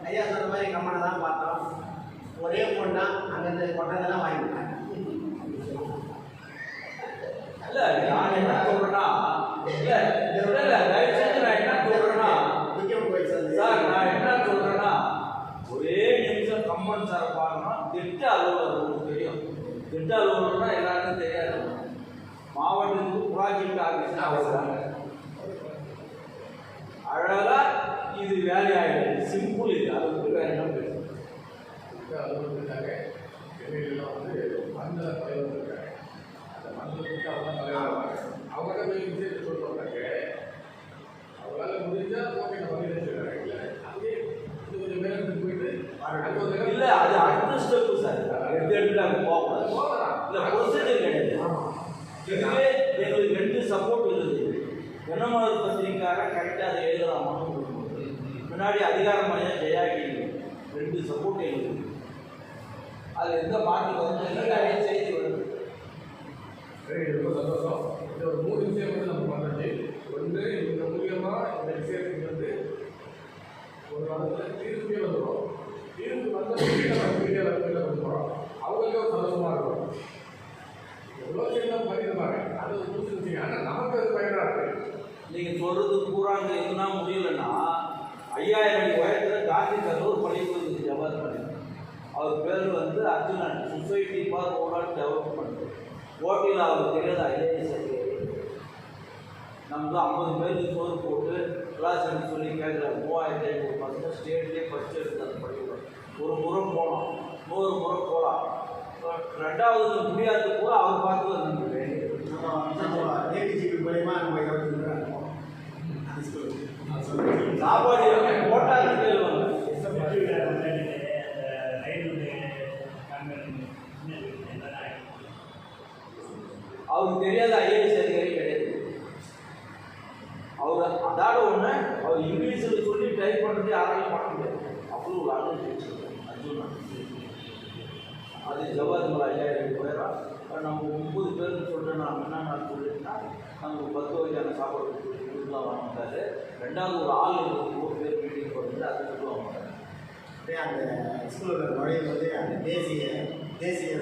ஐயா சொன்ன மாதிரி கம்மனை தான் பார்த்தோம். ஒரே பொண்ணு தான் அங்கேருந்து கொட்டதெல்லாம் வாங்கிட்டாங்க. இல்ல நான் என்ன சொல்றேன்னா இல்ல தயவு செஞ்சு நான் என்ன சொல்றேன்னா சார் நான் என்ன சொல்றேன்னா ஒரே நிமிஷம் கம்பன் சார் பாருன்னா திட்ட அலுவலர் தெரியும். திட்ட அலுவலர்னா எல்லாருக்கும் தெரியாது. மாவட்டத்துக்கு ப்ராஜெக்ட் ஆஃபீஸ் அவசரம் அழகா இது வேலையாயிடுது. சிம்பிள் இது. அதை விட்டு வேற என்ன பேசும். சென்னையிலாம் வந்து மண்டல தலைவர் இருக்காங்க. அந்த மண்டலத்துக்கு அவங்க தலைவராக அவங்கள்ட்ட போய் விஷயத்தை சொல்லுவாங்க. அவங்களால முடிஞ்சா ஓகே நம்ம வந்து சொல்கிறாங்க. அதே இது கொஞ்சம் மேலத்துக்கு போயிட்டு இல்ல அது அடுத்த ஸ்டெப்பு சார். எடுத்து அங்கே போகக்கூடாது. இல்லை ப்ரொசீஜர் கிடையாது. இதுவே எங்களுக்கு 2 சப்போர்ட் இருக்குது. தினமலர் பத்திரிக்காரன் கரெக்டாக அதை எழுதலாமான்னு முன்னாடி அதிகாரம் மையம் ஜெயாகி 2 சப்போர்ட் எங்களுக்கு. அது எந்த மாற்று வந்து நிறைய செய்தி வருது. சரி, ரொம்ப சந்தோஷம். இந்த ஒரு 3 விஷயம் வந்து நம்ம பண்ணுறது. ஒன்று, இந்த மூலியமாக இந்த விஷயத்துக்கு வந்து ஒரு காலத்தில் தீர்ப்பே வந்துடும். தீர்ப்பு வந்து மீடியாவில் கொடுக்குறோம். அவங்களுக்கே ஒரு சந்தோஷமாக இருக்கும். எவ்வளோ விஷயம் பண்ணியிருப்பாங்க. அது ஒரு புதுசு விஷயம். ஆனால் நமக்கு அது பயனாக இருக்குது. நீங்கள் சொல்கிறது பூரா அங்கே எதுனா முடியலைன்னா 5000 அடி உயரத்தில் காந்தி சார் ஒரு பள்ளிக்கூடத்துக்கு ஜவாத் பண்ணி அவர் பேர் வந்து Arjunan society for overall development. ஓட்டியில் அவருக்கு தெரியாத ஐஏஎஸ் அதிகாரி. நம்ம 50 பேருக்கு சோறு போட்டு கிளாஸ் எடுத்து சொல்லி கேட்குறாரு. 3500 பசங்க ஸ்டேட்லேயே ஃபஸ்ட் எடுத்து அந்த பள்ளிக்கூடம். ஒரு முறை போனோம், 100 முறை போகலாம். 2வது முடியாத கூட அவர் பார்த்து வந்து ஏடிஜிபி மூலயமா நம்ம சாப்பாடு போட்டாங்க கேள்வாங்க. அவருக்கு தெரியாத ஐஏஎஸ் அதிகாரி கிடையாது. அவர் அதோட ஒன்று அவர் இங்கிலீஷில் சொல்லி டைப் பண்ணுறது யாராலையும் பண்ண முடியாது. அவ்வளோ ஒரு ஆளு அர்ஜுனன். அது ஜவாத் மலை 5000 போயிடா. நம்ம 30 பேருக்கு சொல்கிறேன். நான் என்ன சொல்லிட்டுனா நமக்கு 10 வகையான சாப்பாடு கொடுக்கலாம் வாங்கிட்டாரு. 2வது ஒரு ஆள் 100 பேர் மீட்டிங் போகிறது அது மட்டும் வாங்க மாட்டாங்க. அந்த ஸ்கூலில் நுழையும் போது அந்த தேசிய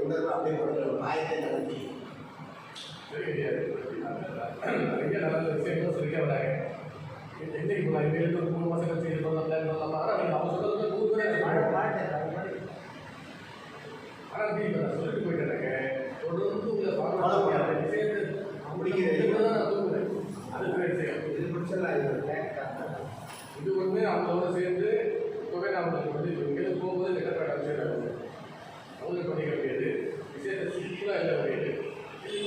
உணர்வு அப்படியே ஒரு ஆயத்தை நடத்தி நிறைய நல்ல விஷயங்களும் சொல்லிக்க வராங்க. என்னைக்கு போகலாம் இவங்களுக்கு ஒரு 3 மாதம் கழிச்சு இது பண்ணலாம் பிளான் பண்ணலாமா? ஆனால் அவங்க சொல்கிறது 100 பேர் ஆனால் இப்போ நான் சொல்லிட்டு போயிட்டேனாங்க. தொடர்ந்து உங்களை பார்க்க விஷயத்தை முடிக்கிறது தான் நான் தூங்குறேன். அது வேறு விஷயம். இது முடிச்சிடலாம். இது ஒன்று அவங்களோட சேர்ந்து இப்போவே நான் அவங்களுக்கு வந்து இங்கேருந்து போகும்போது கட்டப்பட்ட விஷயம் அவங்களுக்கு பண்ணிக்க முடியாது. விஷயத்தை சிம்பிளாக இல்லை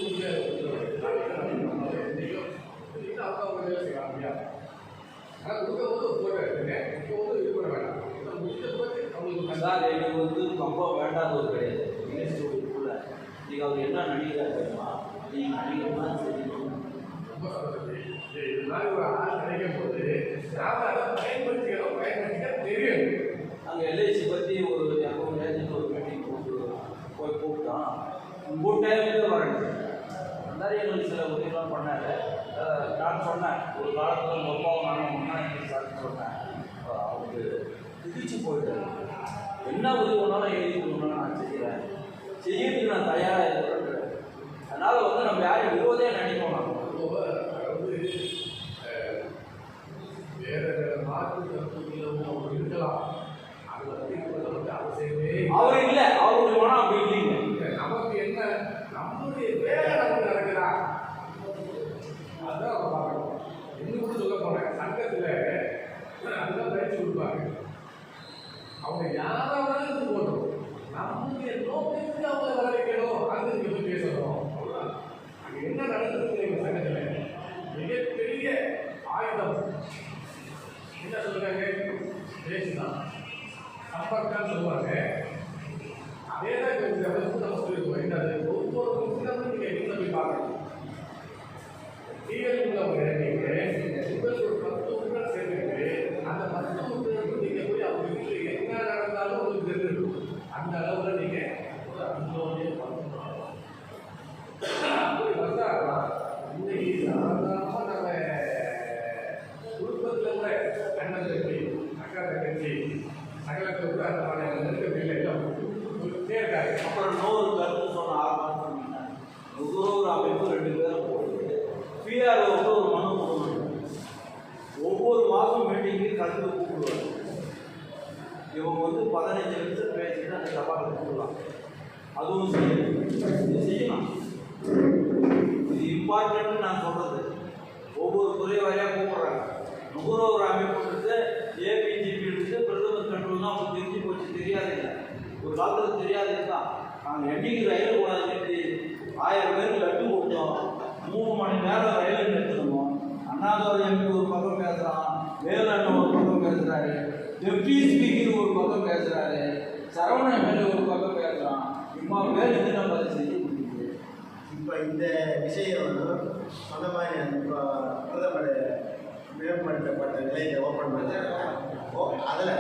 முடியாது. அவங்க வேலை செய்யலாம் இல்லையா? ஆனால் கொடுக்கும்போது ஒரு ஃபோட்டோ எடுத்துங்க. இப்போ வந்து இது பண்ண வேண்டாம். முடிஞ்ச போது அவங்களுக்கு சார் எனக்கு வந்து ரொம்ப வேண்டாத ஒரு கிடையாது. யூனிவர்சிட்டிக்குள்ள நீங்கள் அவர் என்ன நடிகராக தெரியுமா? நீங்கள் நடிகர்னா சரி ரொம்ப சந்தோஷம். இது மாதிரி ஒரு ஆள் கிடைக்கும் போது நாம் அதை பயன்படுத்திக்க தெரியும். அங்கே எல்ஐசி பற்றி ஒரு எப்போ ஏஜென்ட் ஒரு மீட்டிங் போய் கூப்பிட்டோம். உங்கள் டைமில் வரேன். நிறைய எங்களுக்கு சில உதவிலாம் பண்ணார். நான் சொன்னேன் ஒரு காலத்தில் உங்கள் அப்பாவும் நானும் ஒன்றா சார்னு சொன்னேன். அவருக்கு திதிச்சு போயிட்டார். என்ன உதவி ஒன்றாலும் எழுதி கொடுக்கணும்னு நான் செய்கிறேன். செய்யறதுக்கு நான் தயாராக இருக்கிறேன். அதனால் வந்து நம்ம யாரும் விரோதே நினைப்போம். வேற மாற்று கருத்துக்களும் அவர் இருக்கலாம். அதை வந்து அவசியமே அவர் இல்லை. அவருடைய மனம் அப்படி இல்லைங்க. நமக்கு என்ன நம்மளுடைய வேலை நமக்கு நடக்குதா அதுதான் அவங்க பார்க்கணும். இன்னும் கூட சொல்ல போனேன் சங்கத்தில் அதுதான் பயிற்சி கொடுப்பாங்க. அவங்க யாராவது இருந்து போட்டோம் நம்மளுடைய நோக்கத்துக்கு அவங்களை வர வைக்கணும். அங்கே இங்கே போய் பேசணும். அவ்வளோதான். அங்கே என்ன நடக்குதுன்னு எங்கள் சங்கத்தில் மிகப்பெரிய ஆயுதம் என்ன சொல்றாங்க? பேசுதான் சம்பர்க்கான்னு சொல்லுவாங்க. அதே தான் நம்ம சொல்லியிருக்கோம். என்னது ஒவ்வொரு முஸ்லிமும் நீங்கள் எங்கே போய் பார்க்கணும். டிஎல் உள்ளவங்க நீங்கள் உங்களுக்கு ஒரு 10 உறுப்பினர் சேர்ந்துக்கிட்டு மருத்துவத்துக்கு நீங்கள் போய் அவங்க வீட்டில் என்ன நடந்தாலும் உங்களுக்கு தெரிஞ்சிருக்கும். அந்த அளவில் நீங்கள் ஒரு அனுபவமே பண்ணணும். அப்படி வந்தாங்கன்னா இன்னைக்கு சாதாரணமாக நம்ம குடும்பத்தில் கூட அண்ணன் தம்பி அக்கா தங்கச்சி சகலத்தில் கூட அந்த மாதிரி நெருக்கத்தில் எல்லாம் சொல்லிட்டே இருக்காங்க. அப்புறம் இன்னொரு கருத்து சொன்ன ஆரம்பிச்சு நுகர்வோர் அமைப்பு 2 பேரும் போடுது. பிஆர்ஓக்கு ஒரு மனு கொடுக்கணும். ஒவ்வொரு மாதம் மீட்டிங்கு கலந்து கூப்பிடுவாங்க. இவங்க வந்து 15 நிமிஷம் பேசிட்டு அந்த சபாவில் கூப்பிடலாம். அதுவும் செய்யணும். இது இம்பார்ட்டன்ட் நான் சொல்றது. ஒவ்வொரு துறை வாரியாக கூப்பிடுறாங்க. நுகர்வோர் அமைப்பு ஏபிஜிபி பிரதமர் கண்ட்ரோல் தான் அவங்களுக்கு தெரிஞ்சு போச்சு. தெரியாதுங்க, ஒரு காலத்தில் தெரியாது தான். நாங்கள் என்னைக்கு ரயில் போனது 1000 பேருக்கு லட்டு கொடுத்தோம். 3 மணி நேரம் ரயில் நிறுத்தணும். அண்ணாதுரை எம்பி ஒரு பக்கம் பேசுகிறான், வேலண்ணன் ஒரு பக்கம் பேசுகிறாரு, டெப்டி ஸ்பீக்கர் ஒரு பக்கம் பேசுகிறாரு, சரவண எம்எல்ஏ ஒரு பக்கம் பேசுகிறான். இம்மா பேர் எது நம்ம அதை செய்ய முடியுது. இப்போ இந்த விஷயம் சொன்ன மாதிரி இப்போ பிரதமர் மேம்படுத்தப்பட்ட நிலையத்தை ஓப்பன் பண்ணாங்க. அதில்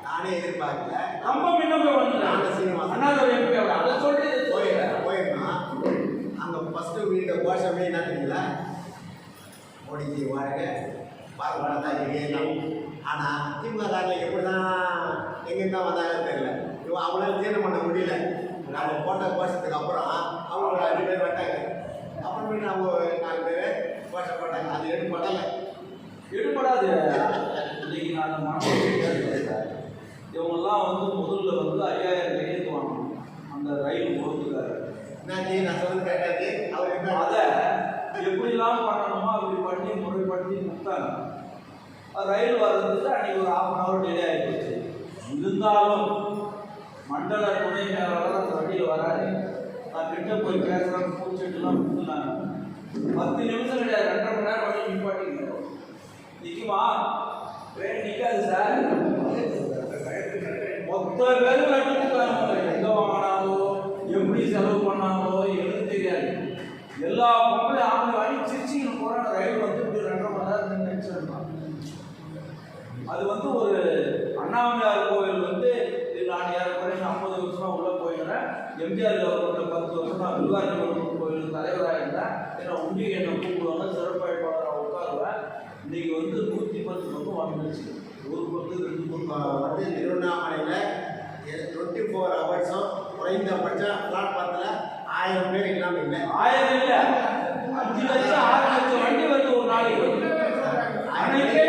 நானே எதிர்பார்க்கல. நம்ம இன்னும் அண்ணாதுரை எம்பி அதை சொல்லி போயிருந்தான். அங்கே ஃபஸ்ட்டு வீட்டை கோஷமே என்ன தெரியுங்களா? மோடிஜி வாழ்க, பாரத மாதா கி ஜெய். ஆனால் திமுக காரில் எப்படி தான் எங்கேருந்து தான் வந்தாங்கன்னு தெரியல. இவன் அவங்களால தீர்வு பண்ண முடியல. நம்ம போட்ட கோஷத்துக்கு அப்புறம் அவங்க 2 பேர் வந்தாங்க. அப்புறமேட்டு அவங்க 4 பேர் கோஷப்பட்டாங்க. அது எடுப்படலை. எடுபடாது. இன்னைக்கு நான் அந்த மாணவர்கள் இவங்கெல்லாம் வந்து முதல்ல வந்து 5000 கையெழுத்து வாங்கணும் அந்த ரயில் போகிறதுக்காக. நான் சொல்றது கேட்டாச்சு. அவர் அதை எப்படிலாம் பண்ணணுமோ அப்படி பண்ணி முறைப்படுத்தி கொடுத்தாங்க. ரயில் வர்றதுக்கு அன்றைக்கி ஒரு 1/2 hour டிலே ஆகிடுச்சு. இருந்தாலும் மண்டல துணை மேலாளர் அந்த வண்டியில் வராது. நான் கிட்ட போய் பேசுகிறேன், பூச்செட்டுலாம் கொடுத்துனாங்க. 10 நிமிஷம் கிடையாது, 2.5 மணி நேரம் பண்ணி நிப்பாட்டிங்க. நிற்குமா ட்ரெயின் நிற்காது சார். மொத்த பேரும் நட்டுருக்காங்க. எங்கே வாங்கினாலோ எப்படி செலவு பண்ணாலோ எனக்கு தெரியாது. எல்லா பொம்பளையும் ஆம்பளை வாங்கி சிரிச்சின்னு போகிறாங்க. ரயில் வந்து இப்படி 2.5 மணி நேரம் நினைச்சிருந்தான். அது வந்து ஒரு அண்ணாமலையார் கோவில் வந்து நான் ஏறக்குறைய 50 வருஷமா உள்ளே போயிடுறேன். எம்ஜிஆர் கவர்மெண்ட்டில் 10 வருஷம் நான் வில்வாரி கோவில் தலைவராக இருந்தேன். ஏன்னா உண்டிகை என்னை கூப்பிடுவாங்க, சிறப்பாய்ப்பாளராக உட்காருவேன். இன்னைக்கு வந்து 110 பக்கம் வந்துருச்சு. ஒரு பக்கம் 2 பக்கம் வந்து திருவண்ணாமலையில் 24 ஹவர்ஸும் குறைந்தபட்சம் பிளாட்பாரத்தில் 1000 பேர் இல்லாமல் இல்லை. 1000 இல்லை, 5 லட்சம் 6 லட்சம் வண்டி வந்து ஒரு நாளைக்கு அன்னைக்கே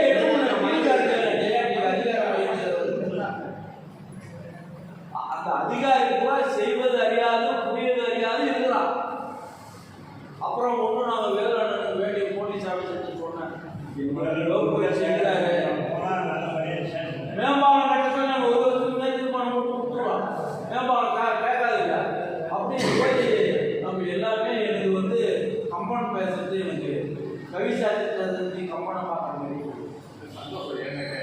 அந்த அதிகாரி கூட செய்வது அறியாது புரிவது அறியாது இருக்கிறான். அப்புறம் ஒன்றும் நாங்கள் வேலுண்ணனுக்கு வேண்டிய போலீஸ் ஆஃபீஸர் சொன்னேன், செய்கிறாரு மேம்பாலம் கட்ட சொல்லி நாங்கள் 1 வருஷத்துக்கு தீர்மானம் போட்டு கொடுத்துருவோம். மேம்பாலம் கேட்காது இல்லை அப்படின்னு போய் நம்ம எல்லாருமே எனக்கு வந்து கம்பன் பேசுறது எனக்கு கவி சாத்திரத்தை கம்பனை பார்க்குற மாதிரி சந்தோஷம். என்னங்க